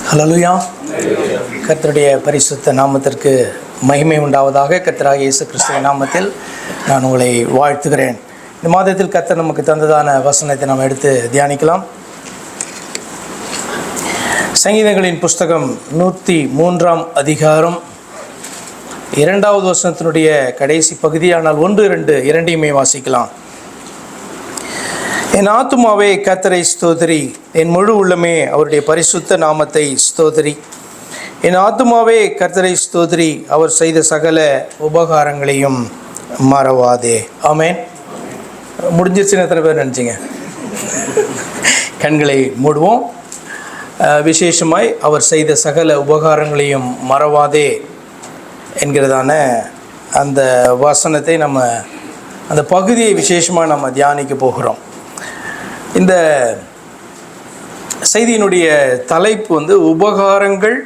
ஹல்லேலூயா. கர்த்தருடைய பரிசுத்த நாமத்திற்கு மகிமை உண்டாவதாக. கர்த்தராகிய இயேசு கிறிஸ்துவின் நாமத்தில் நான் உங்களை வாழ்த்துகிறேன். இந்த மாதத்தில் கர்த்தர் நமக்கு தந்ததான வசனத்தை நாம் எடுத்து தியானிக்கலாம். சங்கீதங்களின் புஸ்தகம் 103 அதிகாரம் 2வது வசனத்தினுடைய கடைசி பகுதி. ஆனால் 1, 2 வாசிக்கலாம். என் ஆத்துமாவே கர்த்தரை ஸ்தோத்திரி, என் முழு உள்ளமே அவருடைய பரிசுத்த நாமத்தை ஸ்தோத்திரி. என் ஆத்துமாவே கர்த்தரை ஸ்தோத்திரி, அவர் செய்த சகல உபகாரங்களையும் மறவாதே. ஆமேன். முடிஞ்சிருச்சுன்னு எத்தனை பேர் நினச்சிங்க? கண்களை மூடுவோம். விசேஷமாய் அவர் செய்த சகல உபகாரங்களையும் மறவாதே என்கிறதான அந்த வசனத்தை நம்ம அந்த பகுதியை விசேஷமாக நம்ம தியானிக்க போகிறோம். இந்த செய்தியினுடைய தலைப்பு உபகாரங்கள்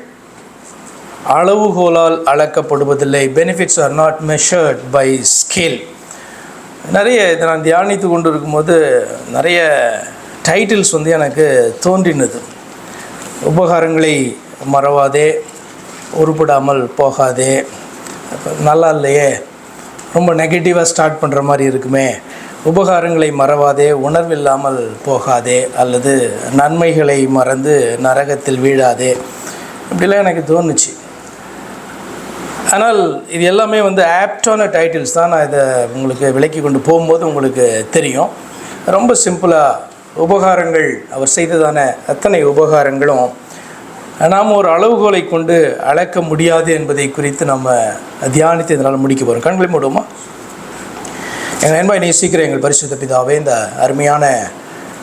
அளவுகோலால் அளக்கப்படுவதில்லை. Benefits are not measured by scale. நிறைய இதை நான் தியானித்து கொண்டு இருக்கும்போது நிறைய டைட்டில்ஸ் எனக்கு தோன்றினது. உபகாரங்களை மறவாதே, உருப்படாமல் போகாதே, நல்லா இல்லையே, ரொம்ப நெகட்டிவாக ஸ்டார்ட் பண்ணுற மாதிரி இருக்குமே. உபகாரங்களை மறவாதே, உணர்வில்லாமல் போகாதே, அல்லது நன்மைகளை மறந்து நரகத்தில் வீழாதே, இப்படிலாம் எனக்கு தோணுச்சு. ஆனால் இது எல்லாமே ஆப்டான டைட்டில்ஸ் தான். நான் இதை உங்களுக்கு விளக்கி கொண்டு போகும்போது உங்களுக்கு தெரியும். ரொம்ப சிம்பிளாக உபகாரங்கள், அவர் செய்ததான அத்தனை உபகாரங்களும் நாம் ஒரு அளவுகோலை கொண்டு அளக்க முடியாது என்பதை குறித்து நம்ம தியானித்து இதனால் முடிக்க போகிறோம். கண்களை மூடுவோமா? எங்கள் நண்பாய் நேசிக்கிற எங்கள் பரிசுத்த பிதாவே, இந்த அருமையான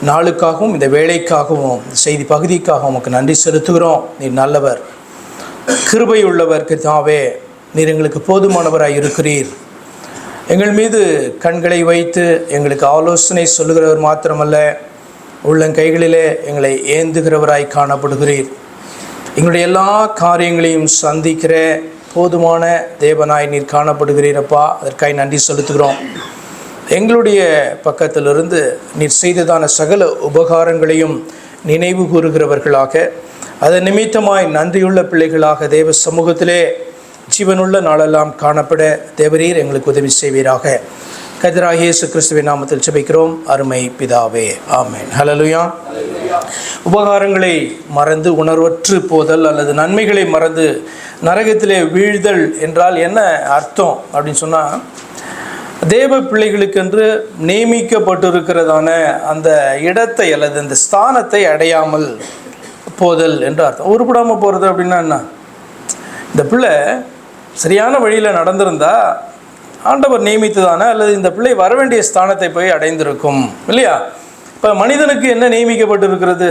நாளுக்காகவும் இந்த வேலைக்காகவும் செய்தி பகுதிக்காகவும் உமக்கு நன்றி செலுத்துகிறோம். நீர் நல்லவர், கிருபை உள்ளவர். பிதாவே, நீர் எங்களுக்கு போதுமானவராய் இருக்கிறீர். எங்கள் மீது கண்களை வைத்து எங்களுக்கு ஆலோசனை சொல்லுகிறவர் மாத்திரமல்ல, உள்ளங்கைகளிலே எங்களை ஏந்துகிறவராய் காணப்படுகிறீர். எங்களுடைய எல்லா காரியங்களையும் சந்திக்கிற போதுமான தேவனாய் நீர் காணப்படுகிறீரப்பா. அதற்காக நன்றி செலுத்துகிறோம். எங்களுடைய பக்கத்திலிருந்து நீர் செய்ததான சகல உபகாரங்களையும் நினைவு கூறுகிறவர்களாக, அதன் நிமித்தமாய் நன்றியுள்ள பிள்ளைகளாக தேவ சமூகத்திலே ஜீவனுள்ள நாளெல்லாம் காணப்பட தேவரீர் எங்களுக்கு உதவி செய்வீராக. கர்த்தராகிய இயேசு கிறிஸ்துவின் நாமத்தில் ஜெபிக்கிறோம் அருமை பிதாவே. ஆமென். ஹல்லேலூயா. உபகாரங்களை மறந்து உணர்வற்று போதல் அல்லது நன்மைகளை மறந்து நரகத்திலே வீழ்தல் என்றால் என்ன அர்த்தம் அப்படின்னு சொன்னால், தேவ பிள்ளைகளுக்கென்று நியமிக்கப்பட்டிருக்கிறதான அந்த இடத்தை அல்லது அந்த ஸ்தானத்தை அடையாமல் போதல் என்று அர்த்தம். உருப்படாமல் போகிறது அப்படின்னா என்ன? இந்த பிள்ளை சரியான வழியில் நடந்திருந்தா ஆண்டவர் நியமித்ததானே, அல்லது இந்த பிள்ளை வர வேண்டிய ஸ்தானத்தை போய் அடைந்திருக்கும் இல்லையா? இப்போ மனிதனுக்கு என்ன நியமிக்கப்பட்டிருக்கிறது?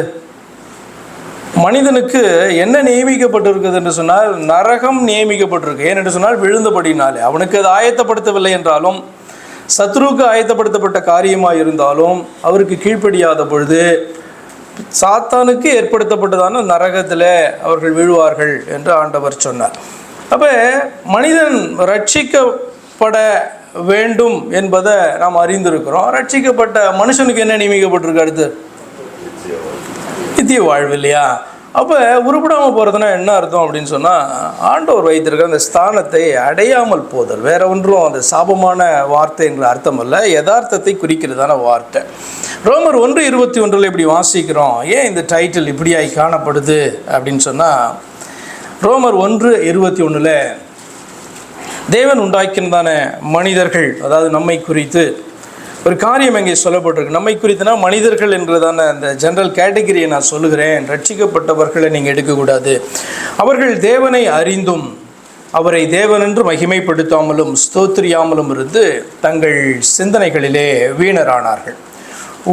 மனிதனுக்கு என்ன நியமிக்கப்பட்டிருக்கிறது என்று சொன்னால், நரகம் நியமிக்கப்பட்டிருக்கு. ஏனென்று சொன்னால் விழுந்தபடினாலே. அவனுக்கு அது ஆயத்தப்படுத்தவில்லை என்றாலும், சத்ருக்கு ஆயத்தப்படுத்தப்பட்ட காரியமாக இருந்தாலும், அவருக்கு கீழ்ப்படியாத பொழுது சாத்தானுக்கு ஏற்படுத்தப்பட்டதான நரகத்தில் அவர்கள் விழுவார்கள் என்று ஆண்டவர் சொன்னார். அப்போ மனிதன் ரட்சிக்கப்பட வேண்டும் என்பதை நாம் அறிந்திருக்கிறோம். ரட்சிக்கப்பட்ட மனுஷனுக்கு என்ன நியமிக்கப்பட்டிருக்கு? அடுத்து நித்திய வாழ்வு இல்லையா? அப்போ உருப்படாமல் போகிறதுனா என்ன அர்த்தம் அப்படின்னு சொன்னால், ஆண்டவர் வைத்திருக்க அந்த ஸ்தானத்தை அடையாமல் போதல். வேற ஒன்றும் அந்த சாபமான வார்த்தை என்ற அர்த்தம் அல்ல, யதார்த்தத்தை குறிக்கிறதான வார்த்தை. ரோமர் 1:21 இப்படி வாசிக்கிறோம். ஏன் இந்த டைட்டில் இப்படியாய் காணப்படுது அப்படின்னு சொன்னால், ரோமர் 1:21 தேவன் உண்டாக்கினதான மனிதர்கள், அதாவது நம்மை குறித்து ஒரு காரியம் அங்கே சொல்லப்பட்டிருக்கு. நம்மை குறித்துனா மனிதர்கள் என்றதான அந்த ஜெனரல் கேட்டகரியை நான் சொல்லுகிறேன். ரட்சிக்கப்பட்டவர்களை நீங்கள் எடுக்கக்கூடாது. அவர்கள் தேவனை அறிந்தும் அவரை தேவனென்று மகிமைப்படுத்தாமலும் ஸ்தோத்திரியாமலும் இருந்து தங்கள் சிந்தனைகளிலே வீணரானார்கள்.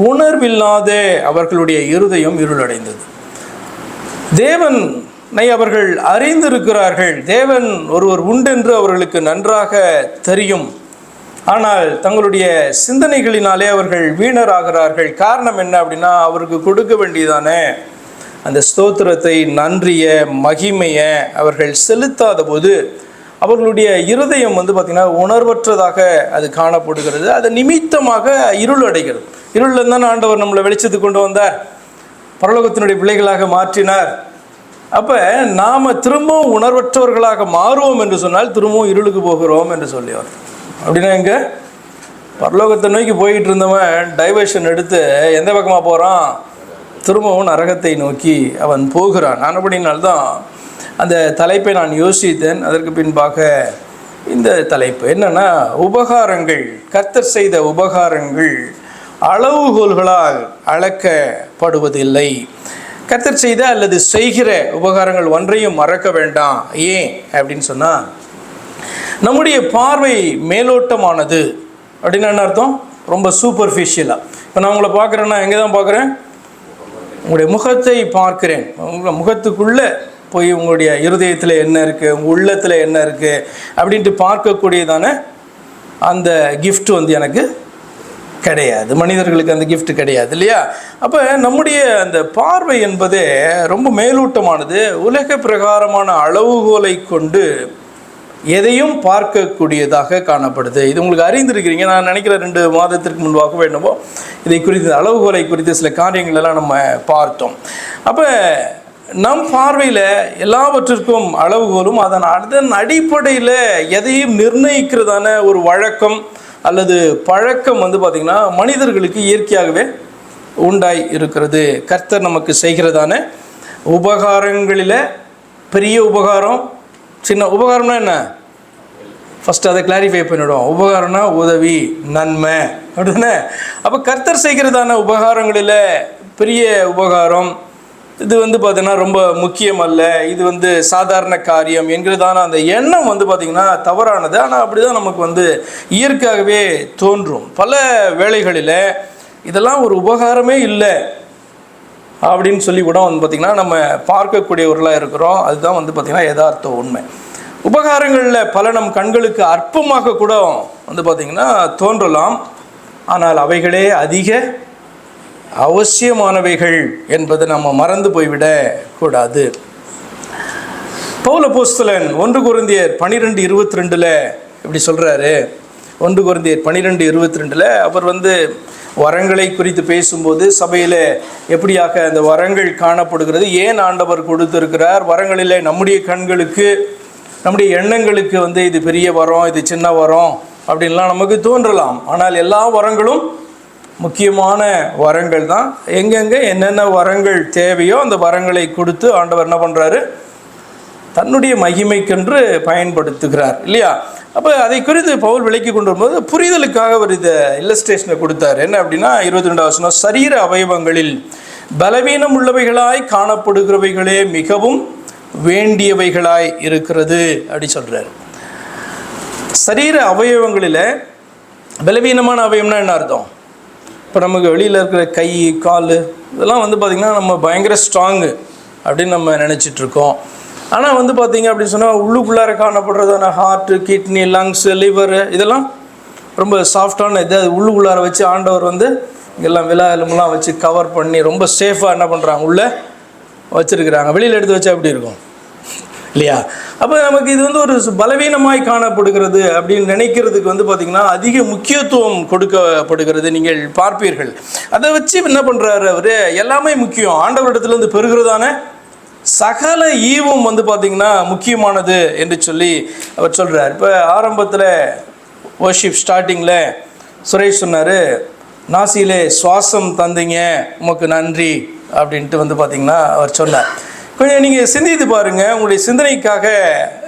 உணர்வில்லாத அவர்களுடைய இருதயம் இருளடைந்தது. தேவனை அவர்கள் அறிந்திருக்கிறார்கள். தேவன் ஒருவர் உண்டென்று அவர்களுக்கு நன்றாக தெரியும். ஆனால் தங்களுடைய சிந்தனைகளினாலே அவர்கள் வீணராகிறார்கள். காரணம் என்ன அப்படின்னா, அவருக்கு கொடுக்க வேண்டியதானே அந்த ஸ்தோத்திரத்தை, நன்றிய, மகிமையை அவர்கள் செலுத்தாத போது அவர்களுடைய இருதயம் பார்த்திங்கன்னா உணர்வற்றதாக அது காணப்படுகிறது. அது நிமித்தமாக இருள் அடைகிறது. இருளில் தான் ஆண்டவர் நம்மளை வெளிச்சத்துக்கு கொண்டு வந்தார், பரலோகத்தினுடைய பிள்ளைகளாக மாற்றினார். அப்போ நாம் திரும்பவும் உணர்வற்றவர்களாக மாறுவோம் என்று சொன்னால் திரும்பவும் இருளுக்கு போகிறோம் என்று சொல்லிவார். அப்படின்னா எங்கே பரலோகத்தை நோக்கி போயிட்டு இருந்தவன் டைவர்ஷன் எடுத்து எந்த பக்கமாக போகிறான்? திரும்பவும் நரகத்தை நோக்கி அவன் போகிறான். நான் அப்படின்னால்தான் அந்த தலைப்பை நான் யோசித்தேன். அதற்கு பின்பாக இந்த தலைப்பு என்னென்னா, உபகாரங்கள், கர்த்தர் செய்த உபகாரங்கள் அளவுகோல்களால் அளக்கப்படுவதில்லை. கர்த்தர் செய்த அல்லது செய்கிற உபகாரங்கள் ஒன்றையும் மறக்க வேண்டாம். ஏன் அப்படின்னு சொன்னால், நம்முடைய பார்வை மேலோட்டமானது. அப்படின்னு என்ன அர்த்தம்? ரொம்ப சூப்பர்ஃபிஷியலாக. இப்போ நான் உங்களை பார்க்குறேன்னா எங்கே தான் பார்க்குறேன்? உங்களுடைய முகத்தை பார்க்கிறேன். உங்கள் முகத்துக்குள்ளே போய் உங்களுடைய இருதயத்தில் என்ன இருக்குது, உங்கள் உள்ளத்தில் என்ன இருக்குது அப்படின்ட்டு பார்க்கக்கூடியதான அந்த கிஃப்ட் எனக்கு கிடையாது. மனிதர்களுக்கு அந்த கிஃப்ட் கிடையாது இல்லையா? அப்போ நம்முடைய அந்த பார்வை என்பதே ரொம்ப மேலோட்டமானது. உலக பிரகாரமான அளவுகோலை கொண்டு எதையும் பார்க்கக்கூடியதாக காணப்படுது. இது உங்களுக்கு அறிந்திருக்கிறீங்க. நான் நினைக்கிற 2 மாதத்திற்கு முன்பாக வேண்டுமோ இதை குறித்து, அளவுகோலை குறித்து சில காரியங்கள் எல்லாம் நம்ம பார்த்தோம். அப்போ நம் பார்வையில் எல்லாவற்றிற்கும் அளவுகோலும் அதன் அடிப்படையில் எதையும் நிர்ணயிக்கிறதான ஒரு வழக்கம் அல்லது பழக்கம் பார்த்திங்கன்னா மனிதர்களுக்கு இயற்கையாகவே உண்டாய் இருக்கிறது. கர்த்தர் நமக்கு செய்கிறதான உபகாரங்களில் பெரிய உபகாரம், சின்ன உபகாரம்னா என்ன? ஃபஸ்ட்டு அதை கிளாரிஃபை பண்ணிவிடும். உபகாரம்னா உதவி, நன்மை அப்படின்னா. அப்போ கர்த்தர் செய்கிறதான உபகாரங்களில் பெரிய உபகாரம் இது பார்த்திங்கன்னா ரொம்ப முக்கியம் அல்ல, இது சாதாரண காரியம் என்கிறதான அந்த எண்ணம் பார்த்திங்கன்னா தவறானது. ஆனால் அப்படி தான் நமக்கு இயற்கையாகவே தோன்றும். பல வேளைகளில் இதெல்லாம் ஒரு உபகாரமே இல்லை அப்படின்னு சொல்லி கூட பார்த்திங்கன்னா நம்ம பார்க்கக்கூடியவர்களாக இருக்கிறோம். அதுதான் பார்த்திங்கன்னா யதார்த்த உண்மை. உபகாரங்களில் பல நம் கண்களுக்கு அற்பமாக கூட பார்த்திங்கன்னா தோன்றலாம். ஆனால் அவைகளே அதிக அவசியமானவைகள் என்பதை நம்ம மறந்து போய்விடக்கூடாது. பவுல் அப்போஸ்தலன் 1 கொரிந்தியர் 12:22 இப்படி சொல்கிறாரு. 1 கொரிந்தியர் 12:22 அவர் வரங்களை குறித்து பேசும்போது சபையில் எப்படியாக அந்த வரங்கள் காணப்படுகிறது, ஏன் ஆண்டவர் கொடுத்திருக்கிறார், வரங்களில் நம்முடைய கண்களுக்கு நம்முடைய எண்ணங்களுக்கு இது பெரிய வரம், இது சின்ன வரம் அப்படின்லாம் நமக்கு தோன்றலாம். ஆனால் எல்லா வரங்களும் முக்கியமான வரங்கள் தான். எங்கெங்கே என்னென்ன வரங்கள் தேவையோ அந்த வரங்களை கொடுத்து ஆண்டவர் என்ன பண்ணுறாரு? தன்னுடைய மகிமைக்கென்று பயன்படுத்துகிறார் இல்லையா? அப்போ அதை குறித்து பவுல் விளக்கி கொண்டு வரும்போது புரிதலுக்காக அவர் இதை இல்லஸ்ட்ரேஷனை கொடுத்தார். என்ன அப்படின்னா 22வது வசனம், சரீர அவயவங்களில் பலவீனம் உள்ளவைகளாய் காணப்படுகிறவைகளே மிகவும் வேண்டியவைகளாய் இருக்கிறது அப்படி சொல்கிறார். சரீர அவயவங்களில் பலவீனமான அவயவம்னா என்ன அர்த்தம்? இப்போ நமக்கு வெளியில் இருக்கிற கை, கால் இதெல்லாம் பார்த்திங்கன்னா நம்ம பயங்கர ஸ்ட்ராங்கு அப்படின்னு நம்ம நினச்சிட்ருக்கோம். ஆனால் பார்த்திங்க அப்படின்னு சொன்னால் உள்ளுக்குள்ளார காணப்படுறதான ஹார்ட்டு, கிட்னி, லங்ஸு, லிவரு இதெல்லாம் ரொம்ப சாஃப்டான இது. அது உள்ளுக்குள்ளார வச்சு ஆண்டவர் எல்லாம் விழா எலும்பெல்லாம் வச்சு கவர் பண்ணி ரொம்ப சேஃபாக என்ன பண்ணுறாங்க, உள்ளே வச்சுருக்கிறாங்க. வெளியில் எடுத்து வச்சா எப்படி இருக்கும் இல்லையா? அப்போ நமக்கு இது ஒரு பலவீனமாய் காணப்படுகிறது அப்படின்னு நினைக்கிறதுக்கு பார்த்திங்கன்னா அதிக முக்கியத்துவம் கொடுக்கப்படுகிறது. நீங்கள் பார்ப்பீர்கள். அதை வச்சு என்ன பண்ணுறாரு அவர்? எல்லாமே முக்கியம். ஆண்டவரிடத்துலேருந்து பெறுகிறதான சகல ஈவும் பார்த்திங்கன்னா முக்கியமானது என்று சொல்லி அவர் சொல்கிறார். இப்போ ஆரம்பத்தில் வர்ஷிப் ஸ்டார்டிங்கில் சுரேஷ் சொன்னார், நாசியிலே சுவாசம் தந்தீங்க உமக்கு நன்றி அப்படின்ட்டு பார்த்திங்கன்னா அவர் சொன்னார். கொஞ்சம் நீங்கள் சிந்தித்து பாருங்கள். உங்களுடைய சிந்தனைக்காக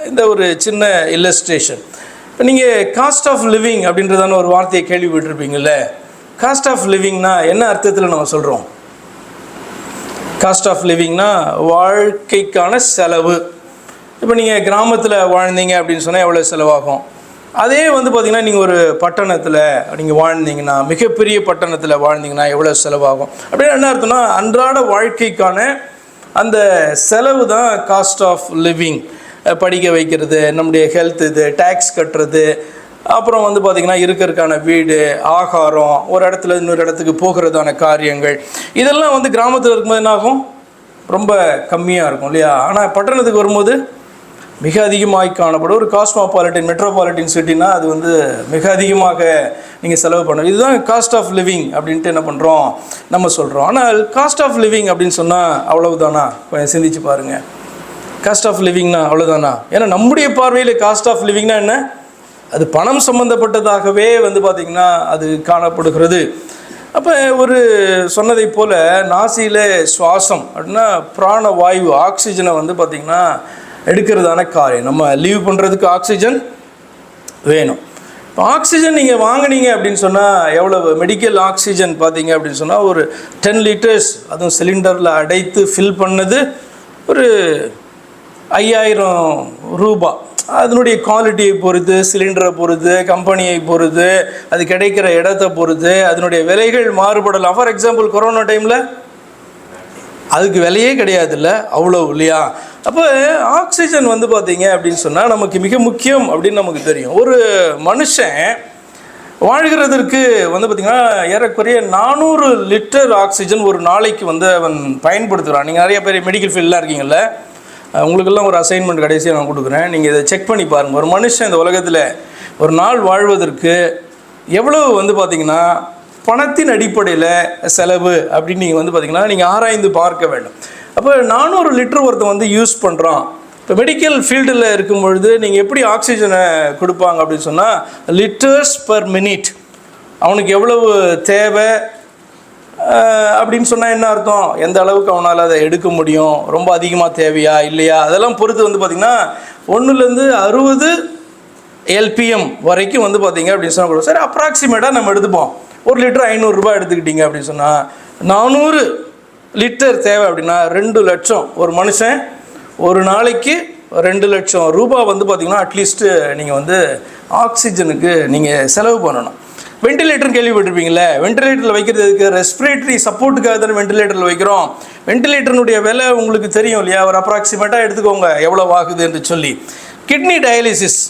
இந்த ஒரு சின்ன இல்லஸ்ட்ரேஷன். இப்போ நீங்கள் காஸ்ட் ஆஃப் லிவிங் அப்படின்றதான ஒரு வார்த்தையை கேள்விப்பட்டிருப்பீங்கள்ல. காஸ்ட் ஆஃப் லிவிங்னா என்ன அர்த்தத்தில் நம்ம சொல்கிறோம்? காஸ்ட் ஆஃப் லிவிங்னா வாழ்க்கைக்கான செலவு. இப்போ நீங்கள் கிராமத்தில் வாழ்ந்தீங்க அப்படின்னு சொன்னால் எவ்வளோ செலவாகும்? அதே பார்த்திங்கன்னா நீங்கள் ஒரு பட்டணத்தில் நீங்கள் வாழ்ந்தீங்கன்னா, மிகப்பெரிய பட்டணத்தில் வாழ்ந்தீங்கன்னா எவ்வளோ செலவாகும் அப்படின்னு என்ன அர்த்தம்னா, அன்றாட வாழ்க்கைக்கான அந்த செலவு தான் காஸ்ட் ஆஃப் லிவிங். படிக்க வைக்கிறது, நம்முடைய ஹெல்த், இது டேக்ஸ் கட்டுறது, அப்புறம் பார்த்திங்கன்னா இருக்கிறதுக்கான வீடு, ஆகாரம், ஒரு இடத்துல இன்னொரு இடத்துக்கு போகிறதான காரியங்கள், இதெல்லாம் கிராமத்தில் இருக்கும்போது என்னாகும்? ரொம்ப கம்மியாக இருக்கும் இல்லையா? ஆனால் பட்டணத்துக்கு வரும்போது மிக அதிகமாக காணப்படும். ஒரு காஸ்மோபாலிட்டின், மெட்ரோபாலிட்டின் சிட்டினா அது மிக அதிகமாக நீங்கள் செலவு பண்ணணும். இதுதான் காஸ்ட் ஆஃப் லிவிங் அப்படின்ட்டு என்ன பண்ணுறோம் நம்ம சொல்கிறோம். ஆனால் காஸ்ட் ஆஃப் லிவிங் அப்படின்னு சொன்னால் அவ்வளவுதானா? கொஞ்சம் சிந்திச்சு பாருங்கள். காஸ்ட் ஆஃப் லிவிங்னா அவ்வளோதானா? ஏன்னா நம்முடைய பார்வையில் காஸ்ட் ஆஃப் லிவிங்னா என்ன? அது பணம் சம்பந்தப்பட்டதாகவே வந்து பார்த்திங்கன்னா அது காணப்படுகிறது. அப்போ ஒரு சொன்னதை போல் நாசியில் சுவாசம் அப்படின்னா பிராண வாயு ஆக்சிஜனை வந்து பார்த்திங்கன்னா எடுக்கிறதான காரியம். நம்ம லீவ் பண்ணுறதுக்கு ஆக்சிஜன் வேணும். இப்போ ஆக்சிஜன் நீங்கள் வாங்கினீங்க அப்படின்னு சொன்னால் எவ்வளவு? மெடிக்கல் ஆக்சிஜன் பார்த்தீங்க அப்படின்னு சொன்னால் ஒரு 10 லிட்டர்ஸ், அதுவும் சிலிண்டரில் அடைத்து ஃபில் பண்ணது ஒரு 5000 ரூபா. அதனுடைய குவாலிட்டியை பொறுத்து, சிலிண்டரை பொறுத்து, கம்பெனியை பொறுத்து, அது கிடைக்கிற இடத்தை பொறுத்து அதனுடைய விலைகள் மாறுபடலாம். ஃபார் எக்ஸாம்பிள் கொரோனா டைமில் அதுக்கு விலையே கிடையாதுல்ல, அவ்வளோ இல்லையா? அப்போ ஆக்சிஜன் வந்து பார்த்தீங்க அப்படின்னு சொன்னால் நமக்கு மிக முக்கியம் அப்படின்னு நமக்கு தெரியும். ஒரு மனுஷன் வாழ்கிறதற்கு வந்து பார்த்திங்கன்னா ஏறக்குறைய 400 லிட்டர் ஆக்சிஜன் ஒரு நாளைக்கு வந்து அவன் பயன்படுத்துகிறான். நீங்கள் நிறைய பேர் மெடிக்கல் ஃபீல்டில் இருக்கீங்கள்ல, உங்களுக்கெல்லாம் ஒரு அசைன்மெண்ட் கடைசியாக நான் கொடுக்குறேன். நீங்கள் இதை செக் பண்ணி பாருங்கள். ஒரு மனுஷன் இந்த உலகத்தில் ஒரு நாள் வாழ்வதற்கு எவ்வளவு வந்து பார்த்திங்கன்னா பணத்தின் அடிப்படையில் செலவு அப்படின்னு நீங்கள் வந்து பார்த்திங்கன்னா நீங்கள் ஆராய்ந்து பார்க்க வேண்டும். அப்போ 400 லிட்டர் ஒருத்தன் வந்து யூஸ் பண்ணுறான். இப்போ மெடிக்கல் ஃபீல்டில் இருக்கும் பொழுது நீங்கள் எப்படி ஆக்சிஜனை கொடுப்பாங்க அப்படின்னு சொன்னால் லிட்டர்ஸ் பர் மினிட். அவனுக்கு எவ்வளவு தேவை அப்படின்னு சொன்னால் என்ன அர்த்தம்? எந்த அளவுக்கு அவனால் அதை எடுக்க முடியும், ரொம்ப அதிகமாக தேவையா இல்லையா, அதெல்லாம் பொறுத்து வந்து பார்த்திங்கன்னா 1லேருந்து 60 LPM வரைக்கும் வந்து பார்த்திங்க அப்படின்னு சொன்னால் சரி அப்ராக்சிமேட்டாக நம்ம எடுத்துப்போம். 1 லிட்டர் 500 ரூபாய் எடுத்துக்கிட்டிங்க அப்படின்னு சொன்னால் 400 லிட்டர் தேவை அப்படின்னா 2 லட்சம். ஒரு மனுஷன் ஒரு நாளைக்கு 2 லட்சம் ரூபாய் வந்து பார்த்திங்கன்னா அட்லீஸ்ட்டு நீங்கள் வந்து ஆக்சிஜனுக்கு நீங்கள் செலவு பண்ணணும். வெண்டிலேட்டர் கேள்விப்பட்டிருப்பீங்களே, வெண்டிலேட்டரில் வைக்கிறதுக்கு ரெஸ்பிரேட்டரி சப்போர்ட்டுக்காக தானே வெண்டிலேட்டரில் வைக்கிறோம். வெண்டிலேட்டருனுடைய விலை உங்களுக்கு தெரியும் இல்லையா? ஒரு அப்ராக்சிமேட்டாக எடுத்துக்கோங்க எவ்வளோ ஆகுது என்று சொல்லி. கிட்னி டயாலிசிஸ்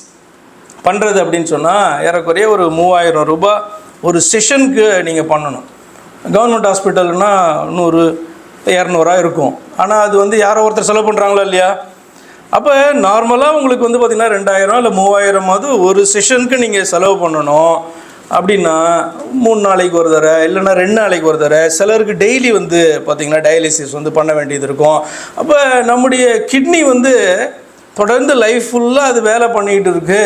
பண்ணுறது அப்படின்னு சொன்னால் ஏறக்குறைய ஒரு 3000 ரூபாய் ஒரு செஷனுக்கு நீங்கள் பண்ணணும். கவர்மெண்ட் ஹாஸ்பிட்டல்னா 100-200 இருக்கும். ஆனால் அது வந்து யாரோ ஒருத்தர் செலவு பண்ணுறாங்களா இல்லையா? அப்போ நார்மலாக உங்களுக்கு வந்து பார்த்திங்கன்னா 2000 இல்லை 3000 ஒரு செஷனுக்கு நீங்கள் செலவு பண்ணணும். அப்படின்னா 3 நாளைக்கு ஒரு தடவை இல்லைன்னா 2 நாளைக்கு ஒரு தடவை, சிலருக்கு டெய்லி வந்து பார்த்திங்கன்னா டயாலிசிஸ் வந்து பண்ண வேண்டியது இருக்கும். அப்போ நம்முடைய கிட்னி வந்து தொடர்ந்து லைஃப் ஃபுல்லாக அது வேலை பண்ணிக்கிட்டு இருக்குது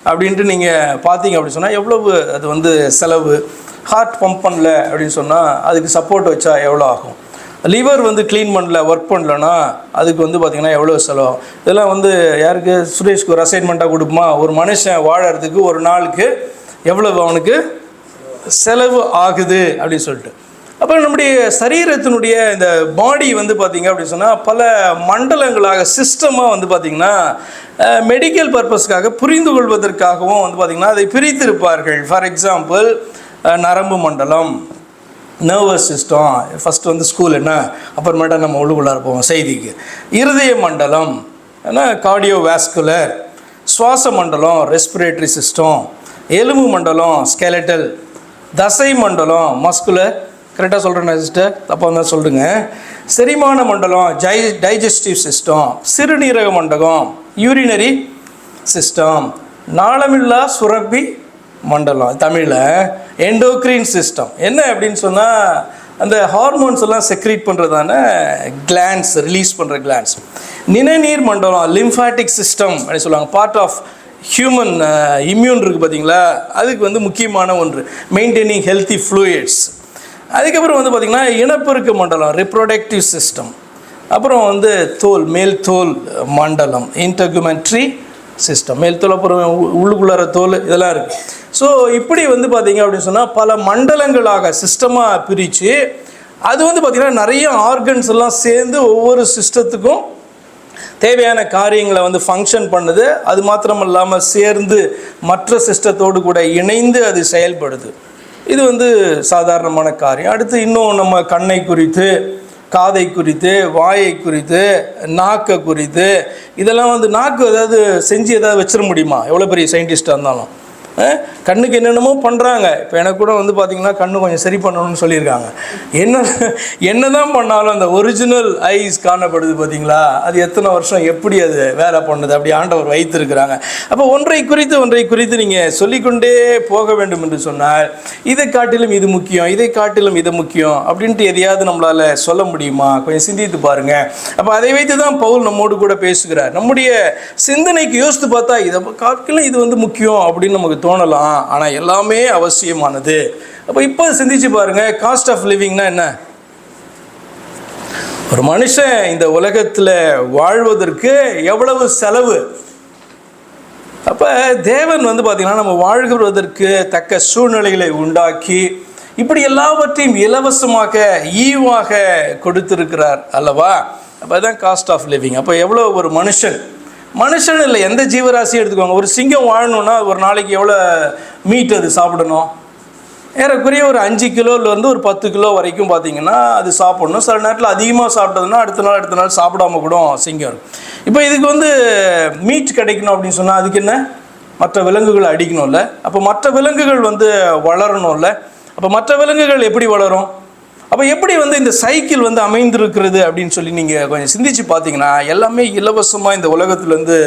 அப்படின்ட்டு நீங்கள் பார்த்தீங்க அப்படின்னு சொன்னால் எவ்வளவு அது வந்து செலவு. ஹார்ட் பம்ப் பண்ணல அப்படின்னு சொன்னால் அதுக்கு சப்போர்ட் வச்சா எவ்வளோ ஆகும். லிவர் வந்து க்ளீன் பண்ணல, ஒர்க் பண்ணலன்னா அதுக்கு வந்து பார்த்திங்கன்னா எவ்வளோ செலவு. இதெல்லாம் வந்து யாருக்கு? சுரேஷ்க்கு ஒரு அசைன்மெண்ட்டாக கொடுப்போமா? ஒரு மனுஷன் வாழறதுக்கு ஒரு நாளுக்கு எவ்வளவு அவனுக்கு செலவு ஆகுது அப்படின்னு சொல்லிட்டு. அப்போ நம்முடைய சரீரத்தினுடைய இந்த பாடி வந்து பார்த்திங்க அப்படின்னு சொன்னால் பல மண்டலங்களாக சிஸ்டமாக வந்து பார்த்திங்கன்னா மெடிக்கல் பர்பஸ்க்காக புரிந்து கொள்வதற்காகவும் வந்து பார்த்திங்கன்னா அதை பிரித்திருப்பார்கள். ஃபார் எக்ஸாம்பிள் நரம்பு மண்டலம், நர்வஸ் சிஸ்டம், ஃபஸ்ட்டு வந்து ஸ்கூல் என்ன, அப்புறமேட்டா நம்ம உள்ளுக்குள்ளார போவோம் செய்திக்கு. இருதய மண்டலம் ஏன்னா கார்டியோவாஸ்குலர், சுவாச மண்டலம் ரெஸ்பிரேட்டரி சிஸ்டம், எலும்பு மண்டலம் ஸ்கெலட்டல், தசை மண்டலம் மஸ்குலர், கரெக்டாக சொல்கிறேன் சிஸ்டர், தப்பாக இருந்தால் சொல்லுங்க. செரிமான மண்டலம் டைஜஸ்டிவ் சிஸ்டம், சிறுநீரக மண்டலம் யூரினரி சிஸ்டம், நாளமில்லா சுரப்பி மண்டலம் தமிழில் எண்டோக்ரீன் சிஸ்டம். என்ன அப்படின்னு சொன்னால் அந்த ஹார்மோன்ஸ் எல்லாம் செக்ரீட் பண்ணுறதான கிளான்ஸ், ரிலீஸ் பண்ணுற கிளான்ஸ். நிணநீர் மண்டலம் லிம்ஃபாட்டிக் சிஸ்டம் அப்படின்னு சொல்லுவாங்க. பார்ட் ஆஃப் ஹியூமன் இம்யூன் இருக்குது பார்த்தீங்களா, அதுக்கு வந்து முக்கியமான ஒன்று மெயின்டைனிங் ஹெல்த்தி ஃப்ளூயிட்ஸ். அதுக்கப்புறம் வந்து பார்த்திங்கன்னா இனப்பெருக்க மண்டலம் ரிப்ரொடக்டிவ் சிஸ்டம். அப்புறம் வந்து தோல், மேல் தோல் மண்டலம் இன்டர்குமெண்ட்ரி சிஸ்டம், மேல் தோல், அப்புறம் உள்ளுக்குள்ளார தோல், இதெல்லாம் இருக்குது. ஸோ இப்படி வந்து பார்த்திங்க அப்படின்னு சொன்னால் பல மண்டலங்களாக சிஸ்டமாக பிரித்து அது வந்து பார்த்திங்கன்னா நிறைய ஆர்கன்ஸ் எல்லாம் சேர்ந்து ஒவ்வொரு சிஸ்டத்துக்கும் தேவையான காரியங்களை வந்து ஃபங்க்ஷன் பண்ணுது. அது மாத்திரம் இல்லாமல் சேர்ந்து மற்ற சிஸ்டத்தோடு கூட இணைந்து அது செயல்படுது. இது வந்து சாதாரணமான காரியம். அடுத்து இன்னும் நம்ம கண்ணை குறித்து, காதை குறித்து, வாயை குறித்து, நாக்கை குறித்து, இதெல்லாம் வந்து நாக்கு ஏதாவது செஞ்சு ஏதாவது வச்சிட முடியுமா? எவ்வளோ பெரிய சயின்டிஸ்டாக இருந்தாலும் கண்ணுக்கு என்னென்னமோ பண்ணுறாங்க. இப்போ எனக்கு கூட வந்து பார்த்திங்கன்னா கண்ணு கொஞ்சம் சரி பண்ணணும்னு சொல்லியிருக்காங்க. என்ன தான் பண்ணாலும் அந்த ஒரிஜினல் ஐஸ் காணப்படுது பார்த்திங்களா, அது எத்தனை வருஷம் எப்படி அது வேலை பண்ணுது, அப்படி ஆண்டவர் வைத்திருக்கிறாங்க. அப்போ ஒன்றை குறித்து நீங்கள் சொல்லிக்கொண்டே போக வேண்டும் என்று சொன்னால், இதை காட்டிலும் இது முக்கியம், இதை காட்டிலும் இது முக்கியம் அப்படின்ட்டு எதையாவது நம்மளால் சொல்ல முடியுமா? கொஞ்சம் சிந்தித்து பாருங்கள். அப்போ அதை வைத்து தான் பவுல் நம்மோடு கூட பேசுகிறார். நம்முடைய சிந்தனைக்கு யோசித்து பார்த்தா இதை காட்டிலும் இது வந்து முக்கியம் அப்படின்னு நமக்கு தோணலாம். ஆனால் எல்லாமே அவசியமானது. அப்போ இப்போ சிந்திச்சு பாருங்க, காஸ்ட் ஆஃப் லிவிங்னா என்ன? ஒரு மனுஷன் இந்த உலகத்தில் வாழ்வதற்கு எவ்வளவு செலவு. அப்போ தேவன் வந்து பார்த்தீங்கன்னா நம்ம வாழ்கிறதற்கு தக்க சூழ்நிலைகளை உண்டாக்கி இப்படி எல்லாவற்றையும் இலவசமாக ஈவாக கொடுத்திருக்கிறார் அல்லவா? அப்போ தான் காஸ்ட் ஆஃப் லிவிங். அப்போ எவ்வளோ ஒரு மனுஷன் இல்லை, எந்த ஜீவராசியும் எடுத்துக்கோங்க. ஒரு சிங்கம் வாழணுன்னா ஒரு நாளைக்கு எவ்வளோ மீட் அது சாப்பிடணும்? ஏறக்குறைய ஒரு 5 கிலோலேருந்து ஒரு 10 கிலோ வரைக்கும் பார்த்திங்கன்னா அது சாப்பிடணும். சில நேரத்தில் அதிகமாக சாப்பிட்டதுன்னா அடுத்த நாள் சாப்பிடாம கூட சிங்கம் இருக்கும். இப்போ இதுக்கு வந்து மீட் கிடைக்கணும் அப்படின்னு சொன்னால் அதுக்கு என்ன? மற்ற விலங்குகளை அடிக்கணும்ல. அப்போ மற்ற விலங்குகள் வந்து வளரணும்ல. அப்போ மற்ற விலங்குகள் எப்படி வளரும்? அப்போ எப்படி வந்து இந்த சைக்கிள் வந்து அமைந்திருக்கிறது அப்படின்னு சொல்லி நீங்கள் கொஞ்சம் சிந்திச்சு பார்த்தீங்கன்னா எல்லாமே இலவசமாக இந்த உலகத்துலேருந்து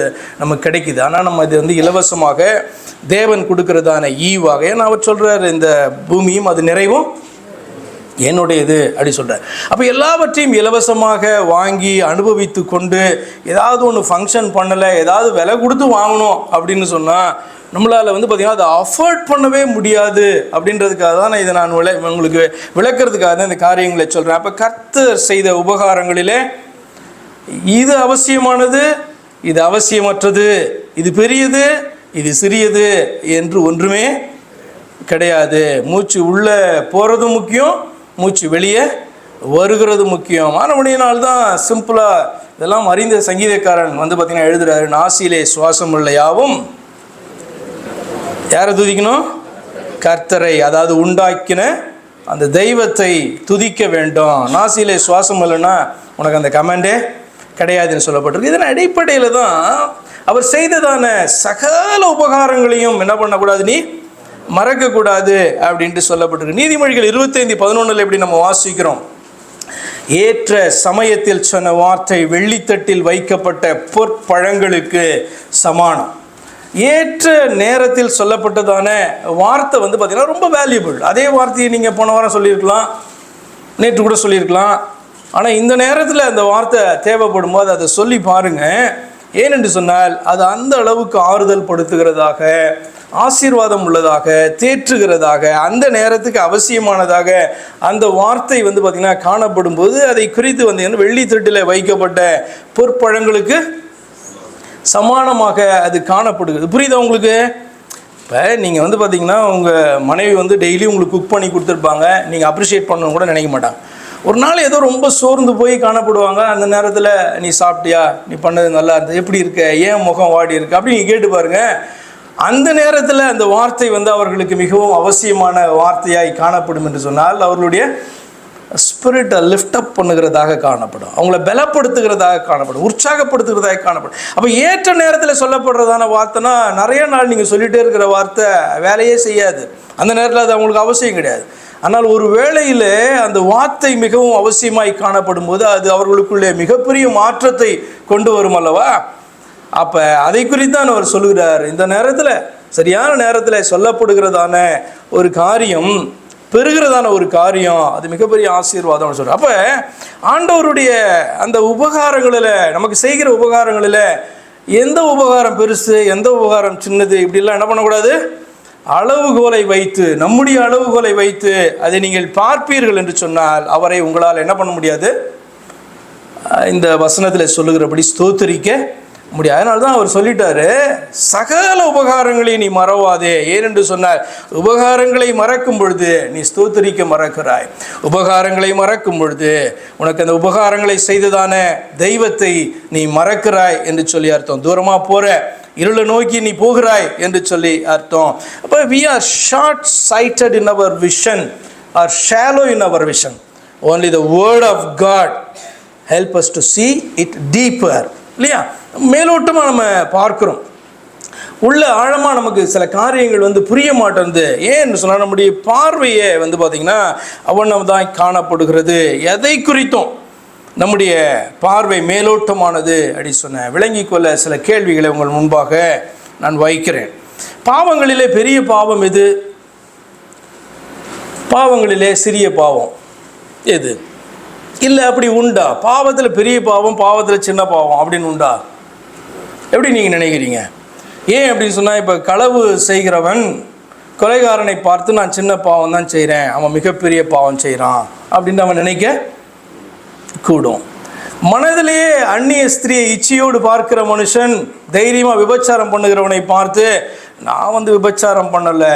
நமக்கு கிடைக்குது. ஆனால் நம்ம இது வந்து இலவசமாக தேவன் கொடுக்கறதான ஈவாக, ஏன்னா அவர் சொல்கிறார் இந்த பூமியும் அது நிறைவும் என்னுடையது அப்படி சொல்கிறார். அப்போ எல்லாவற்றையும் இலவசமாக வாங்கி அனுபவித்து கொண்டு ஏதாவது ஒன்று ஃபங்க்ஷன் பண்ணலை, ஏதாவது விலை கொடுத்து வாங்கணும் அப்படின்னு சொன்னால் நம்மளால் வந்து பார்த்திங்கன்னா அதை அஃபோர்ட் பண்ணவே முடியாது. அப்படின்றதுக்காக தான் இதை நான் உங்களுக்கு விளக்கிறதுக்காக தான் இந்த காரியங்களை சொல்கிறேன். அப்போ கர்த்தர் செய்த உபகாரங்களிலே இது அவசியமானது, இது அவசியமற்றது, இது பெரியது, இது சிறியது என்று ஒன்றுமே கிடையாது. மூச்சு உள்ளே போகிறது முக்கியம், மூச்சு வெளியே வருகிறது முக்கியம். ஆனபடியினால்தான் சிம்பிளாக இதெல்லாம் அறிந்த சங்கீதக்காரன் வந்து பார்த்திங்கன்னா எழுதுகிறாரு, நாசியிலே சுவாசம் உள்ள யாவும் யாரை துதிக்கணும்? கர்த்தரை, அதாவது உண்டாக்கின அந்த தெய்வத்தை துதிக்க வேண்டும். நாசியிலே சுவாசம் இல்லைன்னா உனக்கு அந்த கமெண்டே கிடையாதுன்னு சொல்லப்பட்டிருக்கு. இதன் அடிப்படையில் தான் அவர் செய்ததான சகல உபகாரங்களையும் என்ன பண்ணக்கூடாது, நீ மறக்கக்கூடாது அப்படின்ட்டு சொல்லப்பட்டிருக்கு. நீதிமொழிகள் 25:11 எப்படி நம்ம வாசிக்கிறோம், ஏற்ற சமயத்தில் சொன்ன வார்த்தை வெள்ளித்தட்டில் வைக்கப்பட்ட பொற்பழங்களுக்கு சமானம். ஏற்ற நேரத்தில் சொல்லப்பட்டதான வார்த்தை வந்து பார்த்திங்கன்னா ரொம்ப வேல்யூபிள். அதே வார்த்தையை நீங்கள் போன வாரம் சொல்லியிருக்கலாம், நேற்று கூட சொல்லியிருக்கலாம். ஆனால் இந்த நேரத்தில் அந்த வார்த்தை தேவைப்படும் போது அதை சொல்லி பாருங்கள். ஏனென்று சொன்னால் அது அந்த அளவுக்கு ஆறுதல் படுத்துகிறதாக, ஆசீர்வாதம் உள்ளதாக, தேற்றுகிறதாக, அந்த நேரத்துக்கு அவசியமானதாக அந்த வார்த்தை வந்து பார்த்திங்கன்னா காணப்படும் போது அதை குறித்து வந்து வெள்ளி தட்டில் வைக்கப்பட்ட பொற்பழங்களுக்கு சமானமாக அது காணப்படுகிறது. புரியுதா உங்களுக்கு? இப்போ நீங்கள் வந்து பார்த்தீங்கன்னா உங்கள் மனைவி வந்து டெய்லி உங்களுக்கு குக் பண்ணி கொடுத்துருப்பாங்க, நீங்கள் அப்ரிஷியேட் பண்ணணும் கூட நினைக்க மாட்டாங்க. ஒரு நாள் ஏதோ ரொம்ப சோர்ந்து போய் காணப்படுவாங்க. அந்த நேரத்தில் நீ சாப்பிட்டியா, நீ பண்ணது நல்லா இருந்தது, எப்படி இருக்க, ஏன் முகம் வாடி இருக்கு அப்படி நீங்கள் கேட்டு பாருங்கள். அந்த நேரத்தில் அந்த வார்த்தை வந்து அவர்களுக்கு மிகவும் அவசியமான வார்த்தையாய் காணப்படும் என்று சொன்னால் அவர்களுடைய ஸ்பிரிட்டை லிஃப்ட் அப் பண்ணுகிறதாக காணப்படும், அவங்கள பலப்படுத்துகிறதாக காணப்படும், உற்சாகப்படுத்துகிறதாக காணப்படும். அப்போ ஏற்ற நேரத்தில் சொல்லப்படுறதான வார்த்தைனா நிறைய நாள் நீங்கள் சொல்லிகிட்டே இருக்கிற வார்த்தை வேலையே செய்யாது. அந்த நேரத்தில் அது அவங்களுக்கு அவசியம் கிடையாது. ஆனால் ஒரு வேளையில் அந்த வார்த்தை மிகவும் அவசியமாய் காணப்படும் போது அது அவர்களுக்குள்ளே மிகப்பெரிய மாற்றத்தை கொண்டு வரும் அல்லவா? அப்போ அதை குறித்தான் அவர் சொல்லுகிறார். இந்த நேரத்தில் சரியான நேரத்தில் சொல்லப்படுகிறதான ஒரு காரியம், பெறுகிறதான ஒரு காரியம், அது மிகப்பெரிய ஆசீர்வாதம்னு சொல்கிறேன். அப்போ ஆண்டவருடைய அந்த உபகாரங்களில், நமக்கு செய்கிற உபகாரங்களில் எந்த உபகாரம் பெருசு, எந்த உபகாரம் சின்னது, இப்படிலாம் என்ன பண்ணக்கூடாது, அளவுகோலை வைத்து, நம்முடைய அளவுகோலை வைத்து அதை நீங்கள் பார்ப்பீர்கள் என்று சொன்னால் அவரை உங்களால் என்ன பண்ண முடியாது, இந்த வசனத்தில் சொல்லுகிறபடி ஸ்தோத்திரிக்க முடியாது. அதனால தான் அவர் சொல்லிட்டாரு, சகல உபகாரங்களை நீ மறவாதே. ஏனென்று சொன்னார், உபகாரங்களை மறக்கும் பொழுது நீ ஸ்தோத்திரிக்க மறக்கிறாய். உபகாரங்களை மறக்கும் பொழுது உனக்கு அந்த உபகாரங்களை செய்ததான தெய்வத்தை நீ மறக்கிறாய் என்று சொல்லி அர்த்தம். தூரமாக போகிற இருளை நோக்கி நீ போகிறாய் என்று சொல்லி அர்த்தம். அப்போ we are short sighted in our vision or shallow in our vision. Only the word of God help us to see it deeper. இல்லையா? மேலோட்டமாக நம்ம பார்க்குறோம். உள்ள ஆழமாக நமக்கு சில காரியங்கள் வந்து புரிய மாட்டேங்குது. ஏன்னு சொன்னால் நம்முடைய பார்வையை வந்து பார்த்திங்கன்னா அவனம்தான் காணப்படுகிறது. எதை குறித்தும் நம்முடைய பார்வை மேலோட்டமானது அப்படி சொன்ன விளங்கிக் கொள்ள சில கேள்விகளை உங்கள் முன்பாக நான் வைக்கிறேன். பாவங்களிலே பெரிய பாவம் எது? பாவங்களிலே சிறிய பாவம் எது? இல்லை அப்படி உண்டா? பாவத்தில் பெரிய பாவம், பாவத்தில் சின்ன பாவம் அப்படின்னு உண்டா? எப்படி நீங்கள் நினைக்கிறீங்க? ஏன் அப்படின்னு சொன்னால், இப்போ களவு செய்கிறவன் கொலைகாரனை பார்த்து நான் சின்ன பாவம் தான் செய்கிறேன், அவன் மிகப்பெரிய பாவம் செய்கிறான் அப்படின்னு அவன் நினைக்க கூடும். மனதிலேயே அந்நிய ஸ்திரியை இச்சையோடு பார்க்கிற மனுஷன் தைரியமாக விபச்சாரம் பண்ணுகிறவனை பார்த்து நான் வந்து விபச்சாரம் பண்ணலை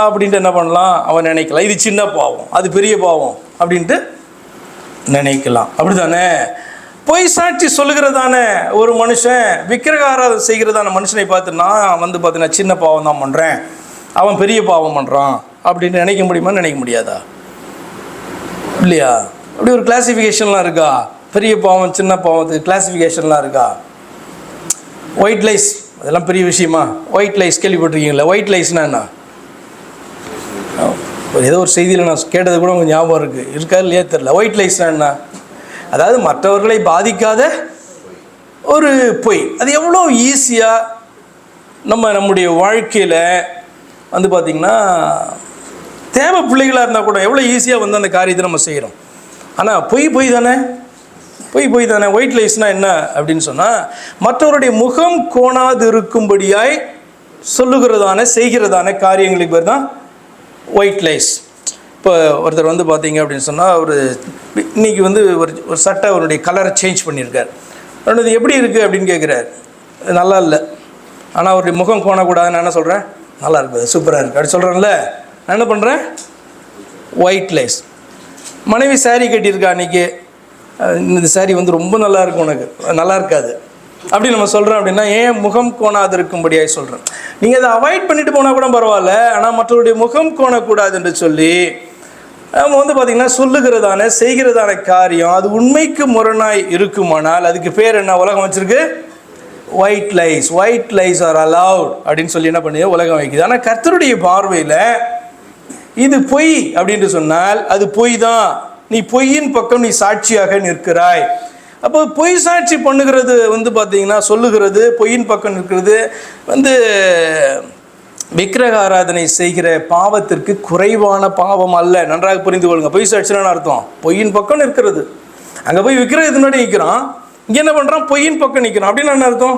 அப்படின்ட்டு என்ன பண்ணலாம்? அவன் நினைக்கலாம் இது சின்ன பாவம், அது பெரிய பாவம் அப்படின்ட்டு நினைக்கலாம். அப்படி தானே? பொய் சாட்சி சொல்லுகிறதான ஒரு மனுஷன் விக்கிரகாராதனை செய்கிறதான மனுஷனை பார்த்து நான் வந்து பார்த்தீங்கன்னா சின்ன பாவம் தான் பண்ணுறேன், அவன் பெரிய பாவம் பண்ணுறான் அப்படின்னு நினைக்க முடியுமான்னு நினைக்க முடியாதா? இல்லையா? அப்படி ஒரு கிளாசிஃபிகேஷன்லாம் இருக்கா? பெரிய பாவம் சின்ன பாவத்துக்கு கிளாசிஃபிகேஷன்லாம் இருக்கா? ஒயிட் லைஸ் அதெல்லாம் பெரிய விஷயமா? ஒயிட் லைஸ் கேள்விப்பட்டிருக்கீங்களா? ஒயிட் லைஸ்னா என்ன? ஏதோ ஒரு செய்தியில் நான் கேட்டது கூட உங்களுக்கு ஞாபகம் இருக்கா இல்லையா தெரியல. ஒயிட் லைஸ்னா என்ன? அதாவது மற்றவர்களை பாதிக்காத ஒரு பொய். அது எவ்வளோ ஈஸியாக நம்முடைய வாழ்க்கையில் வந்து பார்த்திங்கன்னா தேவை பிள்ளைகளாக இருந்தால் கூட எவ்வளோ ஈஸியாக வந்து அந்த காரியத்தை நம்ம செய்கிறோம். ஆனால் பொய் தானே. ஒயிட் லைஸ்னால் என்ன அப்படின்னு சொன்னால், மற்றவருடைய முகம் கோணாது இருக்கும்படியாய் சொல்லுகிறதான செய்கிறதான காரியங்களுக்கு பேர் தான் ஒயிட் லைஸ். இப்போ ஒருத்தர் வந்து பார்த்தீங்க அப்படின்னு சொன்னால், ஒரு இன்றைக்கி வந்து ஒரு சட்டை அவருடைய கலரை சேஞ்ச் பண்ணியிருக்கார். அவனது எப்படி இருக்குது அப்படின்னு கேட்குறாரு. நல்லா இல்லை, ஆனால் அவருடைய முகம் கோணக்கூடாதுன்னு நான் என்ன சொல்கிறேன்? நல்லா இருக்குது, சூப்பராக இருக்குது அப்படி சொல்கிறேன்ல. நான் என்ன பண்ணுறேன்? White lies. மனைவி சாரீ கட்டியிருக்கா அன்றைக்கி, இந்த சாரீ வந்து ரொம்ப நல்லா இருக்கும், உனக்கு நல்லா இருக்காது அப்படி நம்ம சொல்கிறோம். அப்படின்னா ஏன் முகம் கோணாது இருக்கும்படியாக சொல்கிறேன். நீங்கள் அதை அவாய்ட் பண்ணிட்டு போனால் கூட பரவாயில்ல, ஆனால் மற்றவருடைய முகம் கோணக்கூடாது என்று சொல்லி நம்ம வந்து பார்த்திங்கன்னா சொல்லுகிறதான செய்கிறதான காரியம் அது உண்மைக்கு முரணாய் இருக்குமானால் அதுக்கு பேர் என்ன உலகம் வச்சுருக்கு? White lies. White lies R allowed அப்படின்னு சொல்லி என்ன பண்ணி உலகம் வைக்குது. ஆனால் கர்த்தருடைய பார்வையில் இது பொய் அப்படின்ட்டு சொன்னால் அது பொய் தான். நீ பொய்யின் பக்கம் நீ சாட்சியாக நிற்கிறாய். அப்போ பொய் சாட்சி பண்ணுகிறது வந்து பார்த்தீங்கன்னா சொல்லுகிறது, பொய்யின் பக்கம் நிற்கிறது வந்து விக்கிரக ஆராதனை செய்கிற பாவத்திற்கு குறைவான பாவம் அல்ல. நன்றாக புரிந்து கொள்ளுங்க. பொய் சாட்சின்னு அர்த்தம் பொய்யின் பக்கம் நிற்கிறது. அங்கே போய் விக்கிரகத்தின் முன்னாடி நிற்கிறான், இங்கே என்ன பண்ணுறான்? பொய்யின் பக்கம் நிற்கிறான். அப்படின்னு என்ன அர்த்தம்?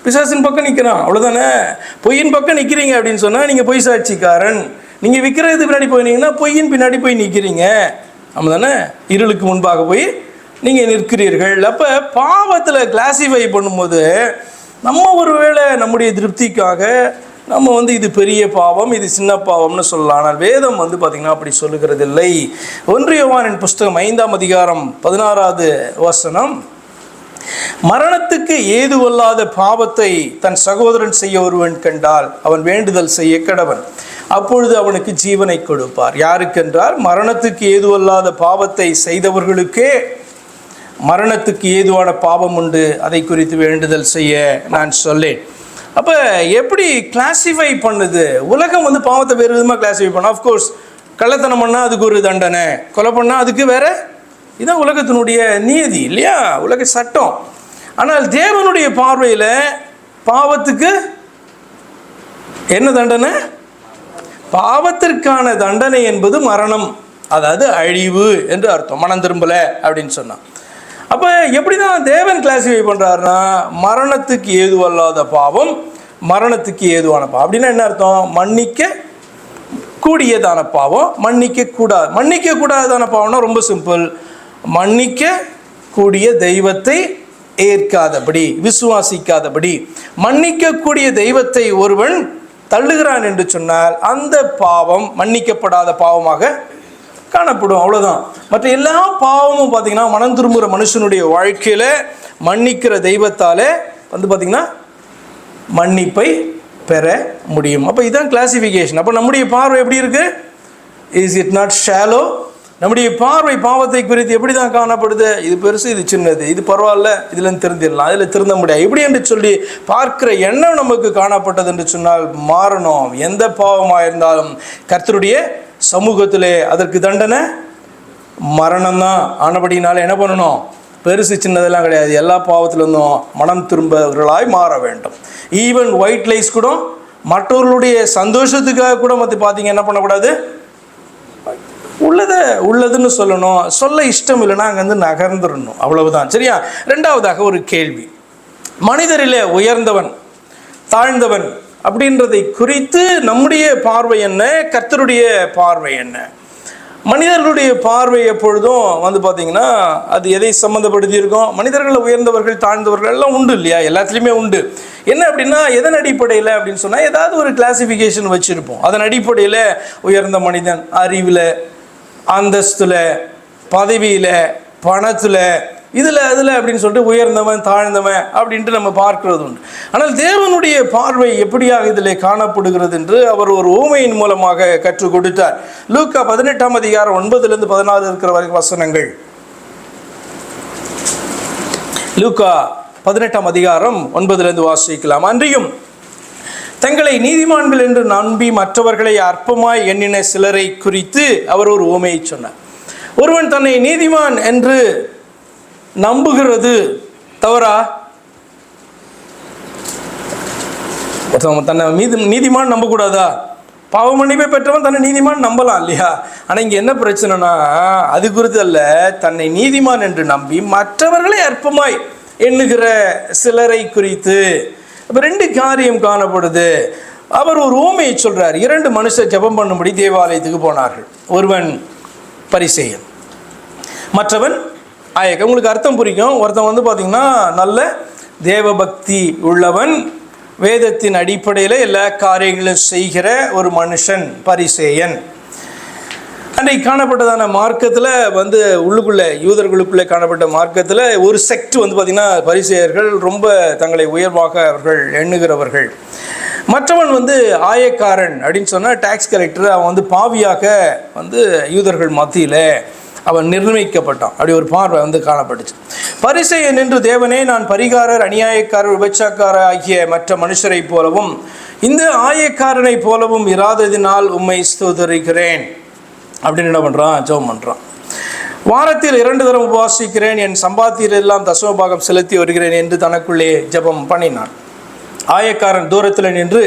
பிசாசின் பக்கம் நிற்கிறான், அவ்வளோதானே. பொய்யின் பக்கம் நிற்கிறீங்க அப்படின்னு சொன்னால் நீங்கள் பொய் சாட்சிக்காரன். நீங்கள் விக்கிரகத்துக்கு பின்னாடி போயினீங்கன்னா பொய்யின் பின்னாடி போய் நிற்கிறீங்க, ஆமாம் தானே. இருளுக்கு முன்பாக போய் நீங்கள் நிற்கிறீர்கள். அப்போ பாவத்தில் கிளாசிஃபை பண்ணும்போது நம்ம ஒருவேளை நம்முடைய திருப்திக்காக நம்ம வந்து இது பெரிய பாவம், இது சின்ன பாவம்னு சொல்லலாம். ஆனால் வேதம் வந்து பார்த்திங்கன்னா அப்படி சொல்லுகிறது இல்லை. 1 யோவானின் புஸ்தகம் 5ஆம் அதிகாரம் 16வது வசனம், மரணத்துக்கு ஏதுவல்லாத பாவத்தை தன் சகோதரன் செய்ய ஒருவன் கண்டால் அவன் வேண்டுதல் செய்ய கடவன், அப்பொழுது அவனுக்கு ஜீவனை கொடுப்பார். யாருக்கென்றால் மரணத்துக்கு ஏதுவல்லாத பாவத்தை செய்தவர்களுக்கே மரணத்துக்கு ஏதுவான பாவம் உண்டு, அதை குறித்து வேண்டுதல் செய்ய நான் சொல்லேன். அப்போ எப்படி கிளாசிஃபை பண்ணுது உலகம்? வந்து பாவத்தை வேறு விதமாக கிளாசிஃபை பண்ண. ஆஃப்கோர்ஸ் கள்ளத்தனம் பண்ணால் அதுக்கு ஒரு தண்டனை, கொலை பண்ணால் அதுக்கு வேறு. இதுதான் உலகத்தினுடைய நீதி இல்லையா, உலக சட்டம். ஆனால் தேவனுடைய பார்வையில் பாவத்துக்கு என்ன தண்டனை? பாவத்திற்கான தண்டனை என்பது மரணம், அதாவது அழிவு என்று அர்த்தம். மனம் திரும்பலை அப்படின்னு சொன்னான். அப்போ எப்படி தான் தேவன் கிளாசிஃபை பண்ணுறாருன்னா, மரணத்துக்கு ஏதுவல்லாத பாவம், மரணத்துக்கு ஏதுவான பாவம் அப்படின்னா என்ன அர்த்தம்? மன்னிக்க கூடியதான பாவம், மன்னிக்க கூடாதான பாவம்னா ரொம்ப சிம்பிள். மன்னிக்க கூடிய தெய்வத்தை ஏற்காதபடி, விசுவாசிக்காதபடி, மன்னிக்கக்கூடிய தெய்வத்தை ஒருவன் தள்ளுகிறான் என்று சொன்னால் அந்த பாவம் மன்னிக்கப்படாத பாவமாக காணப்படும், அவ்வளோதான். மற்ற எல்லா பாவமும் பார்த்திங்கன்னா மனம் திரும்புகிற மனுஷனுடைய வாழ்க்கையில் மன்னிக்கிற தெய்வத்தால் வந்து பார்த்திங்கன்னா மன்னிப்பை பெற முடியும். அப்போ இதுதான் கிளாசிஃபிகேஷன். அப்போ நம்முடைய பார்வை எப்படி இருக்குது? இஸ் இட் நாட் ஷாலோ நம்முடைய பார்வை பாவத்தை குறித்து எப்படி தான் காணப்படுது? இது பெருசு, இது சின்னது, இது பரவாயில்ல, இதில் திருந்திடலாம், அதில் திருந்த முடியாது, இப்படி என்று சொல்லி பார்க்கிற எண்ணம் நமக்கு காணப்பட்டது என்று சொன்னால் மாறணும். எந்த பாவமாக இருந்தாலும் கர்த்தருடைய சமூகத்திலே அதற்கு தண்டனை மரணம் தான். ஆனபடினால என்ன பண்ணணும்? பெருசு சின்னதெல்லாம் கிடையாது, எல்லா பாவத்திலிருந்தும் மனம் திரும்பவர்களாய் மாற வேண்டும். ஈவன் ஒயிட் லைஸ் கூட மற்றவர்களுடைய சந்தோஷத்துக்காக கூட பார்த்தீங்க என்ன பண்ணக்கூடாது? உள்ளதுன்னு சொல்லணும். சொல்ல இஷ்டம் இல்லைன்னா அங்கேருந்து நகர்ந்துடணும், அவ்வளவுதான். சரியா? ரெண்டாவதாக ஒரு கேள்வி, மனிதரிலே உயர்ந்தவன் தாழ்ந்தவன் அப்படின்றதை குறித்து நம்முடைய பார்வை என்ன, கர்த்தருடைய பார்வை என்ன? மனிதர்களுடைய பார்வை எப்பொழுதும் பார்த்தீங்கன்னா அது எதை சம்மந்தப்படுத்தி இருக்கும்? மனிதர்கள் உயர்ந்தவர்கள் தாழ்ந்தவர்கள் எல்லாம் உண்டு இல்லையா? எல்லாத்துலேயுமே உண்டு. என்ன அப்படின்னா எதன் அடிப்படையில் அப்படின்னு சொன்னால் ஏதாவது ஒரு கிளாசிஃபிகேஷன் வச்சுருப்போம். அதன் அடிப்படையில் உயர்ந்த மனிதன் அறிவில், அந்தஸ்தில், பதவியில், பணத்தில், அதில் அப்படின்னு சொல்லிட்டு உயர்ந்தவன் தாழ்ந்தவன் அப்படின்ட்டு நம்ம பார்க்கிறது உண்டு. ஆனால் தேவனுடைய பார்வை எப்படியாக இதில் காணப்படுகிறது என்று அவர் ஒரு ஊமையின் மூலமாக கற்றுக் கொடுத்தார். லூக்கா 18ஆம் அதிகாரம் 9-14 இருக்கிற வரைக்கும் வசனங்கள். லூக்கா 18ஆம் அதிகாரம் 9 வாசிக்கலாம். அன்றியும் தங்களை நீதிமான்கள் என்று நம்பி மற்றவர்களை அற்பமாய் எண்ணின சிலரை குறித்து அவர் ஒரு உவமையை சொன்னார். ஒருவன் தன்னை நீதிமான் என்று நம்புகிறது தவறா? தன்னை நீதிமான் நம்பக்கூடாதா? பாவ மன்னிப்பை பெற்றவன் தன்னை நீதிமான் நம்பலாம் இல்லையா? ஆனால் இங்கே என்ன பிரச்சனைனா அது குறித்து அல்ல, தன்னை நீதிமான் என்று நம்பி மற்றவர்களை அற்பமாய் எண்ணுகிற சிலரை குறித்து. இப்போ ரெண்டு காரியம் காணப்படுது. அவர் ஒரு ஊமையை சொல்றார். 2 மனுஷர் ஜெபம் பண்ணும்படி தேவாலயத்துக்கு போனார்கள். ஒருவன் பரிசேயன், மற்றவன் ஆயக்க. உங்களுக்கு அர்த்தம் புரியும். ஒருத்தன் பார்த்தீங்கன்னா நல்ல தேவபக்தி உள்ளவன், வேதத்தின் அடிப்படையில் எல்லா காரியங்களும் செய்கிற ஒரு மனுஷன் பரிசேயன். அன்றைக்கு காணப்பட்டதான மார்க்கத்தில் உள்ளுக்குள்ளே யூதர்களுக்குள்ளே காணப்பட்ட மார்க்கத்தில் ஒரு செக்ட் பார்த்திங்கன்னா பரிசேயர்கள் ரொம்ப தங்களை உயர்வாக அவர்கள் எண்ணுகிறவர்கள். மற்றவன் ஆயக்காரன் அப்படின்னு சொன்னால் டாக்ஸ் கலெக்டர். அவன் பாவியாக யூதர்கள் மத்தியில் அவன் நிர்ணயிக்கப்பட்டான். அப்படி ஒரு பார்வை காணப்பட்டுச்சு. பரிசேயன் என்று தேவனே, நான் பரிகாரர், அநியாயக்காரர், விபச்சாக்காரர் ஆகிய மற்ற மனுஷரை போலவும் இந்த ஆயக்காரனை போலவும் இராததினால் உம்மை ஸ்தோத்திரிக்கிறேன் அப்படின்னு என்ன பண்ணுறான்? ஜெபம் பண்ணுறான். வாரத்தில் 2 தரம் உபவாசிக்கிறேன், என் சம்பாத்தியில் எல்லாம் தசமபாகம் செலுத்தி வருகிறேன் என்று தனக்குள்ளே ஜெபம் பண்ணினான். ஆயக்காரன் தூரத்தில் நின்று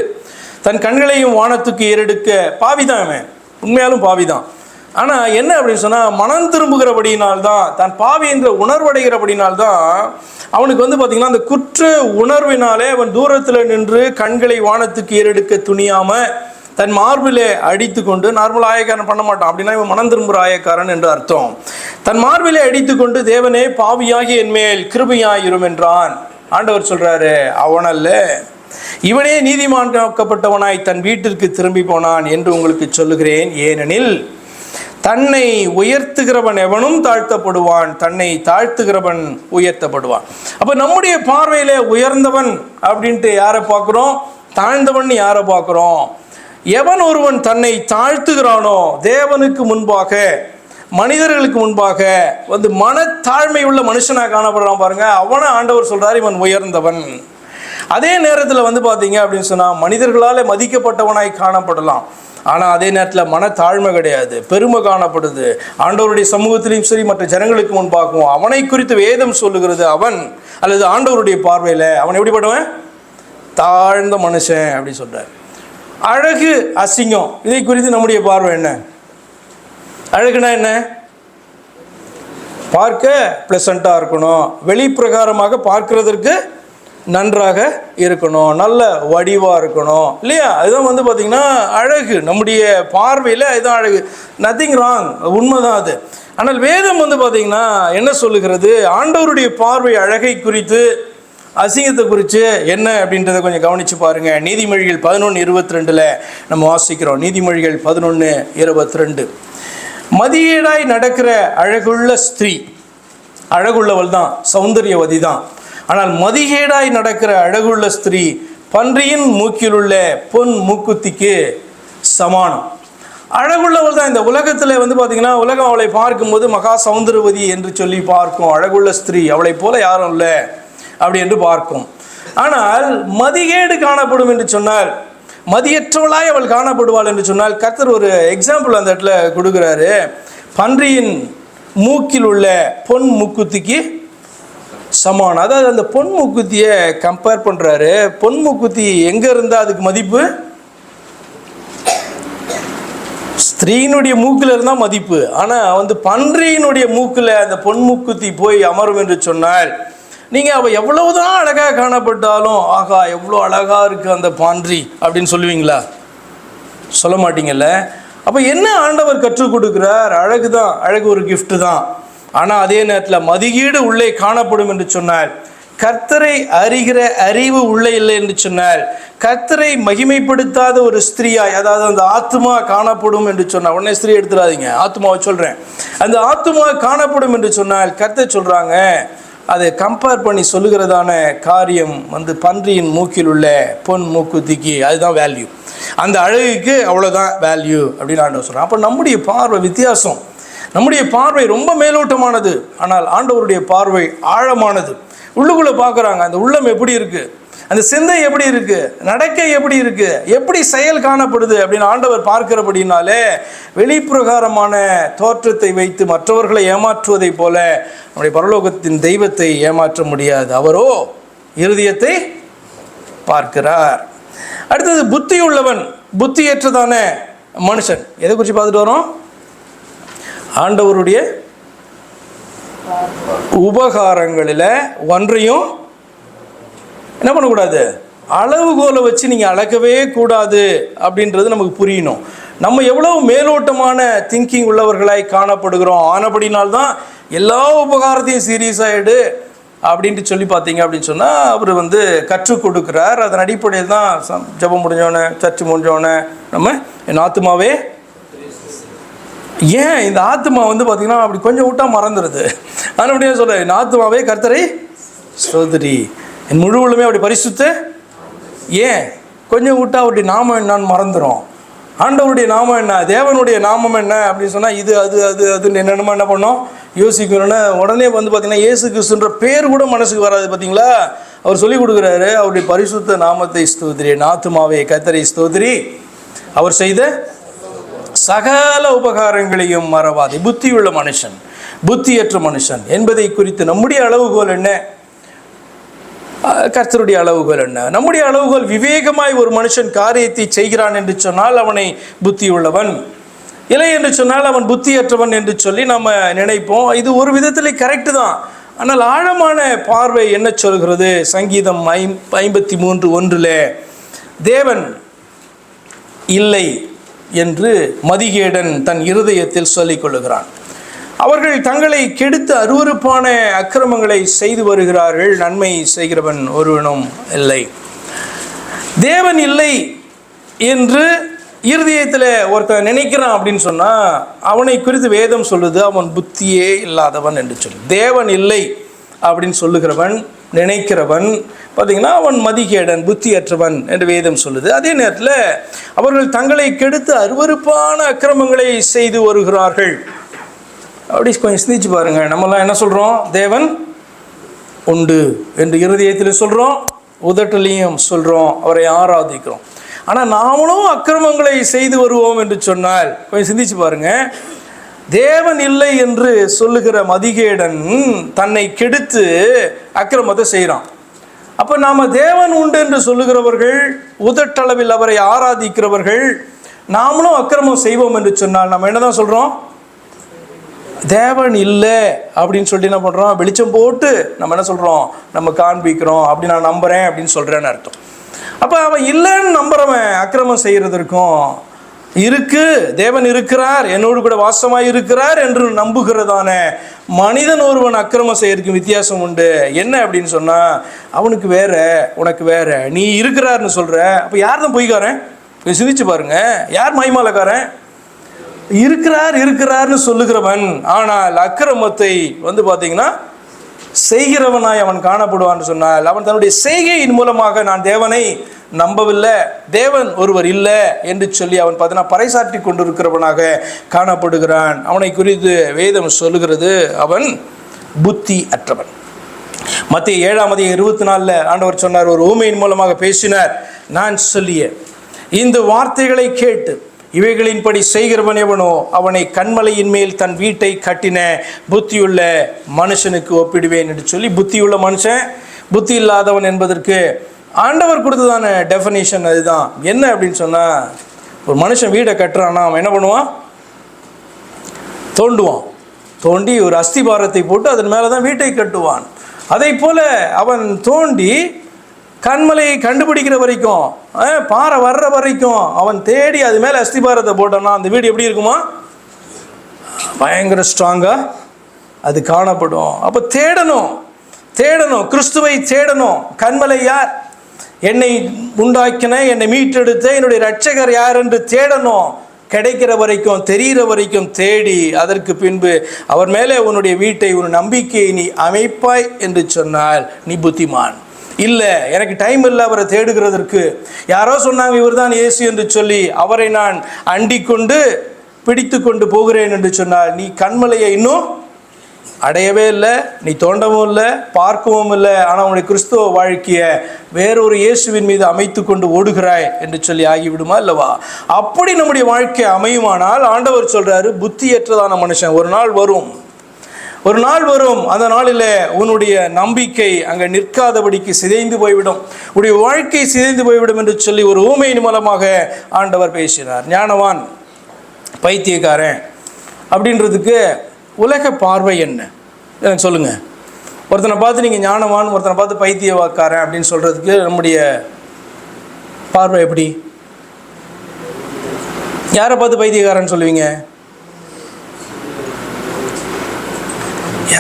தன் கண்களையும் வானத்துக்கு ஏறெடுக்க, பாவிதான் அவன், உண்மையாலும் பாவிதான். ஆனால் என்ன அப்படின்னு சொன்னால் மனம் திரும்புகிறபடினால்தான், தான் பாவி என்ற உணர்வடைகிறபடினால்தான் அவனுக்கு பார்த்திங்கன்னா அந்த குற்ற உணர்வினாலே அவன் தூரத்தில் நின்று கண்களை வானத்துக்கு ஏறெடுக்க துணியாமல் தன் மார்பிலே அடித்து கொண்டு, நார்மல் ஆயக்காரன் பண்ண மாட்டான், அப்படின்னா இவன் மனம் திரும்புகிற ஆயக்காரன் என்று அர்த்தம். தன் மார்பிலே அடித்து கொண்டு தேவனே பாவியாகி என்மேல் கிருபையாயிரும் என்றான். ஆண்டவர் சொல்றாரு, அவனல்ல, இவனே நீதிமானாக்கப்பட்டவனாய் தன் வீட்டிற்கு திரும்பி போனான் என்று உங்களுக்கு சொல்லுகிறேன். ஏனெனில் தன்னை உயர்த்துகிறவன் எவனும் தாழ்த்தப்படுவான், தன்னை தாழ்த்துகிறவன் உயர்த்தப்படுவான். அப்போ நம்முடைய பார்வையிலே உயர்ந்தவன் அப்படின்ட்டு யாரை பார்க்குறோம்? தாழ்ந்தவன் யாரை பார்க்குறோம்? எவன் ஒருவன் தன்னை தாழ்த்துகிறானோ தேவனுக்கு முன்பாக, மனிதர்களுக்கு முன்பாக மனத்தாழ்மை உள்ள மனுஷனாக காணப்படுறான் பாருங்க, அவனை ஆண்டவர் சொல்றாரு இவன் உயர்ந்தவன். அதே நேரத்தில் பார்த்தீங்க அப்படின்னு சொன்னால் மனிதர்களால் மதிக்கப்பட்டவனாய் காணப்படலாம். ஆனால் அதே நேரத்தில் மனத்தாழ்மை கிடையாது, பெருமை காணப்படுது. ஆண்டவருடைய சமூகத்திலையும் சரி மற்ற ஜனங்களுக்கு முன்பாகவும் அவனை குறித்து வேதம் சொல்லுகிறது, அவன் அல்லது ஆண்டவருடைய பார்வையில் அவன் எப்படிப்பட்டவன்? தாழ்ந்த மனுஷன் அப்படி சொல்கிறார். அழகு அசிங்கம், இதை குறித்து நம்முடைய பார்வை என்ன? அழகுனா என்ன? பார்க்க ப்ளசண்ட்டாக இருக்கணும், வெளிப்பிரகாரமாக பார்க்கிறதற்கு நன்றாக இருக்கணும், நல்ல வடிவாக இருக்கணும் இல்லையா? அதுதான் பார்த்திங்கன்னா அழகு. நம்முடைய பார்வையில் அதுதான் அழகு. நத்திங் ராங், உண்மைதான் அது. ஆனால் வேதம் பார்த்திங்கன்னா என்ன சொல்லுகிறது? ஆண்டவருடைய பார்வை அழகை குறித்து, அசிங்கத்தை குறித்து என்ன அப்படின்றத கொஞ்சம் கவனித்து பாருங்கள். நீதிமொழிகள் 11:22 நம்ம வாசிக்கிறோம். நீதிமொழிகள் 11:22. மதியேடாய் நடக்கிற அழகுள்ள ஸ்திரீ, அழகுள்ளவள் தான், சௌந்தரியவதி தான். ஆனால் மதிகேடாய் நடக்கிற அழகுள்ள ஸ்திரீ பன்றியின் மூக்கிலுள்ள பொன் மூக்குத்திக்கு சமானம். அழகுள்ளவள் தான். இந்த உலகத்தில் வந்து பார்த்தீங்கன்னா உலகம் அவளை பார்க்கும்போது மகா சௌந்தரவதி என்று சொல்லி பார்க்கும். அழகுள்ள ஸ்திரீ, அவளை போல யாரும் இல்லை அப்படி என்று பார்க்கும். ஆனால் மதிகேடு காணப்படும் என்று சொன்னால், மதியற்றவளாய் அவள் காணப்படுவாள் என்று சொன்னால், கர்த்தர் ஒரு எக்ஸாம்பிள் அந்த இடத்துல கொடுக்குறாரு. பன்றியின் மூக்கில் உள்ள பொன் மூக்குத்திக்கு சமானம். அதாவது அந்த பொன் மூக்குத்தியை கம்பேர் பண்ணுறாரு. பொன் மூக்குத்தி எங்கே இருந்தால் அதுக்கு மதிப்பு? ஸ்திரீனுடைய மூக்கில் இருந்தால் மதிப்பு. ஆனால் வந்து பன்றியினுடைய மூக்கில் அந்த பொன் மூக்குத்தி போய் அமரும் என்று சொன்னால், நீங்கள் அவள் எவ்வளவுதான் அழகாக காணப்பட்டாலும், ஆகா எவ்வளோ அழகாக இருக்குது அந்த பன்றி அப்படின்னு சொல்லுவீங்களா? சொல்ல மாட்டீங்கல்ல. அப்போ என்ன ஆண்டவர் கற்றுக் கொடுக்குறார்? அழகு தான், அழகு ஒரு கிஃப்ட் தான். ஆனால் அதே நேரத்தில் மதிகீடு உள்ளே காணப்படும் என்று சொன்னால், கர்த்தரை அறிகிற அறிவு உள்ளே இல்லை என்று சொன்னால், கர்த்தரை மகிமைப்படுத்தாத ஒரு ஸ்திரீயாய், அதாவது அந்த ஆத்மா காணப்படும் என்று சொன்னால், உடனே ஸ்திரீ எடுத்துடாதீங்க, ஆத்மாவை சொல்கிறேன். அந்த ஆத்மா காணப்படும் என்று சொன்னால் கர்த்தர் சொல்கிறாங்க, அதை கம்பேர் பண்ணி சொல்லுகிறதான காரியம் வந்து பன்றியின் மூக்கில் உள்ள பொன் மூக்குத்திக்கு அதுதான் வேல்யூ, அந்த அழகுக்கு அவ்வளோதான் வேல்யூ அப்படின்னு ஆண்டவர் சொல்கிறான். அப்போ நம்முடைய பார்வை வித்தியாசம். நம்முடைய பார்வை ரொம்ப மேலோட்டமானது, ஆனால் ஆண்டவருடைய பார்வை ஆழமானது. உள்ளுக்குள்ளே பார்க்குறாங்க, அந்த உள்ளம் எப்படி இருக்குது, அந்த சிந்தை எப்படி இருக்குது, நடக்கை எப்படி இருக்குது, எப்படி செயல் காணப்படுது அப்படின்னு ஆண்டவர் பார்க்கிறபடினாலே வெளிப்பிரகாரமான தோற்றத்தை வைத்து மற்றவர்களை ஏமாற்றுவதை போல நம்முடைய பரலோகத்தின் தெய்வத்தை ஏமாற்ற முடியாது. அவரோ இருதயத்தை பார்க்கிறார். அடுத்தது புத்தி உள்ளவன், புத்தியற்றதான மனுஷன். எதை குறித்து பார்த்துட்டு வரோம்? ஆண்டவருடைய உபகாரங்களில் ஒன்றையும் என்ன பண்ணக்கூடாது, அளவுகோலை வச்சு நீங்கள் அளக்கவே கூடாது அப்படின்றது நமக்கு புரியணும். நம்ம எவ்வளவு மேலோட்டமான திங்கிங் உள்ளவர்களாய் காணப்படுகிறோம். ஆனபடினால்தான் எல்லா உபகாரத்தையும் சீரியஸாக எடு அப்படின்ட்டு சொல்லி பார்த்தீங்க அப்படின்னு சொன்னால் அவர் வந்து கற்றுக் கொடுக்குறார். அதன் அடிப்படையில் தான் ஜெபம் முடிஞ்சோடனே, சர்ச்சு முடிஞ்சோடனே நம்ம என் ஆத்துமாவே, ஏன் இந்த ஆத்மா வந்து பார்த்தீங்கன்னா அப்படி கொஞ்சம் விட்டால் மறந்துடுது. ஆனால் அப்படியே சொல்கிறேன், என் ஆத்மாவே கர்த்தரை ஸ்தோத்திரி, என் முழு உள்ளமே அப்படி பரிசுத்த, ஏன் கொஞ்சம் விட்டா அவருடைய நாமம் என்னான்னு மறந்துடும். ஆண்டவருடைய நாமம் என்ன, தேவனுடைய நாமம் என்ன அப்படின்னு சொன்னால் இது அது அது அதுன்னு என்னென்னமோ என்ன பண்ணோம் யோசிக்கணும்னு உடனே வந்து பார்த்தீங்கன்னா இயேசு கிறிஸ்துன்ற பேர் கூட மனசுக்கு வராது. பார்த்தீங்களா, அவர் சொல்லி கொடுக்குறாரு, அவருடைய பரிசுத்த நாமத்தை ஸ்தோத்திரி, என் ஆத்துமாவே கர்த்தரை ஸ்தோத்திரி, அவர் செய்த சகல உபகாரங்களையும் மறவாதே. புத்தியுள்ள மனுஷன், புத்தியற்ற மனுஷன் என்பதை குறித்து நம்முடைய அளவுகோல் என்ன, கர்த்தருடைய அளவுகோல் என்ன? நம்முடைய அளவுகோல் விவேகமாய் ஒரு மனுஷன் காரியத்தை செய்கிறான் என்று சொன்னால் அவனை புத்தி உள்ளவன், இல்லை என்று சொன்னால் அவன் புத்தியற்றவன் என்று சொல்லி நம்ம நினைப்போம். இது ஒரு விதத்தில் கரெக்டு தான். ஆனால் ஆழமான பார்வை என்ன சொல்கிறது? சங்கீதம் 53:1 தேவன் இல்லை என்று மதிகேடன் தன் இருதயத்தில் சொல்லிக் கொள்ளுகிறான். அவர்கள் தங்களை கெடுத்து அருவருப்பான அக்கிரமங்களை செய்து வருகிறார்கள், நன்மை செய்கிறவன் ஒருவனும் இல்லை. தேவன் இல்லை என்று இருதயத்தில் ஒருத்தன் நினைக்கிறான் அப்படின்னு சொன்னால் அவனை குறித்து வேதம் சொல்லுது, அவன் புத்தியே இல்லாதவன் என்று சொல்லி. தேவன் இல்லை அப்படின்னு சொல்லுகிறவன், நினைக்கிறவன் பார்த்திங்கன்னா அவன் மதிகேடன், புத்தியற்றவன் என்று வேதம் சொல்லுது. அதே நேரத்தில் அவர்கள் தங்களை கெடுத்து அருவருப்பான அக்கிரமங்களை செய்து வருகிறார்கள். அப்படி கொஞ்சம் சிந்திச்சு பாருங்கள். நம்மலாம் என்ன சொல்கிறோம்? தேவன் உண்டு என்று இருதயத்தில் சொல்கிறோம், உதட்டிலையும் சொல்கிறோம், அவரை ஆராதிக்கிறோம். ஆனால் நாமளும் அக்கிரமங்களை செய்து வருவோம் என்று சொன்னால் கொஞ்சம் சிந்திச்சு பாருங்கள். தேவன் இல்லை என்று சொல்லுகிற மதிகேடன் தன்னை கெடுத்து அக்கிரமத்தை செய்கிறான். அப்போ நாம் தேவன் உண்டு என்று சொல்லுகிறவர்கள், உதட்டளவில் அவரை ஆராதிக்கிறவர்கள், நாமளும் அக்கிரமம் செய்வோம் என்று சொன்னால் நம்ம என்ன தான் சொல்கிறோம்? தேவன் இல்லை அப்படின்னு சொல்லிட்டு என்ன பண்ணுறோம்? வெளிச்சம் போட்டு நம்ம என்ன சொல்கிறோம்? நம்ம காண்பிக்கிறோம், அப்படி நான் நம்புகிறேன் அப்படின்னு சொல்கிறேன்னு அர்த்தம். அப்போ அவன் இல்லைன்னு நம்புறவன் அக்கிரமம் செய்கிறதற்கும், இருக்கு தேவன் இருக்கிறார், என்னோடு கூட வாசமாக இருக்கிறார் என்று நம்புகிறதான மனிதன் ஒருவன் அக்கிரமம் செய்யறதுக்கு வித்தியாசம் உண்டு. என்ன அப்படின்னு சொன்னால், அவனுக்கு வேற, உனக்கு வேற. நீ இருக்கிறார்னு சொல்கிற, அப்போ யார் தான் பொய்க்காரன்? சிந்திச்சு பாருங்க, யார் மைமாலக்காரன்? இருக்கிறார்னு சொல்லுகிறவன், ஆனால் அக்கிரமத்தை வந்து பார்த்தீங்கன்னா செய்கிறவனாய் அவன் காணப்படுவான்னு சொன்னால் அவன் தன்னுடைய செய்கையின் மூலமாக நான் தேவனை நம்பவில்லை, தேவன் ஒருவர் இல்லை என்று சொல்லி அவன் பார்த்தீங்கன்னா பறைசாற்றி கொண்டிருக்கிறவனாக காணப்படுகிறான். அவனை குறித்து வேதம் சொல்லுகிறது, அவன் புத்தி அற்றவன். மத்திய 7:24 ஆண்டவர் சொன்னார், ஒரு ஊமையின் மூலமாக பேசினார், நான் சொல்லிய இந்த வார்த்தைகளை கேட்டு இவைகளின்படி செய்கிறவன் எவனோ அவனை கண்மலையின் மேல் தன் வீட்டை கட்டின புத்தியுள்ள மனுஷனுக்கு ஒப்பிடுவேன் என்று சொல்லி, புத்தியுள்ள மனுஷன் புத்தி இல்லாதவன் என்பதற்கு ஆண்டவர் கொடுத்ததான டெஃபினேஷன் அதுதான். என்ன அப்படின்னு சொன்னால், ஒரு மனுஷன் வீடை கட்டுறான்னா அவன் என்ன பண்ணுவான்? தோண்டுவான். தோண்டி ஒரு அஸ்திபாரத்தை போட்டு அதன் மேலே தான் வீட்டை கட்டுவான். அதை போல அவன் தோண்டி கண்மலையை கண்டுபிடிக்கிற வரைக்கும், பாறை வர்ற வரைக்கும் அவன் தேடி அது மேலே அஸ்திபாரத்தை போட்டான்னா அந்த வீடு எப்படி இருக்குமா? பயங்கர ஸ்ட்ராங்காக அது காணப்படும். அப்போ தேடணும், கிறிஸ்துவை தேடணும். கண்மலை யார்? என்னை உண்டாக்கின, என்னை மீட்டெடுத்த என்னுடைய இரட்சகர் யார் என்று தேடணும். கிடைக்கிற வரைக்கும், தெரிகிற வரைக்கும் தேடி அதற்கு பின்பு அவர் மேலே உன்னுடைய வீட்டை, உன் நம்பிக்கையை நீ அமைப்பாய் என்று சொன்னால் நீ புத்திமான். இல்லை, எனக்கு டைம் இல்லை அவரை தேடுகிறதற்கு, யாரோ சொன்னாங்க இவர் தான் இயேசு என்று சொல்லி அவரை நான் அண்டிக் கொண்டு பிடித்து கொண்டு போகிறேன் என்று சொன்னால் நீ கண்மலையை இன்னும் அடையவே இல்லை, நீ தோண்டவும் இல்லை, பார்க்கவும் இல்லை. ஆனால் உன்னுடைய கிறிஸ்துவ வாழ்க்கையை வேறொரு இயேசுவின் மீது அமைத்து கொண்டு ஓடுகிறாய் என்று சொல்லி ஆகிவிடுமா இல்லவா? அப்படி நம்முடைய வாழ்க்கை அமையுமானால் ஆண்டவர் சொல்றாரு, புத்தியற்றதான மனுஷன் ஒரு நாள் வரும், அந்த நாளில் உன்னுடைய நம்பிக்கை அங்கே நிற்காதபடிக்கு சிதைந்து போய்விடும், உன்னுடைய வாழ்க்கை சிதைந்து போய்விடும் என்று சொல்லி ஒரு ஊமையின் மூலமாக ஆண்டவர் பேசினார். ஞானவான் பைத்தியக்காரன் அப்படின்றதுக்கு உலக பார்வை என்ன எனக்கு சொல்லுங்கள். ஒருத்தனை பார்த்து நீங்கள் ஞானவான், ஒருத்தனை பார்த்து பைத்தியக்காரன் அப்படின்னு சொல்கிறதுக்கு நம்முடைய பார்வை எப்படி? யாரை பார்த்து பைத்தியக்காரன்னு சொல்லுவீங்க?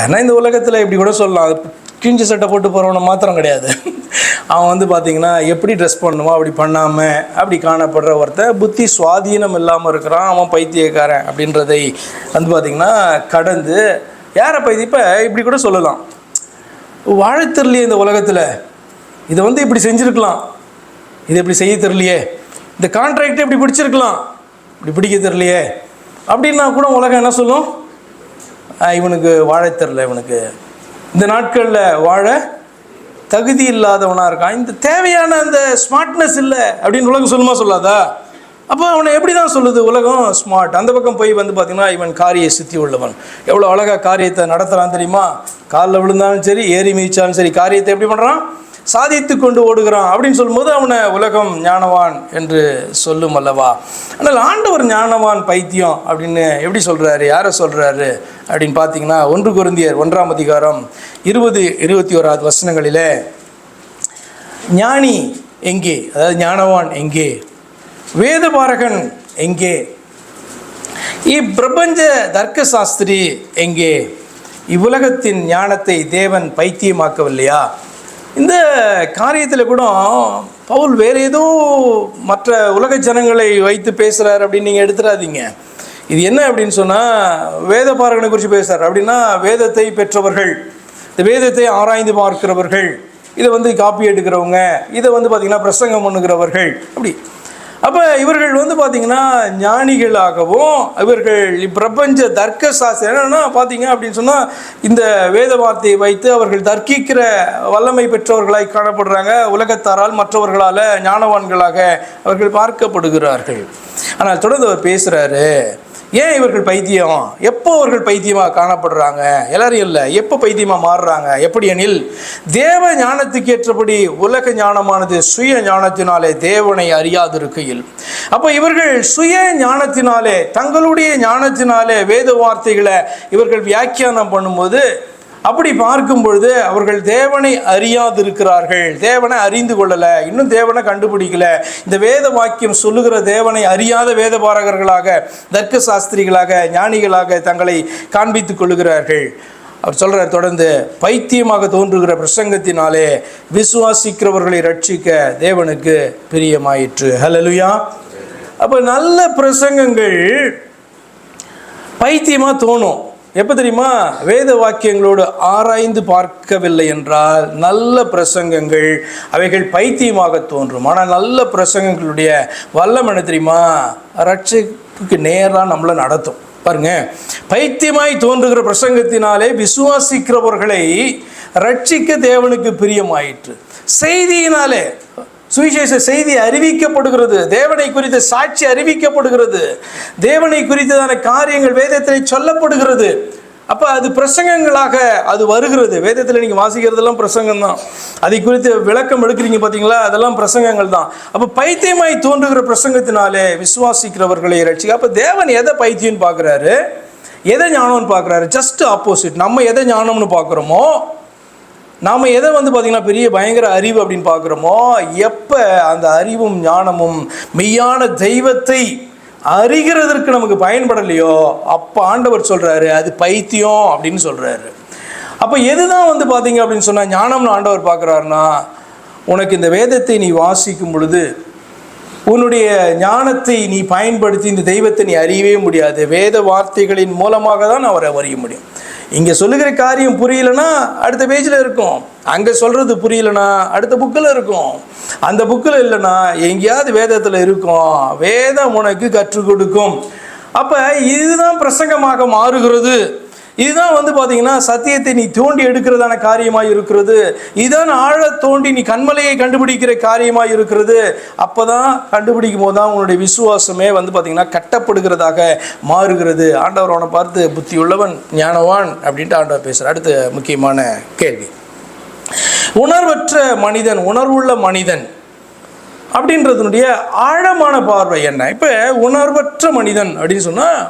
ஏன்னா இந்த உலகத்தில் இப்படி கூட சொல்லலாம், அது கிழிஞ்ச சட்டை போட்டு போகிறவனை மாத்திரம் கிடையாது. அவன் பார்த்திங்கன்னா எப்படி ட்ரெஸ் பண்ணுமோ அப்படி பண்ணாமல் அப்படி காணப்படுற ஒருத்தன் புத்தி சுவாதீனம் இல்லாமல் இருக்கிறான், அவன் பைத்தியக்காரன் அப்படின்றதை பார்த்திங்கன்னா கடந்து யாரை இப்போ இப்படி கூட சொல்லலாம், வாழ தெரியலையே இந்த உலகத்தில், இதை இப்படி செஞ்சுருக்கலாம், இதை இப்படி செய்ய தெரியலையே, இந்த கான்ட்ராக்டை இப்படி பிடிச்சிருக்கலாம், இப்படி பிடிக்க தெரியலையே அப்படின்னா கூட உலகம் என்ன சொல்லும்? இவனுக்கு வாழ தெரியல, இவனுக்கு இந்த நாட்களில் வாழ தகுதி இல்லாதவனாக இருக்கான், இந்த தேவையான அந்த ஸ்மார்ட்னஸ் இல்லை அப்படின்னு உலகம் சொல்லுமா சொல்லாதா? அப்போ அவனை எப்படி தான் சொல்லுது உலகம் ஸ்மார்ட்? அந்த பக்கம் போய் பார்த்திங்கன்னா இவன் காரிய சித்தி உள்ளவன், எவ்வளோ அழகாக காரியத்தை நடத்துகிறான் தெரியுமா? காலில் விழுந்தாலும் சரி, ஏறி மிதிச்சாலும் சரி, காரியத்தை எப்படி பண்ணுறான்? சாதித்து கொண்டு ஓடுகிறான் அப்படின்னு சொல்லும்போது அவனை உலகம் ஞானவான் என்று சொல்லும் அல்லவா? ஆனால் ஆண்டவர் ஞானவான் பைத்தியம் அப்படின்னு எப்படி சொல்கிறாரு, யாரை சொல்கிறாரு அப்படின்னு பார்த்தீங்கன்னா 1 கொரிந்தியர் 1:20-21 வசனங்களில் ஞானி எங்கே, அதாவது ஞானவான் எங்கே, வேதபாரகன் எங்கே, இப்பிரபஞ்ச தர்க்க சாஸ்திரி எங்கே, இவ்வுலகத்தின் ஞானத்தை தேவன் பைத்தியமாக்கவில்லையா? இந்த காரியத்தில் கூட பவுல் வேறு ஏதோ மற்ற உலக ஜனங்களை வைத்து பேசுகிறார் அப்படின்னு நீங்கள் எடுத்துடாதீங்க. இது என்ன அப்படின்னு சொன்னால், வேதபாரகனை குறித்து பேசுகிறார். அப்படின்னா வேதத்தை பெற்றவர்கள், இந்த வேதத்தை ஆராய்ந்து பார்க்கிறவர்கள், இதை காப்பி எடுக்கிறவங்க, இதை பார்த்திங்கன்னா பிரசங்கம் பண்ணுகிறவர்கள், அப்படி. அப்போ இவர்கள் பார்த்திங்கன்னா ஞானிகளாகவும், இவர்கள் பிரபஞ்ச தர்க்க சாஸ்திரம் என்னென்னா பார்த்திங்க அப்படின்னு சொன்னால் இந்த வேத வார்த்தையை வைத்து அவர்கள் தர்க்கிக்கிற வல்லமை பெற்றவர்களாய் காணப்படுறாங்க. உலகத்தாரால் மற்றவர்களால் ஞானவான்களாக அவர்கள் பார்க்கப்படுகிறார்கள். ஆனால் தொடர்ந்து அவர் பேசுகிறாரு, ஏன் இவர்கள் பைத்தியம், எப்போ அவர்கள் பைத்தியமாக காணப்படுறாங்க? எல்லாரும் இல்லை, எப்போ பைத்தியமாக மாறுறாங்க? எப்படி எனில், தேவ ஞானத்துக்கு ஏற்றபடி உலக ஞானமானது சுய ஞானத்தினாலே தேவனை அறியாதிருக்கையில். அப்போ இவர்கள் சுய ஞானத்தினாலே, தங்களுடைய ஞானத்தினாலே வேத வார்த்தைகளை இவர்கள் வியாக்கியானம் பண்ணும்போது, அப்படி பார்க்கும் பொழுது அவர்கள் தேவனை அறியாதிருக்கிறார்கள், தேவனை அறிந்து கொள்ளலை, இன்னும் தேவனை கண்டுபிடிக்கல. இந்த வேத வாக்கியம் சொல்லுகிற தேவனை அறியாத வேதபாரகர்களாக, தர்க்க சாஸ்திரிகளாக, ஞானிகளாக தங்களை காண்பித்துக் கொள்ளுகிறார்கள். அவர் சொல்கிறார் தொடர்ந்து, பைத்தியமாக தோன்றுகிற பிரசங்கத்தினாலே விசுவாசிக்கிறவர்களை ரட்சிக்க தேவனுக்கு பிரியமாயிற்று. ஹல்லேலூயா. அப்போ நல்ல பிரசங்கங்கள் பைத்தியமாக தோணும். எப்போ தெரியுமா? வேத வாக்கியங்களோடு ஆராய்ந்து பார்க்கவில்லை என்றால் நல்ல பிரசங்கங்கள் அவைகள் பைத்தியமாக தோன்றும். ஆனால் நல்ல பிரசங்கங்களுடைய வல்லம் என்ன தெரியுமா? ரட்சிப்புக்கு நேராக நம்மளை நடத்தும். பாருங்க, பைத்தியமாய் தோன்றுகிற பிரசங்கத்தினாலே விசுவாசிக்கிறவர்களை ரட்சிக்க தேவனுக்கு பிரியமாயிற்று. செய்தியினாலே சுவிசேஷ செய்தி அறிவிக்கப்படுகிறது, தேவனை குறித்த சாட்சி அறிவிக்கப்படுகிறது, தேவனை குறித்ததான காரியங்கள் வேதத்தில் சொல்லப்படுகிறது. அப்போ அது பிரசங்கங்களாக அது வருகிறது. வேதத்தில் நீங்கள் வாசிக்கிறதெல்லாம் பிரசங்கம் தான். அதை குறித்து விளக்கம் எடுக்கிறீங்க பார்த்தீங்களா, அதெல்லாம் பிரசங்கங்கள் தான். அப்போ பைத்தியமாய் தோன்றுகிற பிரசங்கத்தினாலே விசுவாசிக்கிறவர்களை ரட்சிக்க. அப்போ தேவன் எதை பைத்தியம்னு பார்க்குறாரு, எதை ஞானம்னு பார்க்குறாரு? Just opposite. நம்ம எதை ஞானம்னு பார்க்குறோமோ, நாம் எதை பார்த்திங்கன்னா பெரிய பயங்கர அறிவு அப்படின்னு பார்க்குறோமோ, எப்போ அந்த அறிவும் ஞானமும் மெய்யான தெய்வத்தை அறிகிறதற்கு நமக்கு பயன்படலையோ, அப்போ ஆண்டவர் சொல்கிறாரு அது பைத்தியம் அப்படின்னு சொல்கிறாரு. அப்போ எதுதான் பார்த்தீங்க அப்படின்னு சொன்னால் ஞானம்னு ஆண்டவர் பார்க்குறாருன்னா, உனக்கு இந்த வேதத்தை நீ வாசிக்கும் பொழுது உன்னுடைய ஞானத்தை நீ பயன்படுத்தி இந்த தெய்வத்தை நீ அறியவே முடியாது. வேத வார்த்தைகளின் மூலமாக தான் அவரை அறிய முடியும். இங்கே சொல்லுகிற காரியம் புரியலன்னா அடுத்த பேஜில் இருக்கும், அங்கே சொல்கிறது புரியலன்னா அடுத்த புக்கில் இருக்கும், அந்த புக்கில் இல்லைன்னா எங்கேயாவது வேதத்தில் இருக்கும். வேதம் உனக்கு கற்றுக் கொடுக்கும். அப்போ இதுதான் பிரசங்கமாக மாறுகிறது. இதுதான் பார்த்தீங்கன்னா சத்தியத்தை நீ தோண்டி எடுக்கிறதான காரியமாக இருக்கிறது. இதுதான் ஆழ தோண்டி நீ கண்மலையை கண்டுபிடிக்கிற காரியமாக இருக்கிறது. அப்போ தான் கண்டுபிடிக்கும் போது தான் உன்னுடைய விசுவாசமே பார்த்தீங்கன்னா கட்டப்படுகிறதாக மாறுகிறது. ஆண்டவர் அவனை பார்த்து புத்தி உள்ளவன் ஞானவான் அப்படின்ட்டு ஆண்டவர் பேசுகிறார். அடுத்த முக்கியமான கேள்வி, உணர்வற்ற மனிதன், உணர்வுள்ள மனிதன் அப்படின்றதுனுடைய ஆழமான பார்வை என்ன? இப்போ உணர்வற்ற மனிதன் அப்படின்னு சொன்னால்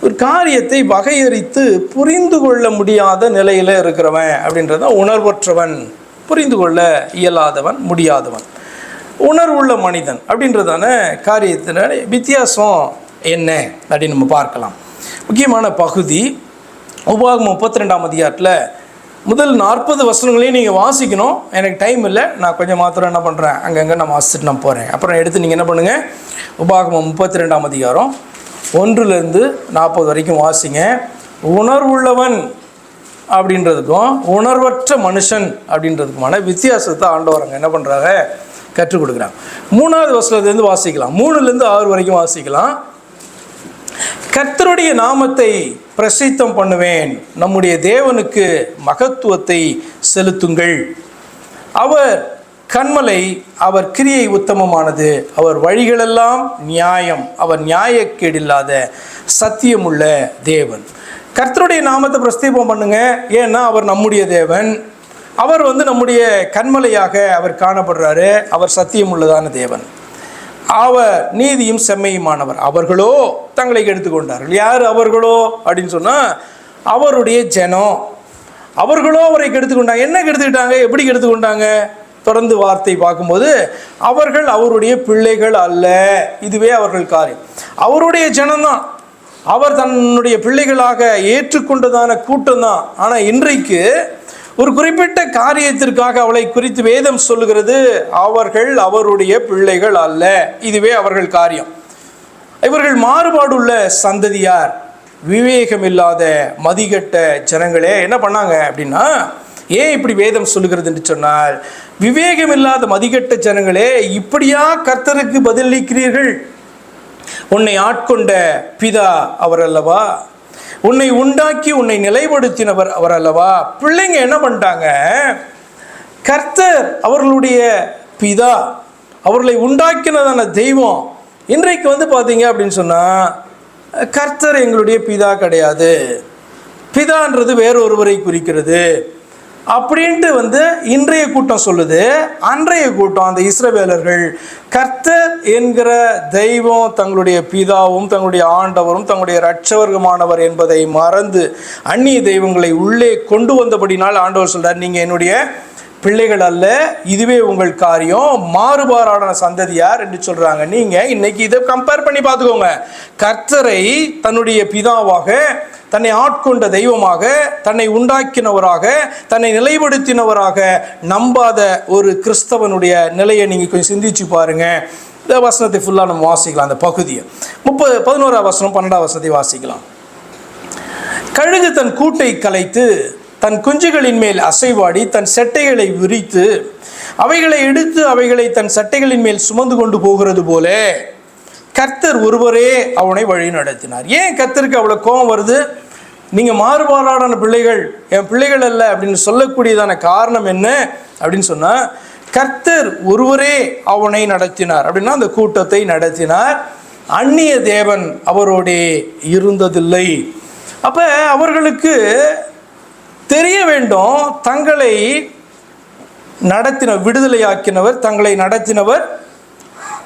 ஒரு காரியத்தை வகையறித்து புரிந்து கொள்ள முடியாத நிலையில் இருக்கிறவன் அப்படின்றத உணர்வற்றவன், புரிந்து கொள்ள இயலாதவன், முடியாதவன். உணர்வுள்ள மனிதன் அப்படின்றதான காரியத்தின வித்தியாசம் என்ன அப்படின்னு நம்ம பார்க்கலாம். முக்கியமான பகுதி உபாகமம் 32ஆம் அதிகாரத்தில் முதல் 40 வசனங்களையும் நீங்கள் வாசிக்கணும். எனக்கு டைம் இல்லை, நான் கொஞ்சம் மாத்திரம் என்ன பண்ணுறேன், அங்கங்கே நான் வாசிச்சுட்டு நான் போகிறேன். அப்புறம் எடுத்து நீங்கள் என்ன பண்ணுங்கள், உபாகமம் 32ஆம் அதிகாரம் 1லேருந்து 40 வரைக்கும் வாசிங்க. உணர்வுள்ளவன் அப்படின்றதுக்கும் உணர்வற்ற மனுஷன் அப்படின்றதுக்குமான வித்தியாசத்தை ஆண்டவர் அங்கே என்ன பண்ணுறாங்க, கற்றுக் கொடுக்குறாங்க. 3வது வசனத்துலேருந்து வாசிக்கலாம், 3லேருந்து 6 வரைக்கும் வாசிக்கலாம். கர்த்தருடைய நாமத்தை பிரசித்தம் பண்ணுவேன், நம்முடைய தேவனுக்கு மகத்துவத்தை செலுத்துங்கள். அவர் கண்மலை, அவர் கிரியை உத்தமமானது, அவர் வழிகளெல்லாம் நியாயம், அவர் நியாயக்கேடில்லாத சத்தியமுள்ள தேவன். கர்த்தருடைய நாமத்தை பிரஸ்தீபம் பண்ணுங்க, ஏன்னா அவர் நம்முடைய தேவன். அவர் நம்முடைய கண்மலையாக அவர் காணப்படுறாரு. அவர் சத்தியம் உள்ளதான தேவன். அவர் நீதியும் செம்மையுமானவர். அவர்களோ தங்களை கெடுத்து கொண்டார்கள். யார் அவர்களோ அப்படின்னு சொன்னால் அவருடைய ஜனம். அவர்களோ அவரை கெடுத்து கொண்டாங்க. என்ன கெடுத்துக்கிட்டாங்க, எப்படி கெடுத்து கொண்டாங்க? தொடர்ந்து வார்த்தை பார்க்கும்போது அவர்கள் அவருடைய பிள்ளைகள் அல்ல, இதுவே அவர்கள் காரியம். அவருடைய ஜனம்தான், அவர் தன்னுடைய பிள்ளைகளாக ஏற்றுக்கொண்டதான கூட்டம் தான். ஆனால் இன்றைக்கு ஒரு குறிப்பிட்ட காரியத்திற்காக அவளை குறித்து வேதம் சொல்லுகிறது, அவர்கள் அவருடைய பிள்ளைகள் அல்ல, இதுவே அவர்கள் காரியம். இவர்கள் மாறுபாடுள்ள சந்ததியார், விவேகம் இல்லாத மதிகட்ட ஜனங்களே. என்ன பண்ணாங்க அப்படின்னா, ஏன் இப்படி வேதம் சொல்லுகிறது என்று சொன்னால், விவேகம் இல்லாத மதிகட்ட ஜனங்களே, இப்படியா கர்த்தருக்கு பதிலளிக்கிறீர்கள்? உன்னை ஆட்கொண்ட பிதா அவர் அல்லவா, உன்னை உண்டாக்கி உன்னை நிலைப்படுத்தினவர் அவர் அல்லவா. பிள்ளைங்க என்ன பண்ணிட்டாங்க, கர்த்தர் அவர்களுடைய பிதா, அவர்களை உண்டாக்கினதான தெய்வம். இன்றைக்கு பார்த்தீங்க அப்படின்னு சொன்னால், கர்த்தர் எங்களுடைய பிதா கிடையாது, பிதான்றது வேறொருவரை குறிக்கிறது அப்படின்ட்டு இன்றைய கூட்டம் சொல்லுது. அன்றைய கூட்டம், அந்த இஸ்ரவேலர்கள், கர்த்தர் என்கிற தெய்வம் தங்களுடைய பிதாவும் தங்களுடைய ஆண்டவரும் தங்களுடைய இரட்சகருமானவர் என்பதை மறந்து அந்நிய தெய்வங்களை உள்ளே கொண்டு வந்தபடினால் ஆண்டவர் சொல்றார், நீங்கள் என்னுடைய பிள்ளைகள் அல்ல, இதுவே உங்கள் காரியம், மாறுபாடான சந்ததியார் என்று சொல்றாங்க. நீங்கள் இன்னைக்கு இதை கம்பேர் பண்ணி பார்த்துக்கோங்க. கர்த்தரை தன்னுடைய பிதாவாக, தன்னை ஆட்கொண்ட தெய்வமாக, தன்னை உண்டாக்கினவராக, தன்னை நிலைப்படுத்தினவராக நம்பாத ஒரு கிறிஸ்தவனுடைய நிலையை நீங்கள் கொஞ்சம் சிந்திச்சு பாருங்க. இந்த வசனத்தை ஃபுல்லாக நம்ம வாசிக்கலாம். அந்த பகுதியை 11ஆம் வசனம் 12ஆம் வசனத்தை வாசிக்கலாம். கழுகு தன் கூட்டை கலைத்து தன் குஞ்சுகளின் மேல் அசைவாடி தன் செட்டைகளை விரித்து அவைகளை எடுத்து அவைகளை தன் சட்டைகளின் மேல் சுமந்து கொண்டு போகிறது போல கர்த்தர் ஒருவரே அவனை வழி நடத்தினார். ஏன் கர்த்தருக்கு அவ்வளோ கோபம் வருது? நீங்கள் மாறுபாடான பிள்ளைகள், என் பிள்ளைகள் அல்ல அப்படின்னு சொல்லக்கூடியதான காரணம் என்ன அப்படின்னு சொன்னால், கர்த்தர் ஒருவரே அவனை நடத்தினார். அப்படின்னா அந்த கூட்டத்தை நடத்தினார். அந்நிய தேவன் அவரோடே இருந்ததில்லை. அப்போ அவர்களுக்கு தெரிய வேண்டும், தங்களை நடத்தின விடுதலையாக்கினவர், தங்களை நடத்தினவர்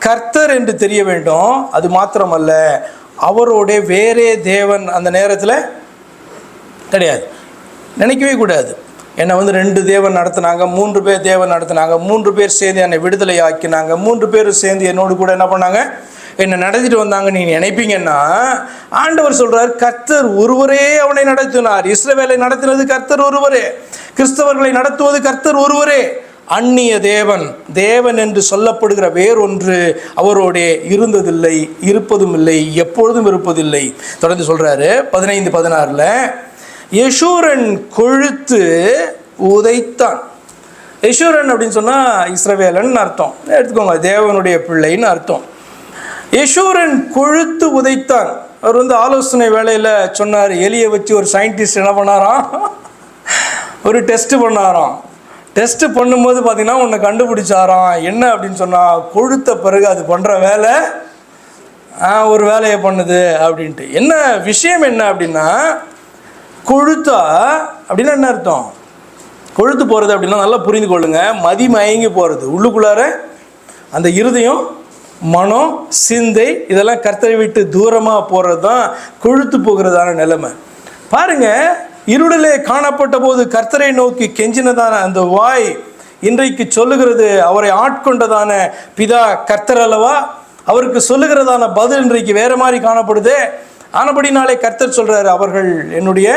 கர்த்தர் என்று தெரிய வேண்டும். அது மாத்திரமல்ல, அவரோட வேறே தேவன் அந்த நேரத்தில் கிடையாது. நினைக்கவே கூடாது. என்னை 2 தேவன் நடத்தினாங்க, 3 பேர் தேவன் நடத்தினாங்க, 3 பேர் சேர்ந்து என்னை விடுதலை ஆக்கினாங்க, 3 பேர் சேர்ந்து என்னோடு கூட என்ன பண்ணாங்க, என்னை நடத்திட்டு வந்தாங்க நீங்கள் நினைப்பீங்கன்னா, ஆண்டவர் சொல்கிறார் கர்த்தர் ஒருவரே அவனை நடத்தினார். இஸ்ரவேலை நடத்தினது கர்த்தர் ஒருவரே, கிறிஸ்தவர்களை நடத்துவது கர்த்தர் ஒருவரே. அந்நிய தேவன், தேவன் என்று சொல்லப்படுகிற வேறொன்று அவரோடே இருந்ததில்லை, இருப்பதும் இல்லை, எப்பொழுதும் இருப்பதில்லை. தொடர்ந்து சொல்கிறாரு 15-16 யெஷூரன் கொழுத்து உதைத்தான். யெஷூரன் அப்படின்னு சொன்னால் இஸ்ரவேலன் அர்த்தம் எடுத்துக்கோங்க, தேவனுடைய பிள்ளைன்னு அர்த்தம். யெஷூரன் கொழுத்து உதைத்தான். அவர் ஆலோசனை வேலையில் சொன்னார், எலியை வச்சு ஒரு சயின்டிஸ்ட் என்ன பண்ணாராம், ஒரு டெஸ்ட் பண்ணாராம். டெஸ்ட் பண்ணும்போது பார்த்தீங்கன்னா ஒன்று கண்டுபிடிச்சாராம். என்ன அப்படின்னு சொன்னால், கொழுத்த பிறகு அது பண்ணுற வேலை ஒரு வேலையை பண்ணுது அப்படின்ட்டு. என்ன விஷயம் என்ன அப்படின்னா, கொழுத்தா அப்படின்னா என்ன அர்த்தம்? கொழுத்து போகிறது அப்படின்னா நல்லா புரிந்து கொள்ளுங்க, மதிமயங்கி போகிறது. உள்ளுக்குள்ளார அந்த இருதயம், மனம், சிந்தை இதெல்லாம் கர்த்தரை விட்டு தூரமாக போகிறது தான் கொழுத்து போகிறதான நிலைமை. பாருங்கள், இருளிலே காணப்பட்ட போது கர்த்தரை நோக்கி கெஞ்சினதான அந்த வாய் இன்றைக்கு சொல்லுகிறது அவரை ஆட்கொண்டதான பிதா கர்த்தர் அல்லவா? அவருக்கு சொல்லுகிறதான பதில் இன்றைக்கு வேறு மாதிரி காணப்படுது. ஆனபடினாலே கர்த்தர் சொல்கிறார், அவர்கள் என்னுடைய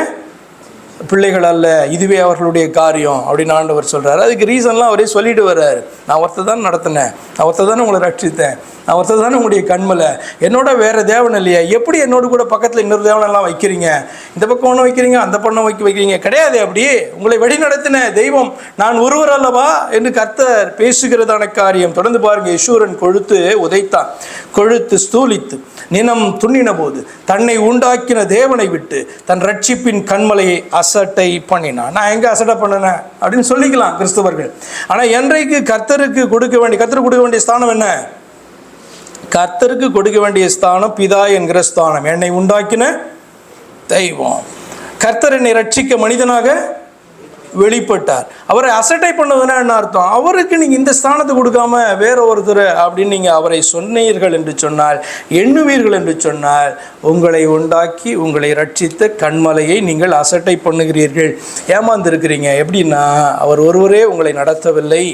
பிள்ளைகள் அல்ல, இதுவே அவர்களுடைய காரியம் அப்படின்னு ஆண்டவர் சொல்கிறார். அதுக்கு ரீசன்லாம் அவரே சொல்லிட்டு வர்றாரு. நான் ஒருத்தர் தான் நடத்தினேன், நான் ஒருத்தர் தானே உங்களை ரட்சித்தேன், நான் ஒருத்தர் தானே உங்களுடைய கண்மலை, என்னோட வேறு தேவன் இல்லையா? எப்படி என்னோட கூட பக்கத்தில் இன்னொரு தேவனெல்லாம் வைக்கிறீங்க? இந்த பக்கம் ஒன்று வைக்கிறீங்க, அந்த பக்கம் வைக்கிறீங்க, கிடையாது. அப்படி உங்களை வழி நடத்தின தெய்வம் நான் ஒருவர் அல்லவா என்று கர்த்தர் பேசுகிறதான காரியம். தொடர்ந்து பாருங்க, யெஷூரன் கொழுத்து உதைத்தான், கொழுத்து ஸ்தூலித்து நினம் துண்ணின போது தன்னை உண்டாக்கின தேவனை விட்டு தன் ரட்சிப்பின் கண்மலையை அசட்டை பண்ணினான். நான் எங்கே அசட்டை பண்ணினேன் அப்படின்னு சொல்லிக்கலாம் கிறிஸ்தவர்கள். ஆனால் என்றைக்கு கர்த்தருக்கு கொடுக்க வேண்டிய ஸ்தானம் என்ன? கர்த்தருக்கு கொடுக்க வேண்டிய ஸ்தானம் பிதா என்கிற ஸ்தானம். என்னை உண்டாக்கின தெய்வம், கர்த்தர் என்னை ரட்சிக்க மனிதனாக வெளிப்பட்டார். அவரை அசட்டை பண்ணதுன்னா என்ன அர்த்தம்? அவருக்கு நீங்கள் இந்த ஸ்தானத்தை கொடுக்காம வேற ஒருத்தர் அப்படின்னு நீங்கள் அவரை சொன்னீர்கள் என்று சொன்னால், எண்ணுவீர்கள் என்று சொன்னால், உங்களை உண்டாக்கி உங்களை ரட்சித்த கண்மலையை நீங்கள் அசட்டை பண்ணுகிறீர்கள், ஏமாந்திருக்கிறீங்க. எப்படின்னா, அவர் ஒருவரே உங்களை நடத்தவில்லை,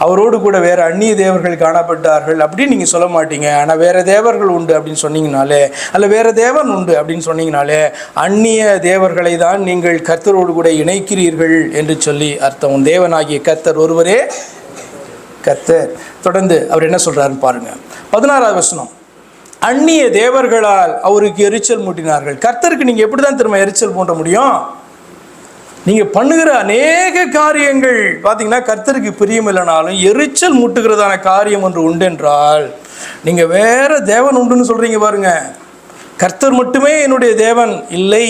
அவரோடு கூட வேறு அந்நிய தேவர்கள் காணப்பட்டார்கள் அப்படின்னு நீங்கள் சொல்ல மாட்டீங்க. ஆனால் வேறு தேவர்கள் உண்டு அப்படின்னு சொன்னீங்கனாலே, அல்ல வேறு தேவன் உண்டு அப்படின்னு சொன்னீங்கனாலே, அந்நிய தேவர்களை தான் நீங்கள் கர்த்தரோடு கூட இணைக்கிறீர்கள் என்று சொல்லி அர்த்தம். தேவனாகிய கர்த்தர் ஒருவரே கர்த்தர். தொடர்ந்து அவர் என்ன சொல்கிறாருன்னு பாருங்கள். 16வது வசனம், அந்நிய தேவர்களால் அவருக்கு எரிச்சல் மூட்டினார்கள். கர்த்தருக்கு நீங்கள் எப்படி தான் திரும்ப எரிச்சல் மூட்ட முடியும்? நீங்கள் பண்ணுகிற அநேக காரியங்கள் பார்த்தீங்கன்னா கர்த்தருக்கு பிரியம் இல்லைனாலும் எரிச்சல் மூட்டுகிறதான காரியம் ஒன்று உண்டென்றால், நீங்கள் வேறு தேவன் உண்டுன்னு சொல்கிறீங்க பாருங்க. கர்த்தர் மட்டுமே என்னுடைய தேவன் இல்லை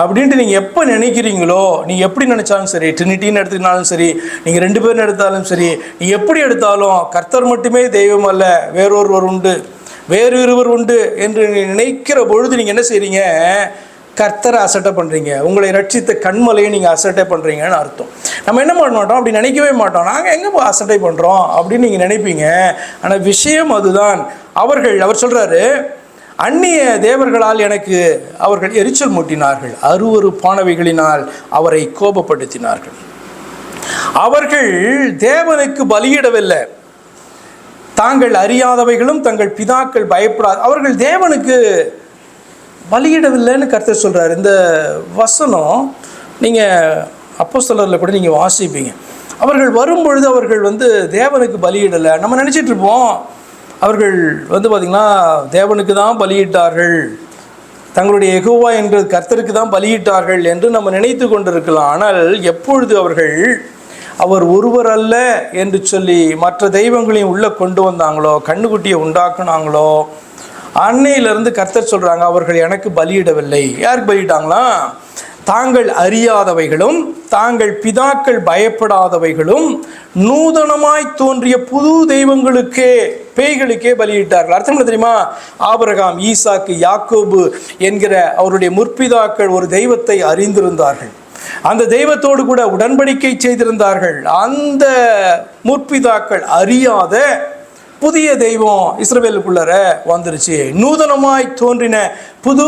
அப்படின்ட்டு நீங்கள் எப்போ நினைக்கிறீங்களோ, நீங்கள் எப்படி நினச்சாலும் சரி, ட்ரினிட்டின்னு எடுத்துக்கினாலும் சரி, நீங்கள் 2 பேர்னு எடுத்தாலும் சரி, நீ எப்படி எடுத்தாலும் கர்த்தர் மட்டுமே தெய்வம் அல்ல, வேறொருவர் உண்டு, வேறு இருவர் உண்டு என்று நினைக்கிற பொழுது நீங்கள் என்ன செய்கிறீங்க? கர்த்தரை அசட்டை பண்ணுறீங்க, உங்களை ரட்சித்த கண்மலையை நீங்கள் அசட்டை பண்ணுறீங்கன்னு அர்த்தம். நம்ம என்ன பண்ண மாட்டோம், அப்படி நினைக்கவே மாட்டோம். நாங்கள் எங்கே அசட்டை பண்ணுறோம் அப்படின்னு நீங்கள் நினைப்பீங்க. ஆனால் விஷயம் அதுதான். அவர் சொல்கிறாரு, அந்நிய தேவர்களால் எனக்கு அவர்கள் எரிச்சல் மூட்டினார்கள், அருவருப்பானவைகளினால் அவரை கோபப்படுத்தினார்கள். அவர்கள் தேவனுக்கு பலியிடவில்லை, தாங்கள் அறியாதவைகளும் தங்கள் பிதாக்கள் பயப்படாத அவர்கள் தேவனுக்கு பலியிடவில்லைன்னு கர்த்தர் சொல்கிறார். இந்த வசனம் நீங்கள் அப்போஸ்தலரில் கூட நீங்கள் வாசிப்பீங்க. அவர்கள் வரும்பொழுது அவர்கள் தேவனுக்கு பலியிடலை. நம்ம நினச்சிட்டு இருப்போம் அவர்கள் பார்த்திங்கன்னா தேவனுக்கு தான் பலியிட்டார்கள், தங்களுடைய யெகோவா என்கிற கர்த்தருக்கு தான் பலியிட்டார்கள் என்று நம்ம நினைத்து கொண்டிருக்கலாம். ஆனால் எப்பொழுது அவர்கள் அவர் ஒருவர் அல்ல என்று சொல்லி மற்ற தெய்வங்களையும் உள்ளே கொண்டு வந்தாங்களோ, கண்ணுக்குட்டியை உண்டாக்குனாங்களோ, அன்னையிலிருந்து கர்த்தர் சொல்கிறாங்க, அவர்கள் எனக்கு பலியிடவில்லை. யாருக்கு பலியிட்டாங்களாம்? தாங்கள் அறியாதவைகளும் தாங்கள் பிதாக்கள் பயப்படாதவைகளும் நூதனமாய் தோன்றிய புது தெய்வங்களுக்கே, பேய்களுக்கே பலியிட்டார்கள். அர்த்தம் என்ன தெரியுமா? ஆபிரகாம், ஈசாக்கு, யாக்கோபு என்கிற அவருடைய முற்பிதாக்கள் ஒரு தெய்வத்தை அறிந்திருந்தார்கள். அந்த தெய்வத்தோடு கூட உடன்படிக்கை செய்திருந்தார்கள். அந்த முற்பிதாக்கள் அறியாத புதிய தெய்வம் இஸ்ரவேலுக்குள்ளர வந்துருச்சு. நூதனமாய் தோன்றின புது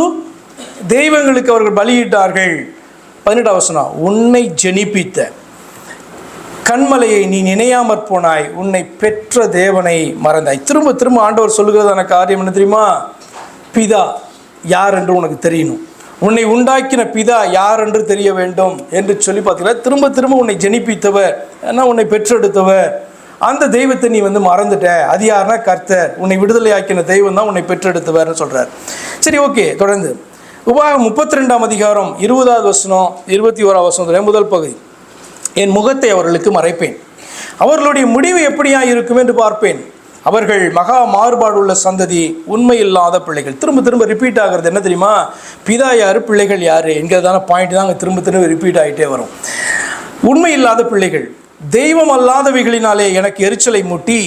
தெய்வங்களுக்கு அவர்கள் பலியிட்டார்கள். 18 வசனம், உன்னை ஜெனிப்பித்த கண்மலையை நீ நினையாமற் போனாய், உன்னை பெற்ற தேவனை மறந்தாய். திரும்ப திரும்ப ஆண்டவர் சொல்லுகிறதான காரியம் என்ன தெரியுமா? பிதா யார் என்று உனக்கு தெரியணும், உன்னை உண்டாக்கின பிதா யார் என்று தெரிய வேண்டும் என்று சொல்லி பார்த்தீங்கன்னா, திரும்ப திரும்ப உன்னை ஜெனிப்பித்தவர், ஏன்னா உன்னை பெற்றெடுத்தவர், அந்த தெய்வத்தை நீ மறந்துட்ட. அது யாருன்னா கர்த்தர், உன்னை விடுதலை ஆக்கின தெய்வம் தான் உன்னை பெற்றெடுத்தவர்னு சொல்கிறார். சரி, ஓகே. தொடர்ந்து உபாகம் 32 அதிகாரம் 20வது வசனம் 21வது வசனத்தில் முதல் பகுதி, என் முகத்தை அவர்களுக்கு மறைப்பேன், அவர்களுடைய முடிவு எப்படியா இருக்கும் என்று பார்ப்பேன், அவர்கள் மகா மாறுபாடுள்ள சந்ததி, உண்மை இல்லாத பிள்ளைகள். திரும்ப திரும்ப ரிப்பீட் ஆகிறது என்ன தெரியுமா? பிதா யார், பிள்ளைகள் யார் என்கிறதான பாயிண்ட் தான் அங்கே திரும்ப திரும்ப ரிப்பீட் ஆகிட்டே வரும். உண்மை இல்லாத பிள்ளைகள், தெய்வம் அல்லாதவைகளினாலே எனக்கு எரிச்சலை மூட்டி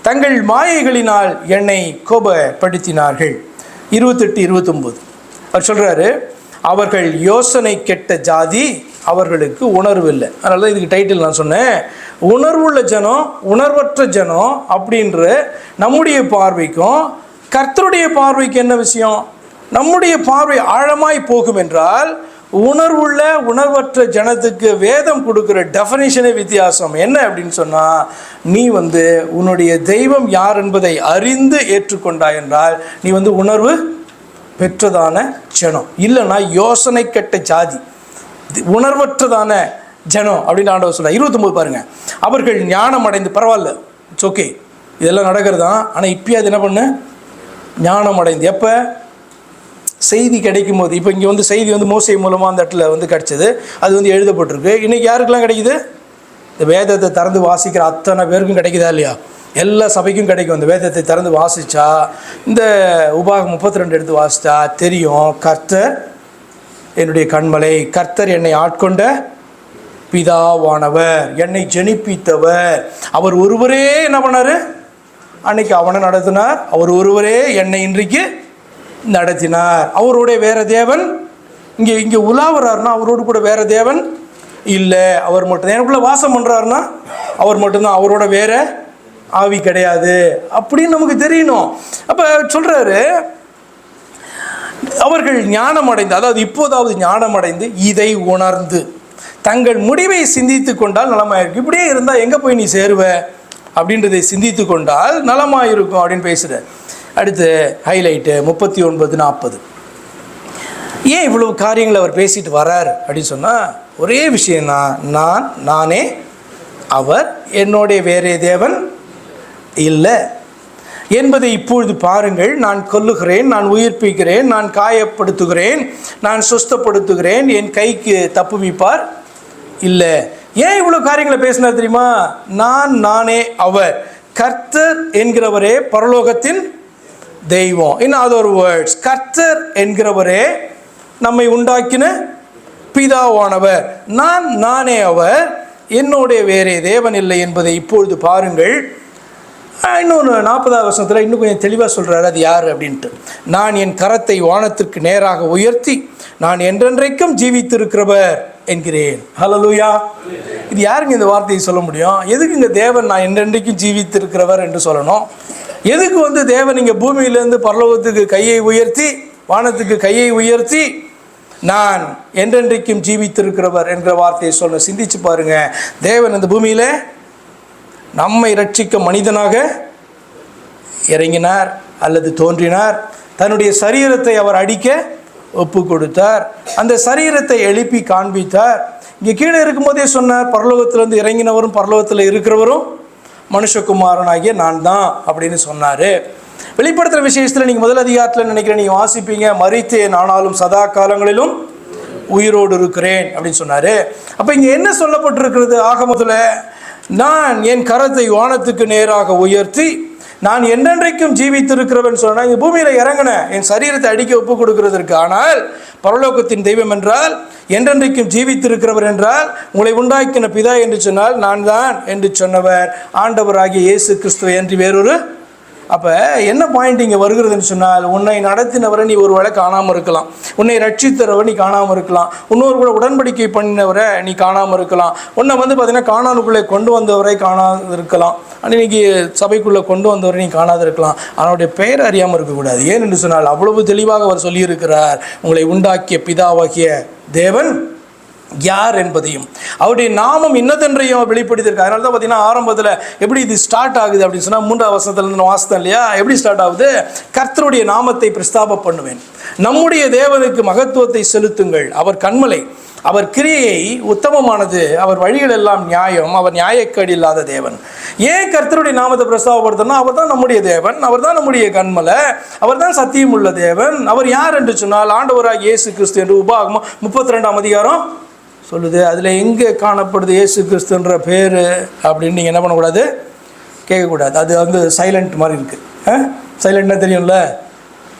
தங்கள் மாயைகளினால் என்னை கோபப்படுத்தினார்கள். 28, 29 அவர் சொல்கிறாரு, அவர்கள் யோசனை கெட்ட ஜாதி, அவர்களுக்கு உணர்வு இல்லை. அதனால தான் இதுக்கு டைட்டில் நான் சொன்னேன், உணர்வுள்ள ஜனம் உணர்வற்ற ஜனம். அப்படின்ற நம்முடைய பார்வைக்கும் கர்த்தருடைய பார்வைக்கு என்ன விஷயம்? நம்முடைய பார்வை ஆழமாய் போகும் என்றால் உணர்வுள்ள உணர்வற்ற ஜனத்துக்கு வேதம் கொடுக்குற டெஃபனிஷனே வித்தியாசம். என்ன அப்படின்னு சொன்னால், நீ உன்னுடைய தெய்வம் யார் என்பதை அறிந்து ஏற்றுக்கொண்டாய் என்றால் நீ உணர்வு பெற்றதான ஜனம். இல்லைன்னா யோசனை கெட்ட ஜாதி, உணர்வற்றதான ஜனம் அப்படின்னு ஆண்டவர் சொல்ல. 29 பாருங்க, அவர்கள் ஞானம் அடைந்து, பரவாயில்ல, இட்ஸ் ஓகே, இதெல்லாம் நடக்கிறது தான். ஆனால் இப்போயே அது என்ன பண்ணு, ஞானம் அடைந்து. எப்போ செய்தி கிடைக்கும் போது, இப்போ இங்கே செய்தி மோசே மூலமாக அந்த இடத்துல கிடச்சிது, அது எழுதப்பட்டிருக்கு. இன்றைக்கி யாருக்கெல்லாம் கிடைக்குது? இந்த வேதத்தை திறந்து வாசிக்கிற அத்தனை பேருக்கும் கிடைக்குதா இல்லையா? எல்லா சபைக்கும் கிடைக்கும். இந்த வேதத்தை திறந்து வாசித்தா, இந்த உபாகம் 32 எடுத்து வாசித்தா தெரியும், கர்த்தர் என்னுடைய கண்மலை, கர்த்தர் என்னை ஆட்கொண்ட பிதாவானவர், என்னை ஜெனிப்பித்தவர், அவர் ஒருவரே என்ன பண்ணார்? அன்னைக்கு அவனை நடத்தினார். அவர் ஒருவரே என்னை இன்றைக்கு நடத்தினார். அவருடைய வேற தேவன் இங்கே உலாவறாருன்னா அவரோடு கூட வேற தேவன் இல்லை, அவர் மட்டும். எனக்குள்ள வாசம் பண்ணுறாருன்னா அவர் மட்டும்தான், அவரோட வேற ஆவி கிடையாது அப்படின்னு நமக்கு தெரியணும். அப்போ சொல்கிறாரு, அவர்கள் ஞானம் அடைந்து, அதாவது இப்போதாவது ஞானம் அடைந்து இதை உணர்ந்து தங்கள் முடிவை சிந்தித்து கொண்டால் நலமாயிருக்கும். இப்படியே இருந்தால் எங்கே போய் நீ சேருவ அப்படின்றதை சிந்தித்து கொண்டால் நலமாயிருக்கும் அப்படின்னு பேசுகிற. அடுத்து ஹைலைட்டு 39, 40. ஏன் இவ்வளவு காரியங்களை அவர் பேசிட்டு வர்றார் அப்படின்னு சொன்னால், ஒரே விஷயம்தான், நானே அவர், என்னுடைய வேறே தேவன் இல்லை என்பதை இப்பொழுது பாருங்கள். நான் கொல்லுகிறேன், நான் உயிர்ப்பிக்கிறேன், நான் காயப்படுத்துகிறேன், நான் சுஸ்தப்படுத்துகிறேன், என் கைக்கு தப்புவிப்பார் இல்லை. ஏன் இவ்வளோ காரியங்களை பேசினார் தெரியுமா? நானே அவர், கர்த்தர் என்கிறவரே பரலோகத்தின் தெய்வம். இன் அதர் வேர்ட்ஸ், கர்த்தர் என்கிறவரே நம்மை உண்டாக்கின பிதாவானவர். நானே அவர், என்னுடைய வேறே தேவன் இல்லை என்பதை இப்பொழுது பாருங்கள். இன்னொன்று 40வது வசனத்தில் இன்னும் கொஞ்சம் தெளிவாக சொல்கிறாரு, அது யார் அப்படின்ட்டு. நான் என் கரத்தை வானத்திற்கு நேராக உயர்த்தி நான் என்றென்றைக்கும் ஜீவித்திருக்கிறவர் என்கிறேன். ஹல்லேலூயா. இது யாருங்க இந்த வார்த்தையை சொல்ல முடியும்? எதுக்கு இங்கே தேவன் நான் என்றென்றைக்கும் ஜீவித்திருக்கிறவர் என்று சொல்லணும்? எதுக்கு தேவன் இங்கே பூமியிலேருந்து பரலோகத்துக்கு கையை உயர்த்தி, வானத்துக்கு கையை உயர்த்தி நான் என்றென்றைக்கும் ஜீவித்திருக்கிறவர் என்கிற வார்த்தையை சொல்ல? சிந்திச்சு பாருங்க. தேவன் இந்த பூமியில் நம்மை ரட்சிக்க மனிதனாக இறங்கினார் அல்லது தோன்றினார். தன்னுடைய சரீரத்தை அவர் அடிக்க ஒப்பு கொடுத்தார். அந்த சரீரத்தை எழுப்பி காண்பித்தார். இங்கே கீழே இருக்கும்போதே சொன்னார், பரலோகத்திலிருந்து இறங்கினவரும் பரலோகத்தில் இருக்கிறவரும் மனுஷகுமாரனாகிய நான் தான் அப்படின்னு சொன்னார். வெளிப்படுத்துகிற விஷயத்தில் நீங்கள் முதல் அதிகாரத்தில் நினைக்கிறேன், நீங்கள் வாசிப்பீங்க, மரித்தேன் ஆனாலும் சதா காலங்களிலும் உயிரோடு இருக்கிறேன் அப்படின்னு சொன்னார். அப்போ இங்கே என்ன சொல்லப்பட்டிருக்கிறது? ஆக முதல்ல நான் என் கரத்தை வானத்துக்கு நேராக உயர்த்தி நான் என்றென்றைக்கும் ஜீவித்திருக்கிறவன் சொன்னால், இங்கே பூமியில் இறங்கினேன் என் சரீரத்தை அடிக்க ஒப்பு கொடுக்கிறதற்கு. ஆனால் பரலோகத்தின் தெய்வம் என்றால், என்றென்றைக்கும் ஜீவித்திருக்கிறவர் என்றால், உங்களை உண்டாக்கின பிதா என்று சொன்னால் நான் தான் என்று சொன்னவர் ஆண்டவராகிய இயேசு கிறிஸ்துவை என்று வேறொரு. அப்போ என்ன பாயிண்ட் இங்கே வருகிறதுன்னு சொன்னால், உன்னை நடத்தினவரை நீ ஒரு வேளை காணாமல் இருக்கலாம், உன்னை ரட்சித்தவரை நீ காணாமல் இருக்கலாம், இன்னொரு கூட உடன்படிக்கை பண்ணினவரை நீ காணாமல் இருக்கலாம், உன்னை பார்த்தீங்கன்னா காணானுக்குள்ளே கொண்டு வந்தவரை காணாது இருக்கலாம், அன்றைக்கி சபைக்குள்ளே கொண்டு வந்தவரை நீ காணாது இருக்கலாம். அவனுடைய பெயர் அறியாமல் இருக்கக்கூடாது. ஏன் என்று சொன்னால் அவ்வளவு தெளிவாக அவர் சொல்லியிருக்கிறார், உங்களை உண்டாக்கிய பிதாவாகிய தேவன் யார் என்பதையும் அவருடைய நாமம் இன்னதென்றையும் வெளிப்படுத்தியிருக்கு. அதனால தான் பார்த்தீங்கன்னா ஆரம்பத்தில் எப்படி இது ஸ்டார்ட் ஆகுது அப்படின்னு சொன்னால், 3ஆம் வசனத்துலேருந்து வாசித்தோம் இல்லையா, எப்படி ஸ்டார்ட் ஆகுது? கர்த்தருடைய நாமத்தை பிரஸ்தாப பண்ணுவேன், நம்முடைய தேவனுக்கு மகத்துவத்தை செலுத்துங்கள், அவர் கன்மலை, அவர் கிரியை உத்தமமானது, அவர் வழிகள் எல்லாம் நியாயம், அவர் நியாயக்கேடு இல்லாத தேவன். ஏன் கர்த்தருடைய நாமத்தை பிரஸ்தாபப்படுத்தணும்? அவர் தான் நம்முடைய தேவன், அவர் தான் நம்முடைய கன்மலை, அவர் தான் சத்தியம் உள்ள தேவன். அவர் யார் என்று சொன்னால் ஆண்டவராக இயேசு கிறிஸ்து என்று உபாகமம் 32ஆம் அதிகாரம் சொல்லுது. அதில் எங்கே காணப்படுது இயேசு கிறிஸ்துன்ற பேர் அப்படின்னு நீங்கள் என்ன பண்ணக்கூடாது, கேட்கக்கூடாது. அது சைலண்ட் மாதிரி இருக்குது. சைலண்ட்னா தெரியும்ல,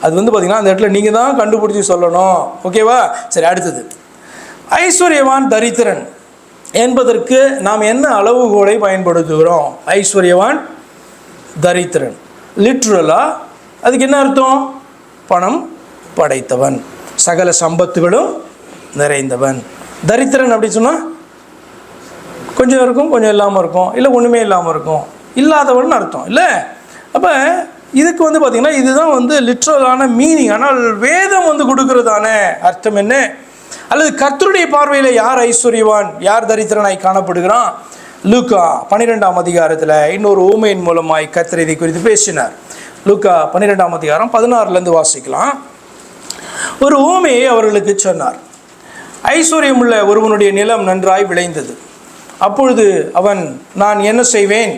அது பார்த்திங்கன்னா அந்த இடத்துல நீங்கள் தான் கண்டுபிடிச்சி சொல்லணும். ஓகேவா? சரி, அடுத்தது ஐஸ்வர்யவான் தரித்திரன் என்பதற்கு நாம் என்ன அளவுகோலை பயன்படுத்துகிறோம்? ஐஸ்வர்யவான் தரித்திரன் லிட்ரலாக அதுக்கு என்ன அர்த்தம்? பணம் படைத்தவன், சகல சம்பத்துகளும் நிறைந்தவன். தரித்திரன் அப்படின்னு சொன்னால் கொஞ்சம் இருக்கும், கொஞ்சம் இல்லாமல் இருக்கும், இல்லை ஒன்றுமே இல்லாமல் இருக்கும், இல்லாதவன் அர்த்தம் இல்லை. அப்போ இதுக்கு பார்த்திங்கன்னா இதுதான் லிட்ரலான மீனிங். ஆனால் வேதம் கொடுக்கறதான அர்த்தம் என்ன? அல்லது கர்த்தருடைய பார்வையில் யார் ஐஸ்வர்யவான், யார் தரித்திரனாய் காணப்படுகிறான்? லூக்கா 12ஆம் அதிகாரத்தில் இன்னொரு ஊமையின் மூலமாய் கர்த்தர் இதை குறித்து பேசினார். லூக்கா 12ஆம் அதிகாரம் 16லேருந்து வாசிக்கலாம். ஒரு ஊமையை அவர்களுக்கு சொன்னார். ஐஸ்வர்யம் உள்ள ஒருவனுடைய நிலம் நன்றாய் விளைந்தது. அப்பொழுது அவன், நான் என்ன செய்வேன்,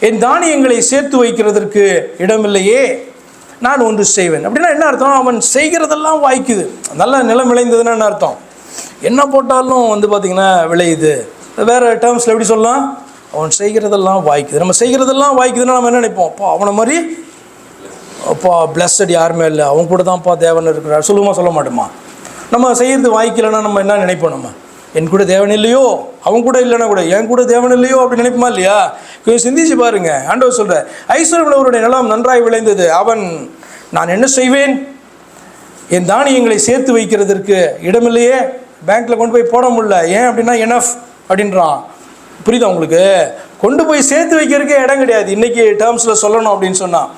என் தானியங்களை சேர்த்து வைக்கிறதற்கு இடமில்லையே, நான் ஒன்று செய்வேன். அப்படின்னா என்ன அர்த்தம்? அவன் செய்கிறதெல்லாம் வாய்க்குது. நல்ல நிலம் விளைந்ததுன்னா என்ன அர்த்தம்? என்ன போட்டாலும் பார்த்திங்கன்னா விளையுது. வேறு டேர்ம்ஸில் எப்படி சொல்லலாம்? அவன் செய்கிறதெல்லாம் வாய்க்குது. நம்ம செய்கிறதெல்லாம் வாய்க்குதுன்னா நம்ம என்ன நினைப்போம்? அப்பா அவனை மாதிரி அப்பா பிளஸ்ஸட் யாருமே இல்லை, அவன் கூட தான்ப்பா தேவன் இருக்கிறார் சொல்லுமா, சொல்ல மாட்டோமா? நம்ம செய்கிறது வாய்க்கலைன்னா நம்ம என்ன நினைப்போம்? நம்ம என் கூட தேவன் இல்லையோ, அவன் கூட இல்லைன்னா கூட என் கூட தேவன் இல்லையோ அப்படின்னு நினைப்போமா இல்லையா? கொஞ்சம் சிந்திச்சு பாருங்க. ஆண்டவர் சொல்ற, ஐஸ்வர்யமுள்ளவருடைய நிலம் நன்றாய் விளைந்தது. அவன், நான் என்ன செய்வேன், என் தானியங்களை சேர்த்து வைக்கிறதற்கு இடமில்லையே, பேங்க்கில் கொண்டு போய் போட முடியல. ஏன் அப்படின்னா எனஃப் அப்படின்றான். புரியுதா உங்களுக்கு? கொண்டு போய் சேர்த்து வைக்கிறதுக்கே இடம் கிடையாது இன்றைக்கி டேர்ம்ஸில் சொல்லணும் அப்படின்னு சொன்னான்.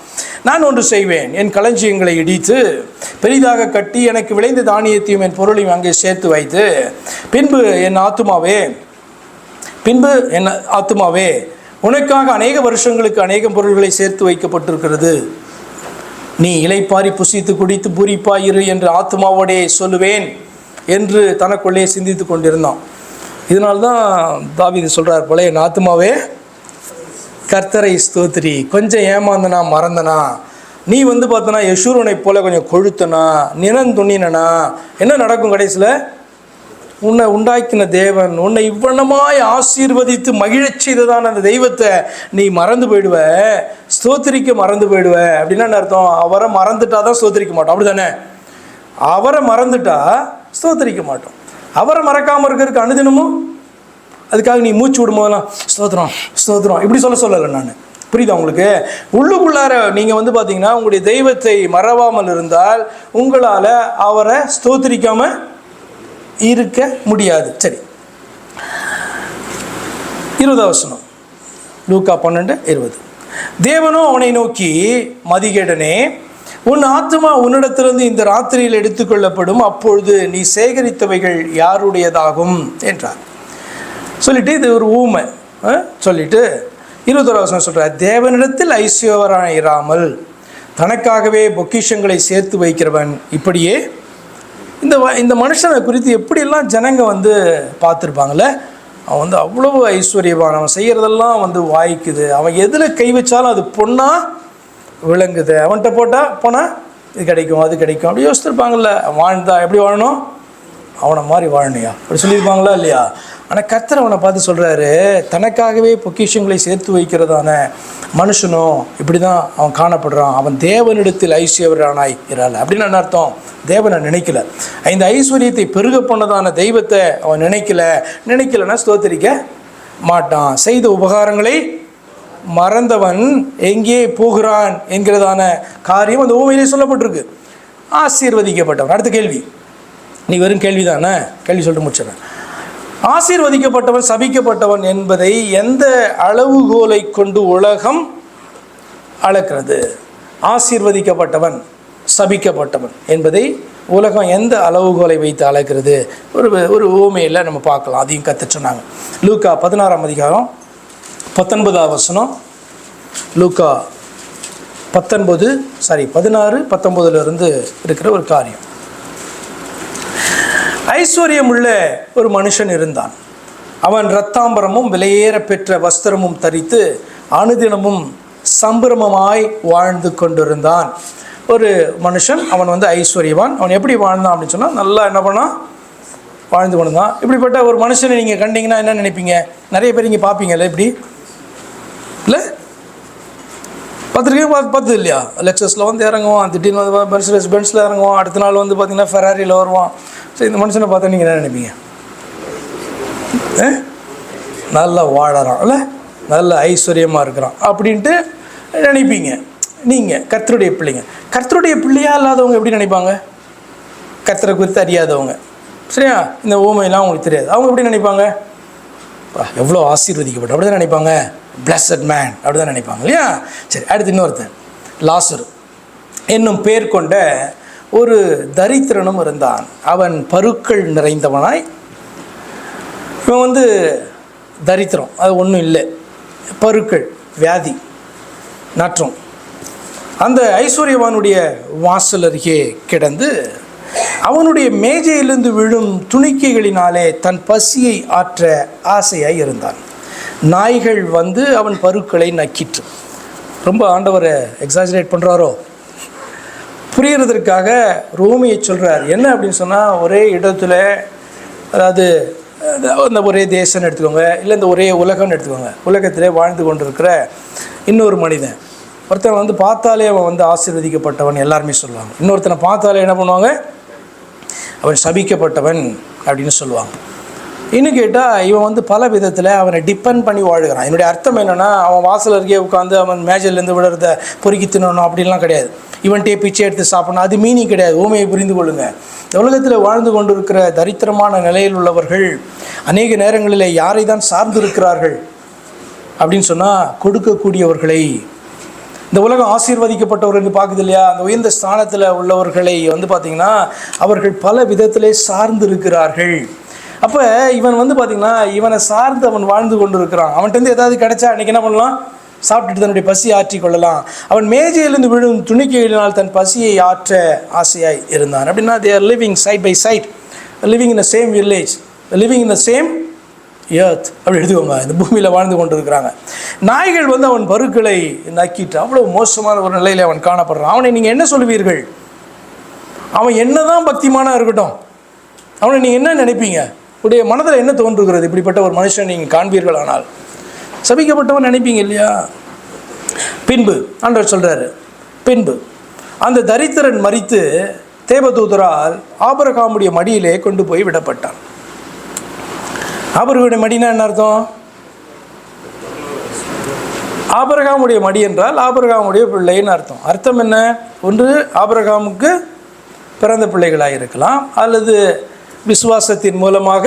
நான் ஒன்று செய்வேன், என் களஞ்சியங்களை இடித்து பெரிதாக கட்டி எனக்கு விளைந்த தானியத்தையும் என் பொருளையும் அங்கே சேர்த்து வைத்து, பின்பு என் ஆத்துமாவே உனக்காக அநேக வருஷங்களுக்கு அநேக பொருள்களை சேர்த்து வைக்கப்பட்டிருக்கிறது, நீ இலைப்பாரி புசித்து குடித்து பூரிப்பாயிரு என்று ஆத்மாவோடே சொல்லுவேன் என்று தனக்குள்ளே சிந்தித்து கொண்டிருந்தான். இதனால்தான் தாவீது சொல்கிறார், பழைய என் ஆத்மாவே கர்த்தரை ஸ்தோத்திரி, கொஞ்சம் ஏமாந்தனா மறந்தனா, நீ பார்த்தனா யசூரனை போல கொஞ்சம் கொழுத்தனா நிறந்துண்ணினா, என்ன நடக்கும் கடைசியில்? உன்னை உண்டாக்கின தேவன் உன்னை இவ்வளமாய் ஆசீர்வதித்து மகிழச் செய்ததான அந்த தெய்வத்தை நீ மறந்து போயிடுவ, ஸ்தோத்திரிக்க மறந்து போயிடுவ. அப்படின்னா அர்த்தம், அவரை மறந்துட்டா தான் ஸ்தோத்திரிக்க மாட்டோம், அப்படி தானே? அவரை மறந்துட்டா ஸ்தோத்திரிக்க மாட்டோம். அவரை மறக்காமல் இருக்கிறதுக்கு அனுதினமும் அதுக்காக நீ மூச்சு விடும்போதெல்லாம் ஸ்தோத்திரம் ஸ்தோத்திரம் இப்படி சொல்லலை நான். புரியுதா உங்களுக்கு? உள்ளுக்குள்ளார நீங்கள் பார்த்தீங்கன்னா உங்களுடைய தெய்வத்தை மறவாமல் இருந்தால் உங்களால் அவரை ஸ்தோத்திரிக்காமல் இருக்க முடியாது. சரி, 20ஆம் வசனம், லூக்கா 12:20. தேவனோ அவனை நோக்கி, மதிகேடனே, உன் ஆத்மா உன்னிடத்திலிருந்து இந்த ராத்திரியில் எடுத்துக்கொள்ளப்படும், அப்பொழுது நீ சேகரித்தவைகள் யாருடையதாகும் என்றார். சொல்லிட்டு இது ஒரு ஊமை சொல்லிட்டு 21ஆம் வசனம் சொல்கிறார், தேவனிடத்தில் ஐஸ்வர்யவானாய் இராமல் தனக்காகவே பொக்கிஷங்களை சேர்த்து வைக்கிறவன் இப்படியே. இந்த மனுஷனை குறித்து எப்படியெல்லாம் ஜனங்க பார்த்துருப்பாங்களே, அவன் அவ்வளவு ஐஸ்வர்யவான், அவன் செய்கிறதெல்லாம் வாய்க்குது, அவன் எதில் கை வச்சாலும் அது பொண்ணா விளங்குது. அவன்கிட்ட போனால் இது கிடைக்கும் அது கிடைக்கும் அப்படி யோசிச்சிருப்பாங்கள்ல. வாழ்ந்தா எப்படி வாழணும்? அவனை மாதிரி வாழணுயா அப்படி சொல்லியிருப்பாங்களா இல்லையா? ஆனால் கர்த்தர் அவனை பார்த்து சொல்கிறாரு, தனக்காகவே பொக்கிஷங்களை சேர்த்து வைக்கிறதான மனுஷனும் இப்படி தான் அவன் காணப்படுறான். அவன் தேவனிடத்தில் ஐஸ்வர்யவானாய் இரால. அப்படின்னு என்ன அர்த்தம்? தேவனை நினைக்கல. இந்த ஐஸ்வர்யத்தை பெருக பண்ணதான தெய்வத்தை அவன் நினைக்கலன்னா ஸ்தோத்திரிக்க மாட்டான். செய்த உபகாரங்களை மறந்தவன் எங்கே போகிறான் என்கிறதான காரியம் அந்த ஊமையிலே சொல்லப்பட்டிருக்கு. ஆசீர்வதிக்கப்பட்டவன். அடுத்த கேள்வி, நீ வெறும் கேள்வி தானே, கேள்வி சொல்லிட்டு முடிச்சிடறேன். ஆசீர்வதிக்கப்பட்டவன் சபிக்கப்பட்டவன் என்பதை எந்த அளவுகோலை கொண்டு உலகம் அளக்கிறது? ஆசீர்வதிக்கப்பட்டவன் சபிக்கப்பட்டவன் என்பதை உலகம் எந்த அளவுகோலை வைத்து அளக்கிறது? ஒரு ஊமையில் நம்ம பார்க்கலாம். அதையும் கற்று சொன்னாங்க. லூக்கா 16ஆம் அதிகாரம் 19ஆம் வசனம். லூக்கா 16-19 இருக்கிற ஒரு காரியம். ஐஸ்வர்யம் உள்ள ஒரு மனுஷன் இருந்தான். அவன் இரத்தாம்பரமும் விலையேற பெற்ற வஸ்திரமும் தரித்து அனுதினமும் சம்பிரமமாய் வாழ்ந்து கொண்டிருந்தான். ஒரு மனுஷன், அவன் ஐஸ்வர்யவான். அவன் எப்படி வாழ்ந்தான் அப்படின்னு சொன்னால், நல்லா என்ன பண்ணான்? வாழ்ந்து கொண்டு தான். இப்படிப்பட்ட ஒரு மனுஷனை நீங்கள் கண்டிங்கன்னா என்ன நினைப்பீங்க? நிறைய பேர் இங்கே பார்ப்பீங்கல்ல, இப்படி இல்லை பார்த்துருக்கேன், பார்த்தது இல்லையா? லெக்ஸஸில் இறங்குவான், திடீர்னு மெர்சிடஸ் பென்ஸில் இறங்குவான், அடுத்த நாள் பார்த்தீங்கன்னா ஃபெராரியில் வருவான். ஸோ இந்த மனுஷனை பார்த்தா நீங்கள் என்ன நினைப்பீங்க? நல்லா வாழறான் இல்லை, நல்ல ஐஸ்வர்யமாக இருக்கிறான் அப்படின்ட்டு நினைப்பீங்க. நீங்கள் கர்த்தருடைய பிள்ளைங்க. கர்த்தருடைய பிள்ளையாக இல்லாதவங்க எப்படி நினைப்பாங்க? கர்த்தரை குறித்து அறியாதவங்க, சரியா? இந்த ஊமையெல்லாம் அவங்களுக்கு தெரியாது. அவங்க எப்படி நினைப்பாங்க? எவ்வளோ ஆசீர்வதிக்கப்பட்ட அப்படி தான் நினைப்பாங்க. பிளஸட் மேன் அப்படி தான் நினைப்பாங்க இல்லையா? சரி, அடுத்து இன்னொருத்தன், லாசரு என்னும் பேர் கொண்ட ஒரு தரித்திரனும் இருந்தான். அவன் பருக்கள் நிறைந்தவனாய். இவன் தரித்திரம், அது ஒன்றும் இல்லை, பருக்கள், வியாதி, நாற்றம். அந்த ஐஸ்வர்யவானுடைய வாசல் அருகே கிடந்து அவனுடைய மேஜையிலிருந்து விழும் துணிக்கைகளினாலே தன் பசியை ஆற்ற ஆசையாய் இருந்தான். நாய்கள் அவன் பருக்களை நக்கிற்று. ரொம்ப ஆண்டவரை எக்ஸாஜரேட் பண்ணுறாரோ? புரிகிறதுக்காக ரோமியை சொல்கிறார். என்ன அப்படின்னு சொன்னால், ஒரே இடத்துல, அதாவது இந்த ஒரே தேசம்னு எடுத்துக்கோங்க, இல்லை இந்த ஒரே உலகம்னு எடுத்துக்கோங்க. உலகத்திலே வாழ்ந்து கொண்டிருக்கிற இன்னொரு மனிதன், ஒருத்தன் பார்த்தாலே அவன் ஆசீர்வதிக்கப்பட்டவன் எல்லாருமே சொல்லுவாங்க. இன்னொருத்தனை பார்த்தாலே என்ன பண்ணுவாங்க? அவன் சபிக்கப்பட்டவன் அப்படின்னு சொல்லுவாங்க. இன்னும் கேட்டால் இவன் பல விதத்தில் அவனை டிபெண்ட் பண்ணி வாழுகிறான். என்னுடைய அர்த்தம் என்னென்னா, அவன் வாசல் அருகே உட்காந்து அவன் மேஜையிலேருந்து விழுறத பொறுக்கி தின்னணும் அப்படின்லாம் கிடையாது. இவன்ட்டே பிச்சை எடுத்து சாப்பிடணும், அது மீனிங் கிடையாது. ஊமையை புரிந்து கொள்ளுங்கள். உலகத்தில் வாழ்ந்து கொண்டு இருக்கிற தரித்திரமான நிலையில் உள்ளவர்கள் அநேக நேரங்களில் யாரை தான் சார்ந்து இருக்கிறார்கள் அப்படின்னு சொன்னால், கொடுக்கக்கூடியவர்களை. இந்த உலகம் ஆசீர்வதிக்கப்பட்டவர்கள் பார்க்குது இல்லையா? அந்த உயர்ந்த ஸ்தானத்தில் உள்ளவர்களை பார்த்திங்கன்னா அவர்கள் பல விதத்திலே சார்ந்து இருக்கிறார்கள். அப்போ இவன் பார்த்திங்கன்னா இவனை சார்ந்து அவன் வாழ்ந்து கொண்டு இருக்கிறான். அவன்கிட்ட ஏதாவது கிடைச்சா அன்றைக்கி என்ன பண்ணலாம்? சாப்பிட்டுட்டு தன்னுடைய பசியை ஆற்றி கொள்ளலாம். அவன் மேஜையிலிருந்து விழும் துணிக்கைகளினால் தன் பசியை ஆற்ற ஆசையாய் இருந்தான். அப்படின்னா they are living side by side, living in the same village, living in the same earth அப்படி எடுத்துக்கோங்க. இந்த பூமியில் வாழ்ந்து கொண்டு இருக்கிறாங்க. நாய்கள் அவன் பருக்களை நக்கிட்டு அவ்வளோ மோசமான ஒரு நிலையில் அவன் காணப்படுறான். அவனை நீங்கள் என்ன சொல்லுவீர்கள்? அவன் என்ன தான் பக்திமானாக இருக்கட்டும், அவனை நீங்கள் என்ன நினைப்பீங்க? உடைய மனதில் என்ன தோன்றுகிறது? இப்படிப்பட்ட ஒரு மனுஷன் நீங்கள் காண்பீர்கள் ஆனால் சபிக்கப்பட்டவன் நினைப்பீங்க இல்லையா? பின்பு ஆண்டவர் சொல்கிறாரு, பின்பு அந்த தரித்திரன் மரித்து தேவதூதரால் ஆபிரகாமுடைய மடியிலே கொண்டு போய் விடப்பட்டான். ஆபிரகாமுடைய மடினா என்ன அர்த்தம்? ஆபிரகாமுடைய மடி என்றால் ஆபிரகாமுடைய பிள்ளைன்னு அர்த்தம். அர்த்தம் என்ன? ஒன்று ஆபிரகாமுக்கு பிறந்த பிள்ளைகளாக இருக்கலாம், அல்லது விசுவாசத்தின் மூலமாக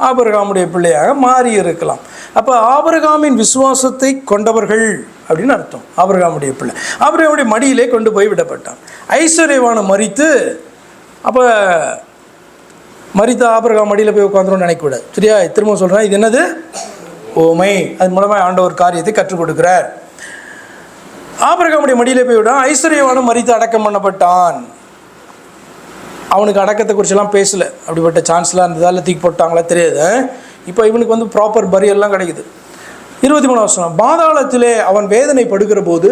ஆபிரகாமுடைய பிள்ளையாக மாறி இருக்கலாம். அப்போ ஆபிரகாமின் விசுவாசத்தை கொண்டவர்கள் அப்படின்னு அர்த்தம். ஆபிரகாமுடைய பிள்ளை ஆபிரகாமுடைய மடியிலே கொண்டு போய் விடப்பட்டான். ஐஸ்வர்யவான மரித்து, அப்போ மரித்த ஆபிரகாம் மடியில் போய் உட்காந்துருன்னு நினைக்கக்கூடாது, சரியா? திரும்ப சொல்கிறேன், இது என்னது? ஓமை. அதன் மூலமாக ஆண்டவர் காரியத்தை கற்றுக் கொடுக்கிறார். ஆபிரகாமுடைய மடியிலே போய் விடான். ஐஸ்வர்யவான மரித்து அடக்கம் பண்ணப்பட்டான். அவனுக்கு அடக்கத்தை குறிச்செல்லாம் பேசலை. அப்படிப்பட்ட சான்ஸ்லாம் இருந்ததால் தூக்கி போட்டாங்களா தெரியாது. இப்போ இவனுக்கு ப்ராப்பர் பரியெல்லாம் கிடைக்குது. 23 வசனம். பாதாளத்திலே அவன் வேதனைப்படுகிற போது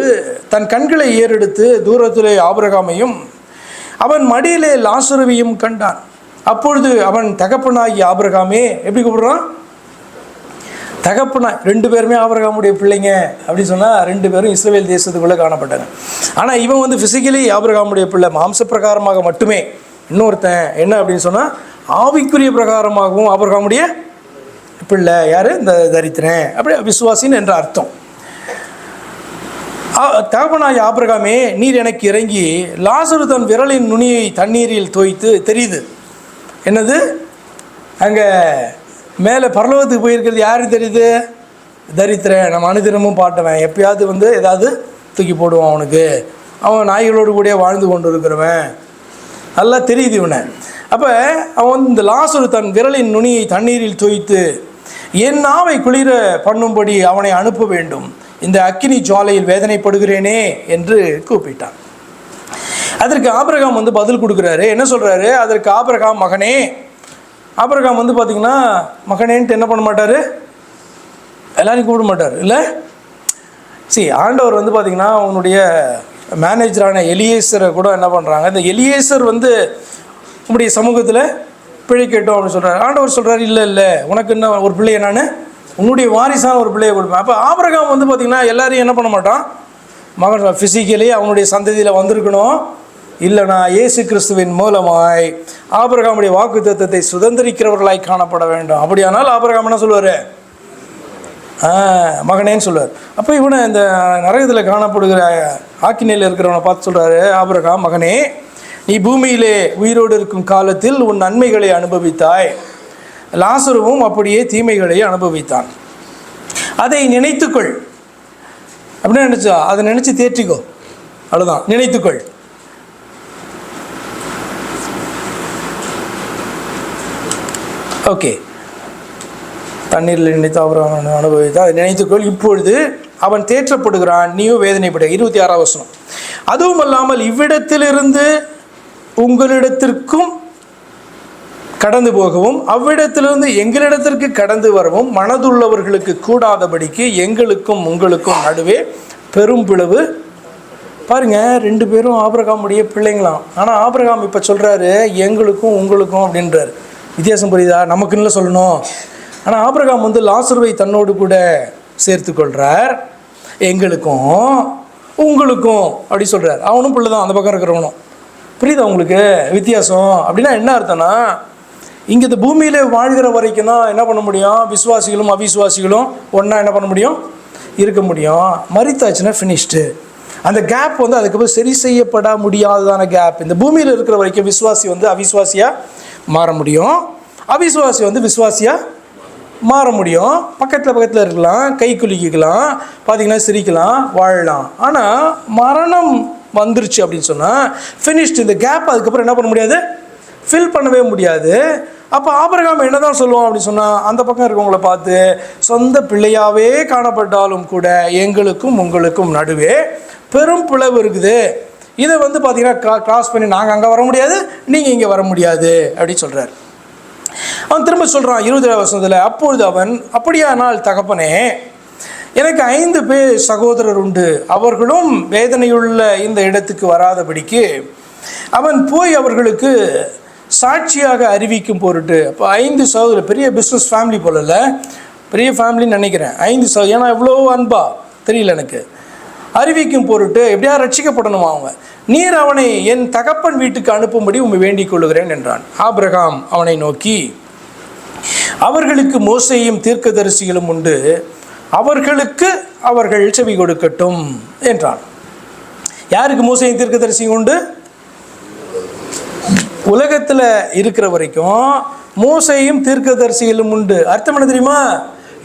தன் கண்களை ஏறெடுத்து தூரத்திலே ஆபிரகாமையும் அவன் மடியிலே லாசருவையும் கண்டான். அப்பொழுது அவன் தகப்பனாகிய ஆபிரகாமே, எப்படி கூப்பிடுறான்? தகப்பனா. 2 பேருமே ஆபிரகாமுடைய பிள்ளைங்க அப்படின்னு சொன்னால் 2 பேரும் இஸ்ரவேல் தேசத்துக்குள்ளே காணப்பட்டாங்க. ஆனால் இவன் வந்து ஃபிசிக்கலி ஆபிரகாமுடைய பிள்ளை, மாம்ச பிரகாரமாக மட்டுமே. இன்னொருத்தன் என்ன அப்படின்னு சொன்னால் ஆவிக்குரிய பிரகாரமாகவும் ஆபிரகாமுடைய பிள்ளை. யார்? இந்த தரித்திரன், அப்படி விசுவாசின் என்ற அர்த்தம். தகப்பனாகிய ஆபிரகாமே, நீர் எனக்கு இறங்கி லாசரு தன் விரலின் நுனியை தண்ணீரில் தோய்த்து. தெரியுது என்னது? அங்கே மேலே பரலோகத்துக்கு போயிருக்கிறது யாருக்கு தெரியுது? தரித்திரன். நம்ம அனுதினமும் பாட்டுவேன், எப்பயாவது வந்து ஏதாவது தூக்கி போடுவான் அவனுக்கு. அவன் நாய்களோடு கூட வாழ்ந்து கொண்டு இருக்கிறவன், நல்லா தெரியுது இவனை. அப்போ அவன் இந்த லாசரு தன் விரலின் நுனியை தண்ணீரில் தோய்த்து என் நாவை குளிர பண்ணும்படி அவனை அனுப்ப வேண்டும், இந்த அக்கினி ஜுவாலையில் வேதனைப்படுகிறேனே என்று கூப்பிட்டான். அதற்கு ஆபிரகாம் வந்து பதில் கொடுக்குறாரு. என்ன சொல்கிறாரு? அதற்கு ஆபிரகாம், மகனே. ஆபிரகாம் வந்து பார்த்திங்கன்னா மகனேன்ட்டு என்ன பண்ண மாட்டார்? எல்லாரையும் கூப்பிட மாட்டார் இல்லை. ஆண்டவர் வந்து பார்த்திங்கன்னா அவனுடைய மேனேஜரான எலியேசரை கூட என்ன பண்ணுறாங்க, இந்த எலியேசர் வந்து உங்களுடைய சமூகத்தில் பிழைக்கட்டும் அப்படின்னு சொல்கிறார். ஆண்டவர் சொல்கிறார், இல்லை இல்லை, உனக்கு என்ன ஒரு பிள்ளையை நான் உன்னுடைய வாரிசான ஒரு பிள்ளையை கொடுப்பேன். அப்போ ஆபிரகாம் வந்து பார்த்திங்கன்னா எல்லாரையும் என்ன பண்ண மாட்டான்? மகன் ஃபிசிக்கலி அவனுடைய சந்ததியில் வந்திருக்கணும், இல்லைனா இயேசு கிறிஸ்துவின் மூலமாய் ஆபிரகாமுடைய வாக்குத்தத்தத்தை சுதந்திரிக்கிறவர்களாய் காணப்பட வேண்டும். அப்படியானால் ஆபிரகாம் என்ன சொல்லுவார்? மகனேன்னு சொல்லுவார். அப்போ இவனை இந்த நரகத்தில் காணப்படுகிற ஆக்கினையில் இருக்கிறவனை பார்த்து சொல்கிறாரு, ஆபிரகாம் மகனே, நீ பூமியிலே உயிரோடு இருக்கும் காலத்தில் உன் நன்மைகளை அனுபவித்தாய், லாசருவும் அப்படியே தீமைகளை அனுபவித்தான். அதை நினைத்துக்கொள். அப்படின்னு நினச்சா அதை நினச்சி தேற்றிக்கோ, அவ்வளோதான். நினைத்துக்கொள். ஓகே, தண்ணீரில் நினைத்து அவன் அனுபவித்தான், அதை நினைத்துக்கொள். இப்பொழுது அவன் தேற்றப்படுகிறான், நீயும் வேதனைப்பட. 26 வசனம். அதுவும் அல்லாமல் இவ்விடத்திலிருந்து உங்களிடத்திற்கும் கடந்து போகவும் அவ்விடத்திலிருந்து எங்களிடத்திற்கு கடந்து வரவும் மனதுள்ளவர்களுக்கு கூடாதபடிக்கு எங்களுக்கும் உங்களுக்கும் நடுவே பெரும் பிளவு. பாருங்க, 2 பேரும் ஆபிரகாமுடைய பிள்ளைங்களாம். ஆனால் ஆபிரகாம் இப்போ சொல்கிறாரு எங்களுக்கும் உங்களுக்கும் அப்படின்றார். வித்தியாசம் புரியுதா? நமக்குன்னு சொல்லணும். ஆனால் ஆபிரகாம் வந்து லாசருவை தன்னோடு கூட சேர்த்து கொள்கிறார். எங்களுக்கும் உங்களுக்கும் அப்படி சொல்கிறார். அவனும் பிள்ளை தான், அந்த பக்கம் இருக்கிறவனும். புரியுதா உங்களுக்கு வித்தியாசம்? அப்படின்னா என்ன அர்த்தம்னா, இங்கே இந்த பூமியில் வாழ்கிற வரைக்கும் தான் என்ன பண்ண முடியும்? விசுவாசிகளும் அவிசுவாசிகளும் ஒன்றா என்ன பண்ண முடியும்? இருக்க முடியும். மரித்தாச்சுன்னா ஃபினிஷ்டு. அந்த கேப் வந்து அதுக்கப்புறம் சரி செய்யப்பட முடியாததான கேப். இந்த பூமியில் இருக்கிற வரைக்கும் விசுவாசி வந்து அவிசுவாசியாக மாற முடியும், அவிசுவாசி வந்து விசுவாசியாக மாற முடியும். பக்கத்தில் இருக்கலாம், கை குலுக்கிக்கலாம், பார்த்திங்கன்னா சிரிக்கலாம், வாழலாம். ஆனால் மரணம் வந்துருச்சு அப்படின்னு சொன்னால் ஃபினிஷ்டு. இந்த கேப் அதுக்கப்புறம் என்ன பண்ண முடியாது? ஃபில் பண்ணவே முடியாது. அப்போ ஆபிரகாம் என்ன தான் சொல்லுவோம் அப்படின்னு சொன்னால், அந்த பக்கம் இருக்கவங்கள பார்த்து சொந்த பிள்ளையாகவே காணப்பட்டாலும் கூட எங்களுக்கும் உங்களுக்கும் நடுவே பெரும் பிளவு இருக்குது. இதை வந்து பார்த்திங்கன்னா கிராஸ் பண்ணி நாங்கள் அங்கே வர முடியாது, நீங்கள் இங்கே வர முடியாது அப்படின்னு சொல்கிறார். அவன் திரும்ப சொல்கிறான் 20 வசனத்தில், அப்பொழுது அவன், அப்படியானால் தகப்பனே, எனக்கு 5 பேர் சகோதரர் உண்டு, அவர்களும் வேதனையுள்ள இந்த இடத்துக்கு வராதபடிக்கு அவன் போய் அவர்களுக்கு சாட்சியாக அறிவிக்கும் பொருட்டு. அப்போ 5 சகோதரர், பெரிய பிஸ்னஸ் ஃபேமிலி போல, பெரிய ஃபேமிலின்னு நினைக்கிறேன். 5 சகோதரர், ஏன்னா எவ்வளோ அன்பா தெரியல எனக்கு. அறிவிக்கும் பொருட்டு எப்படியா ரட்சிக்கப்படணுமா அவங்க. நீர் அவனை என் தகப்பன் வீட்டுக்கு அனுப்பும்படி உம்மை வேண்டிக் கொள்ளுகிறேன் என்றான். ஆபிரகாம் அவனை நோக்கி, அவர்களுக்கு மோசேயும் தீர்க்கதரிசிகளும் உண்டு, அவர்களுக்கு அவர்கள் செவி கொடுக்கட்டும் என்றான். யாருக்கு மோசேயும் தீர்க்கதரிசியும் உண்டு? உலகத்தில் இருக்கிற வரைக்கும் மோசேயும் தீர்க்கதரிசிகளும் உண்டு. அர்த்தம் என்ன தெரியுமா?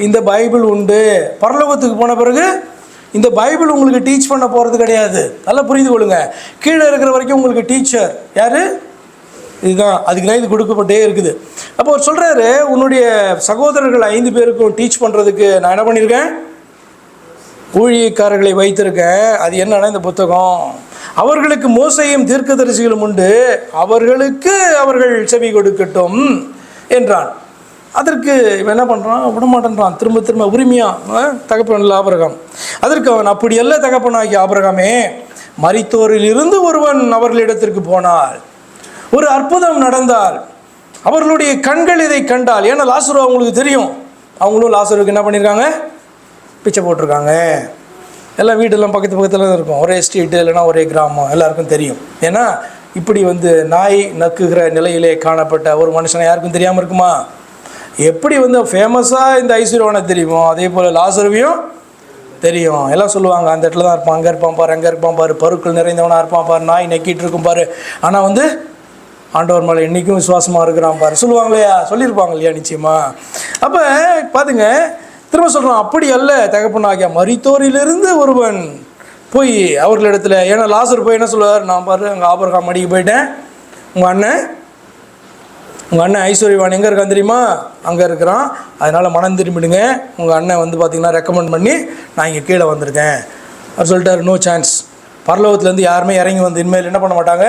இந்த பைபிள் உண்டு. பரலோகத்துக்கு போன பிறகு இந்த பைபிள் உங்களுக்கு டீச் பண்ண போகிறது கிடையாது. நல்லா புரிந்து கொள்ளுங்க. கீழே இருக்கிற வரைக்கும் உங்களுக்கு டீச்சர் யார்? இதுதான். அதுக்கு தான் இது கொடுக்கப்பட்டே இருக்குது. அப்போ அவர் சொல்கிறாரு, உன்னுடைய சகோதரர்கள் 5 பேருக்கும் டீச் பண்ணுறதுக்கு நான் என்ன பண்ணியிருக்கேன்? ஊழியக்காரர்களை வைத்திருக்கேன். அது என்னன்னா இந்த புத்தகம். அவர்களுக்கு மோசேயும் தீர்க்கதரிசிகளும் உண்டு, அவர்களுக்கு அவர்கள் செவி கொடுக்கட்டும் என்றான். அதற்கு இவன் என்ன பண்ணுறான், விடமாட்டேன்றான், திரும்ப திரும்ப உரிமையாக தகப்பன் இல்லை ஆபிரகாம். அதற்கு அவன், அப்படி அல்ல தகப்பனாகிய ஆபிரகாமே, மரித்தோரில் இருந்து ஒருவன் அவர்களிடத்திற்கு போனால், ஒரு அற்புதம் நடந்தால், அவர்களுடைய கண்கள் இதை கண்டால். ஏன்னா லாசரு அவங்களுக்கு தெரியும், அவங்களும் லாசருக்கு என்ன பண்ணியிருக்காங்க, பிச்சை போட்டிருக்காங்க. எல்லாம் வீடெல்லாம் பக்கத்தில் தான் இருக்கும், ஒரே ஸ்ட்ரீட்டு இல்லைன்னா ஒரே கிராமம், எல்லாருக்கும் தெரியும். ஏன்னா இப்படி நாய் நக்குகிற நிலையிலே காணப்பட்ட ஒரு மனுஷனை யாருக்கும் தெரியாமல் இருக்குமா? எப்படி ஃபேமஸாக இந்த ஐஸ்வர்யவானை தெரியுமோ, அதே போல் லாசருவையும் தெரியும். எல்லாம் சொல்லுவாங்க, அந்த இடத்துல தான் இருப்பான், அங்கே இருப்பான் பாரு, அங்கே இருப்பான் பாரு, பருக்கள் நிறைந்தவனாக இருப்பான் பாரு, நாய் நக்கிட்டு இருக்கும் பாரு, ஆனால் ஆண்டவர் மேலே என்றைக்கும் விசுவாசமாக இருக்கிறான் பாரு சொல்லுவாங்க இல்லையா, சொல்லியிருப்பாங்க இல்லையா, நிச்சயமாக. அப்போ பார்த்துங்க, திரும்ப சொல்கிறான், அப்படி அல்ல தகப்பனாகிய மரித்தோரிலிருந்து ஒருவன் போய் அவர்களிடத்துல. ஏன்னா லாசர் போய் என்ன சொல்லுவார், நான் பாரு அங்கே ஆபிரகாம் மடிக்கு போயிட்டேன், உங்கள் அண்ணன் ஐஸ்வர்யவான் எங்கே இருக்கான் தெரியுமா, அங்கே இருக்கிறான், அதனால் மனம் திரும்பிடுங்க. உங்கள் அண்ணன் பார்த்திங்கன்னா ரெக்கமெண்ட் பண்ணி நான் இங்கே கீழே வந்திருக்கேன். அவர் சொல்லிட்டார், நோ சான்ஸ். பரலோகத்துலேருந்து யாருமே இறங்கி இனிமேல் என்ன பண்ண மாட்டாங்க,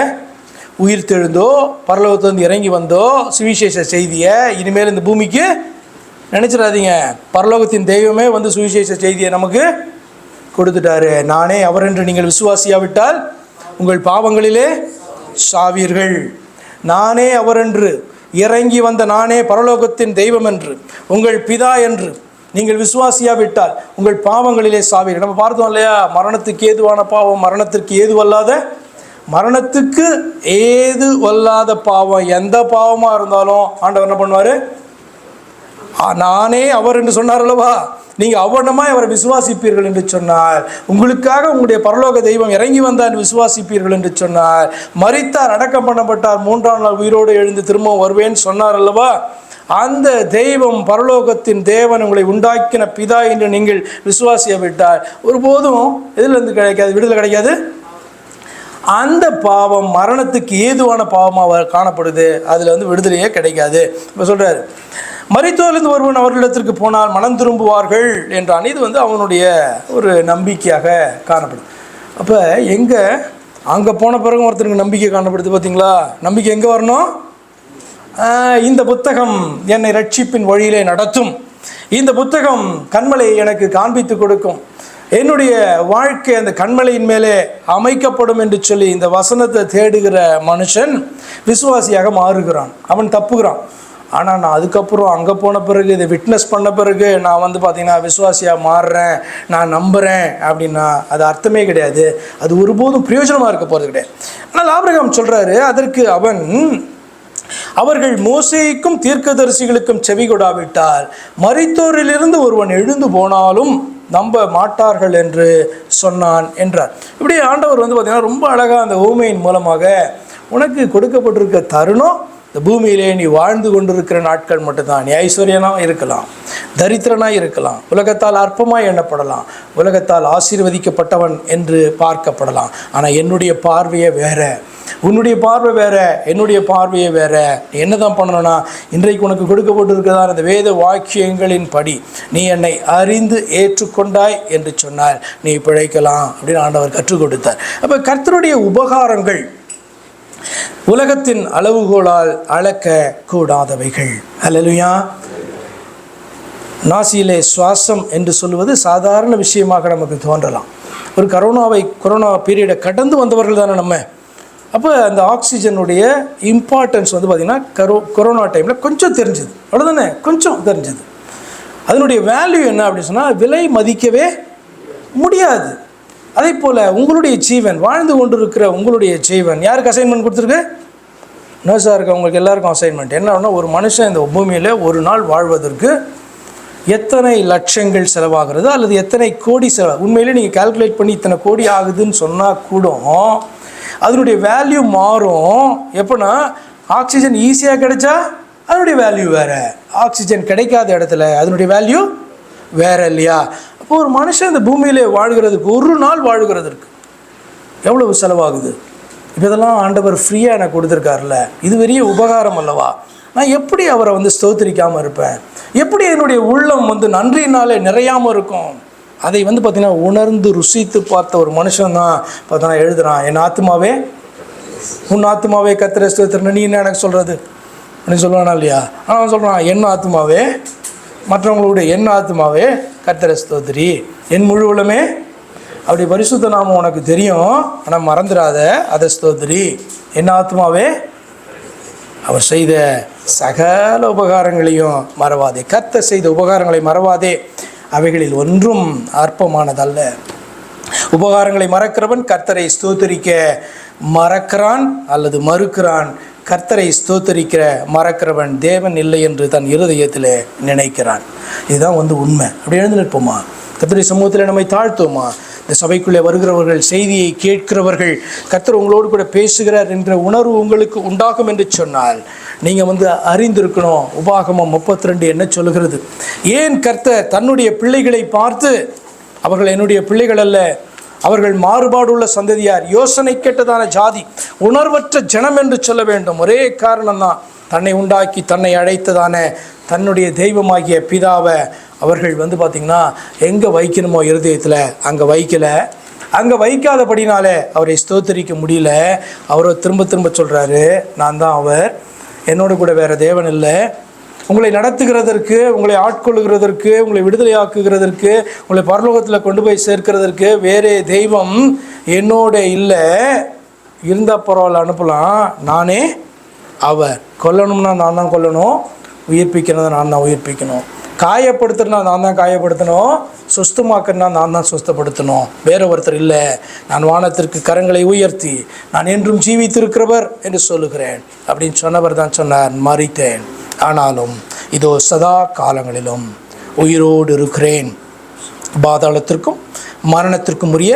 உயிர் தெழுந்தோ பரலோகத்துலேருந்து இறங்கி வந்தோ சுவிசேஷ செய்தியை இனிமேல் இந்த பூமிக்கு நினச்சிடாதீங்க. பரலோகத்தின் தெய்வமே சுவிசேஷ செய்தியை நமக்கு கொடுத்துட்டாரு. நானே அவர் என்று நீங்கள் விசுவாசியாவிட்டால் உங்கள் பாவங்களிலே சாவீர்கள். நானே அவர் என்று, இறங்கி வந்த நானே பரலோகத்தின் தெய்வம் என்று, உங்கள் பிதா என்று நீங்கள் விசுவாசியாவிட்டால் உங்கள் பாவங்களிலே சாவீர்கள். நம்ம பார்த்தோம் இல்லையா, மரணத்துக்கு ஏதுவான பாவம், மரணத்திற்கு ஏது வல்லாத பாவம் எந்த பாவமாக இருந்தாலும் ஆண்டவர் என்ன பண்ணுவார், நானே அவர் என்று சொன்னார் அல்லவா, நீங்கள் அவ்வளமாய் அவரை விசுவாசிப்பீர்கள் என்று சொன்னார். உங்களுக்காக உங்களுடைய பரலோக தெய்வம் இறங்கி வந்தார் விசுவாசிப்பீர்கள் என்று சொன்னார். மரித்தார், அடக்கம் பண்ணப்பட்டார், 3ஆம் நாள் உயிரோடு எழுந்து திரும்பவும் வருவேன்னு சொன்னார் அல்லவா. அந்த தெய்வம், பரலோகத்தின் தேவன், உங்களை உண்டாக்கின பிதா என்று நீங்கள் விசுவாசியாவிட்டால் ஒருபோதும் எதிலிருந்து கிடைக்காது, விடுதலை கிடைக்காது. அந்த பாவம் மரணத்துக்கு ஏதுவான பாவமாக காணப்படுது, அதில் விடுதலையே கிடைக்காது. இப்போ சொல்கிறார், மரித்தோரிலிருந்து ஒருவன் அவர்களிடத்திற்கு போனால் மனம் திரும்புவார்கள் என்றான். இது அவனுடைய ஒரு நம்பிக்கையாக காணப்படுது. அப்போ எங்கே அங்கே போன பிறகு ஒருத்தருக்கு நம்பிக்கை காணப்படுது பார்த்தீங்களா. நம்பிக்கை எங்கே வரணும், இந்த புத்தகம் என்னை ரட்சிப்பின் வழியிலே நடத்தும், இந்த புத்தகம் கன்மலை எனக்கு காண்பித்து கொடுக்கும், என்னுடைய வாழ்க்கை அந்த கண்மலையின் மேலே அமைக்கப்படும் என்று சொல்லி இந்த வசனத்தை தேடுகிற மனுஷன் விசுவாசியாக மாறுகிறான். அவன் தப்புகிறான். ஆனால் நான் அதுக்கப்புறம் அங்கே போன பிறகு இதை விட்னஸ் பண்ண பிறகு நான் பார்த்திங்கன்னா விசுவாசியாக மாறுறேன், நான் நம்புகிறேன் அப்படின்னா அது அர்த்தமே கிடையாது. அது ஒருபோதும் பிரயோஜனமாக இருக்க போகிறது கிடையாது. ஆனால் ஆபிரகாம் சொல்கிறாரு, அதற்கு அவன், அவர்கள் மோசேக்கும் தீர்க்கதரிசிகளுக்கும் செவி கொடாவிட்டால் மரித்தோரிலிருந்து ஒருவன் எழுந்து போனாலும் நம்ப மாட்டார்கள் என்று சொன்னான் என்றார். இப்படி ஆண்டவர் பார்த்திங்கன்னா ரொம்ப அழகாக அந்த ஊமையின் மூலமாக உனக்கு கொடுக்கப்பட்டிருக்க தருணம், இந்த பூமியிலே நீ வாழ்ந்து கொண்டிருக்கிற நாட்கள் மட்டும்தான். நீ ஐஸ்வர்யனாக இருக்கலாம், தரித்திரனாக இருக்கலாம், உலகத்தால் அற்பமாய் எண்ணப்படலாம், உலகத்தால் ஆசீர்வதிக்கப்பட்டவன் என்று பார்க்கப்படலாம். ஆனால் என்னுடைய பார்வையே வேற, உன்னுடைய பார்வை வேற, என்னுடைய பார்வையே வேற. என்ன தான் பண்ணணும்னா, இன்றைக்கு உனக்கு கொடுக்கப்பட்டிருக்கிறதான இந்த வேத வாக்கியங்களின் படி நீ என்னை அறிந்து ஏற்றுக்கொண்டாய் என்று சொன்னால் நீ பிழைக்கலாம் அப்படின்னு ஆண்டவர் கற்றுக் கொடுத்தார். அப்போ கர்த்தருடைய உபகாரங்கள் உலகத்தின் அளவுகோலால் அளக்க கூடாதவைகள். அல்லேலூயா. நாசியிலே சுவாசம் என்று சொல்லுவது சாதாரண விஷயமாக நமக்கு தோன்றலாம். ஒரு கொரோனா பீரியடை கடந்து வந்தவர்கள் தானே நம்ம. அப்போ அந்த ஆக்சிஜனுடைய இம்பார்ட்டன்ஸ் பார்த்திங்கன்னா கொரோனா டைமில் கொஞ்சம் தெரிஞ்சுது, அவ்வளோதானே, கொஞ்சம் தெரிஞ்சுது. அதனுடைய வேல்யூ என்ன அப்படின்னு சொன்னால் விலை மதிக்கவே முடியாது. அதே போல் உங்களுடைய ஜீவன், வாழ்ந்து கொண்டு இருக்கிற உங்களுடைய ஜீவன் யாருக்கு அசைன்மெண்ட் கொடுத்துருக்கு? நர்ஸாக இருக்க உங்களுக்கு எல்லாருக்கும் அசைன்மெண்ட் என்னன்னா, ஒரு மனுஷன் இந்த பூமியில் ஒரு நாள் வாழ்வதற்கு எத்தனை லட்சங்கள் செலவாகிறது அல்லது எத்தனை கோடி செலவு, உண்மையிலே நீங்கள் கால்குலேட் பண்ணி இத்தனை கோடி ஆகுதுன்னு சொன்னால் கூட அதனுடைய வேல்யூ மாறும். எப்போனா ஆக்சிஜன் ஈஸியாக கிடைச்சா அதனுடைய வேல்யூ வேறு, ஆக்சிஜன் கிடைக்காத இடத்துல அதனுடைய வேல்யூ வேறு இல்லையா. அப்போ ஒரு மனுஷன் இந்த பூமியிலே வாழ்கிறதுக்கு, ஒரு நாள் வாழ்கிறதுக்கு எவ்வளவு செலவாகுது? இப்போ இதெல்லாம் ஆண்டவர் ஃப்ரீயாக எனக்கு கொடுத்துருக்காருல்ல, இது பெரிய உபகாரம் அல்லவா. நான் எப்படி அவரை ஸ்தோத்திரிக்காமல் இருப்பேன்? எப்படி என்னுடைய உள்ளம் நன்றியினாலே நிறையாமல் இருக்கும்? அதை பார்த்திங்கன்னா உணர்ந்து ருசித்து பார்த்த ஒரு மனுஷன் தான் பார்த்தா எழுதுகிறான், என் ஆத்மாவே உன் ஆத்மாவே கர்த்தரை ஸ்தோத்திரன்னு. நீ என்ன எனக்கு சொல்கிறது? அப்படின்னு சொல்லுவானா இல்லையா? ஆனால் அவன் சொல்கிறான், என் ஆத்துமாவே, மற்றவங்களோட என் ஆத்துமாவே கர்த்தரை ஸ்தோத்திரி, என் முழு உள்ளமே. அப்படி பரிசுத்த நாமம் உனக்கு தெரியும், ஆனால் மறந்துடாத அதை ஸ்தோத்திரி. என் ஆத்துமாவே அவர் செய்த சகல உபகாரங்களையும் மறவாதே. கர்த்தர் செய்த உபகாரங்களை மறவாதே, அவைகளில் ஒன்றும் அற்பமானதல்ல. உபகாரங்களை மறக்கிறவன் கர்த்தரை ஸ்தோத்தரிக்க மறக்கிறான் அல்லது மறுக்கிறான். கர்த்தரை ஸ்தோத்தரிக்கிற மறக்கிறவன் தேவன் இல்லை என்று தன் இருதயத்தில் நினைக்கிறான். இதுதான் உண்மை. அப்படி எழுந்து நிற்போமா? கர்த்தருடைய சமூகத்தில் நம்மை தாழ்த்துவோமா? இந்த சபைக்குள்ளே வருகிறவர்கள், செய்தியை கேட்கிறவர்கள், கர்த்தர் உங்களோடு கூட பேசுகிறார் என்ற உணர்வு உங்களுக்கு உண்டாகும் என்று சொன்னால் நீங்கள் அறிந்திருக்கணும். உபாகமம் 32 என்ன சொல்லுகிறது? ஏன் கர்த்தர் தன்னுடைய பிள்ளைகளை பார்த்து, அவர்கள் என்னுடைய பிள்ளைகள் அல்ல, அவர்கள் மாறுபாடுள்ள சந்ததியார், யோசனை கெட்டதான ஜாதி, உணர்வற்ற ஜனம் என்று சொல்ல வேண்டும்? ஒரே காரணம்தான், தன்னை உண்டாக்கி தன்னை அழைத்ததான தன்னுடைய தெய்வமாகிய பிதாவை அவர்கள் பார்த்திங்கன்னா எங்கே வைக்கணுமோ இருதயத்தில் அங்கே வைக்கலை. அங்கே வைக்காதபடினாலே அவரை ஸ்தோத்தரிக்க முடியல. அவரை திரும்ப திரும்ப சொல்கிறாரு, நான் தான் அவர், என்னோடு கூட வேறு தேவன் இல்லை. உங்களை நடத்துகிறதற்கு, உங்களை ஆட்கொள்ளுகிறதற்கு, உங்களை விடுதலையாக்குகிறதற்கு, உங்களை பரலோகத்தில் கொண்டு போய் சேர்க்கிறதற்கு வேறே தெய்வம் என்னோட இல்லை. இருந்தால் பரவாயில்ல, அனுப்பலாம். நானே அவர். கொல்லணும்னா நான் தான் கொல்லணும், உயிர்ப்பிக்கிறத நான் தான் உயிர்ப்பிக்கணும், காயப்படுத்துறனா நான் தான் காயப்படுத்தணும், சுஸ்தமாக்குறனா நான் தான் சுஸ்தப்படுத்தணும், வேற ஒருத்தர் இல்லை. நான் வானத்திற்கு கரங்களை உயர்த்தி நான் என்றும் ஜீவித்திருக்கிறவர் என்று சொல்லுகிறேன் அப்படின்னு சொன்னவர் தான் சொன்னார், மரித்தேன், ஆனாலும் இதோ சதா காலங்களிலும் உயிரோடு இருக்கிறேன், பாதாளத்திற்கும் மரணத்திற்கும் உரிய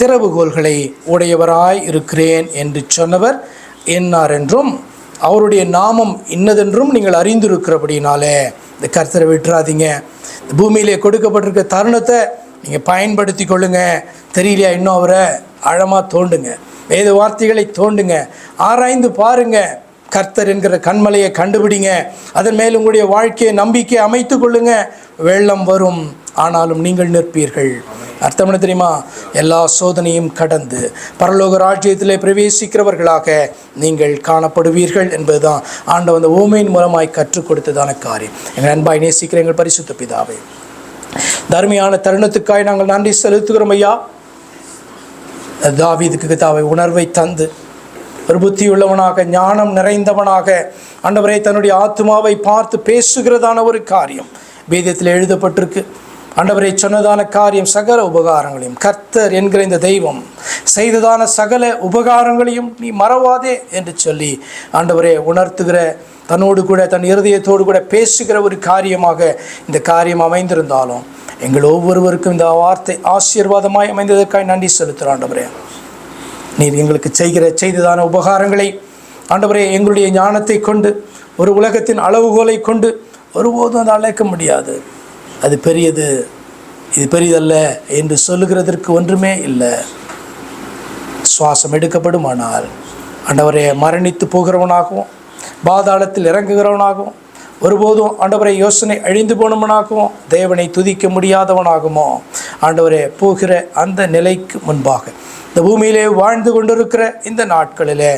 திறவுகோல்களை உடையவராய் இருக்கிறேன் என்று சொன்னவர் என்னார் என்றும் அவருடைய நாமம் இன்னதென்றும் நீங்கள் அறிந்திருக்கிறபடினாலே இந்த கர்த்தரை விட்டுறாதீங்க. இந்த பூமியிலே கொடுக்கப்பட்டிருக்க தருணத்தை நீங்கள் பயன்படுத்தி கொள்ளுங்க. தெரியலையா இன்னும் அவரை? ஆழமாக தோண்டுங்க, வேத வார்த்தைகளை தோண்டுங்க, ஆராய்ந்து பாருங்க, கர்த்தர் என்கிற கண்மலையை கண்டுபிடிங்க, அதன் மேல் உங்களுடைய வாழ்க்கையை நம்பிக்கை அமைத்து கொள்ளுங்க. வெள்ளம் வரும், ஆனாலும் நீங்கள் நிற்பீர்கள். அர்த்தம் என்ன தெரியுமா? எல்லா சோதனையும் கடந்து பரலோக ராஜ்யத்திலே பிரவேசிக்கிறவர்களாக நீங்கள் காணப்படுவீர்கள் என்பதுதான் ஆண்டவர் அந்த ஊமையின் மூலமாய் கற்றுக் கொடுத்ததான காரியம். எங்கள் அன்பாய் நேசிக்கிற எங்கள் பரிசுத்த பிதாவே, தர்மியான தருணத்துக்காய் நாங்கள் நன்றி செலுத்துகிறோம் ஐயா. தாவீதுக்கு தாவை உணர்வை தந்து ஒரு புத்தியுள்ளவனாக, ஞானம் நிறைந்தவனாக, ஆண்டவரே தன்னுடைய ஆத்மாவை பார்த்து பேசுகிறதான ஒரு காரியம் வேதத்தில் எழுதப்பட்டிருக்கு. ஆண்டவரை சொன்னதான காரியம், சகல உபகாரங்களையும் கர்த்தர் என்கிற இந்த தெய்வம் செய்ததான சகல உபகாரங்களையும் நீ மறவாதே என்று சொல்லி ஆண்டவரே உணர்த்துகிற, தன்னோடு கூட தன் இருதயத்தோடு கூட பேசுகிற ஒரு காரியமாக இந்த காரியம் அமைந்திருந்தாலும் எங்கள் ஒவ்வொருவருக்கும் இந்த வார்த்தை ஆசீர்வாதமாய் அமைந்ததற்காக நன்றி செலுத்துகிறோம். ஆண்டவரே, நீர் எங்களுக்கு செய்ததான உபகாரங்களை ஆண்டவரே எங்களுடைய ஞானத்தை கொண்டு, ஒரு உலகத்தின் அளவுகோலை கொண்டு ஒருபோதும் அதை அழைக்க முடியாது. அது பெரியது, இது பெரியதல்ல என்று சொல்லுகிறதற்கு ஒன்றுமே இல்லை. சுவாசம் எடுக்கப்படுமானால் ஆண்டவரை மரணித்து போகிறவனாகவும், பாதாளத்தில் இறங்குகிறவனாகவும், ஒருபோதும் ஆண்டவரை யோசனை அழிந்து போனவனாகவும், தேவனை துதிக்க முடியாதவனாகுமோ ஆண்டவரே போகிற அந்த நிலைக்கு முன்பாக இந்த பூமியிலே வாழ்ந்து கொண்டிருக்கிற இந்த நாட்களிலே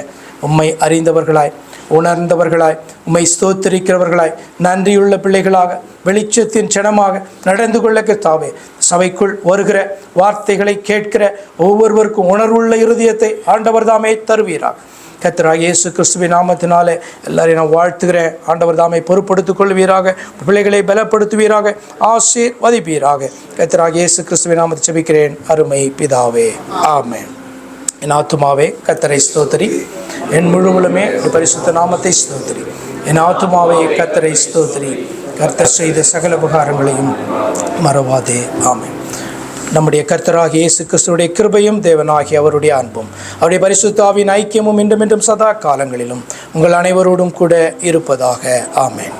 உம்மை அறிந்தவர்களாய், உணர்ந்தவர்களாய், உம்மை ஸ்தோத்திரிக்கிறவர்களாய், நன்றியுள்ள பிள்ளைகளாக, வெளிச்சத்தின் ஜனமாக நடந்து கொள்ள கர்த்தாவே, சபைக்குள் வருகிற வார்த்தைகளை கேட்கிற ஒவ்வொருவருக்கும் உணர்வுள்ள இருதயத்தை ஆண்டவர் தாமே தருவீராக. கர்த்தராகிய இயேசு கிறிஸ்துவின் நாமத்தினாலே எல்லாரையும் நான் வாழ்த்துகிறேன். ஆண்டவர் தாமே பொறுப்படுத்திக் கொள்வீராக, பிள்ளைகளை பலப்படுத்துவீராக, ஆசீர்வதிப்பீராக. கர்த்தராகிய இயேசு கிறிஸ்துவின் நாமத்தை ஜெபிக்கிறேன் அருமை பிதாவே, ஆமென். என் ஆத்துமாவே கர்த்தரை ஸ்தோத்திரி, என் முழுவலுமே பரிசுத்த நாமத்தை ஸ்தோத்திரி. என் ஆத்துமாவே கர்த்தரை ஸ்தோத்திரி, கர்த்தர் செய்த சகல உபகாரங்களையும் மறவாதே. ஆமென். நம்முடைய கர்த்தராகிய இயேசு கிறிஸ்துவுடைய கிருபையும் தேவனாகிய அவருடைய அன்பும் அவருடைய பரிசுத்த ஆவியின் ஐக்கியமும் இன்றும் சதா காலங்களிலும் உங்கள் அனைவரோடும் கூட இருப்பதாக. ஆமென்.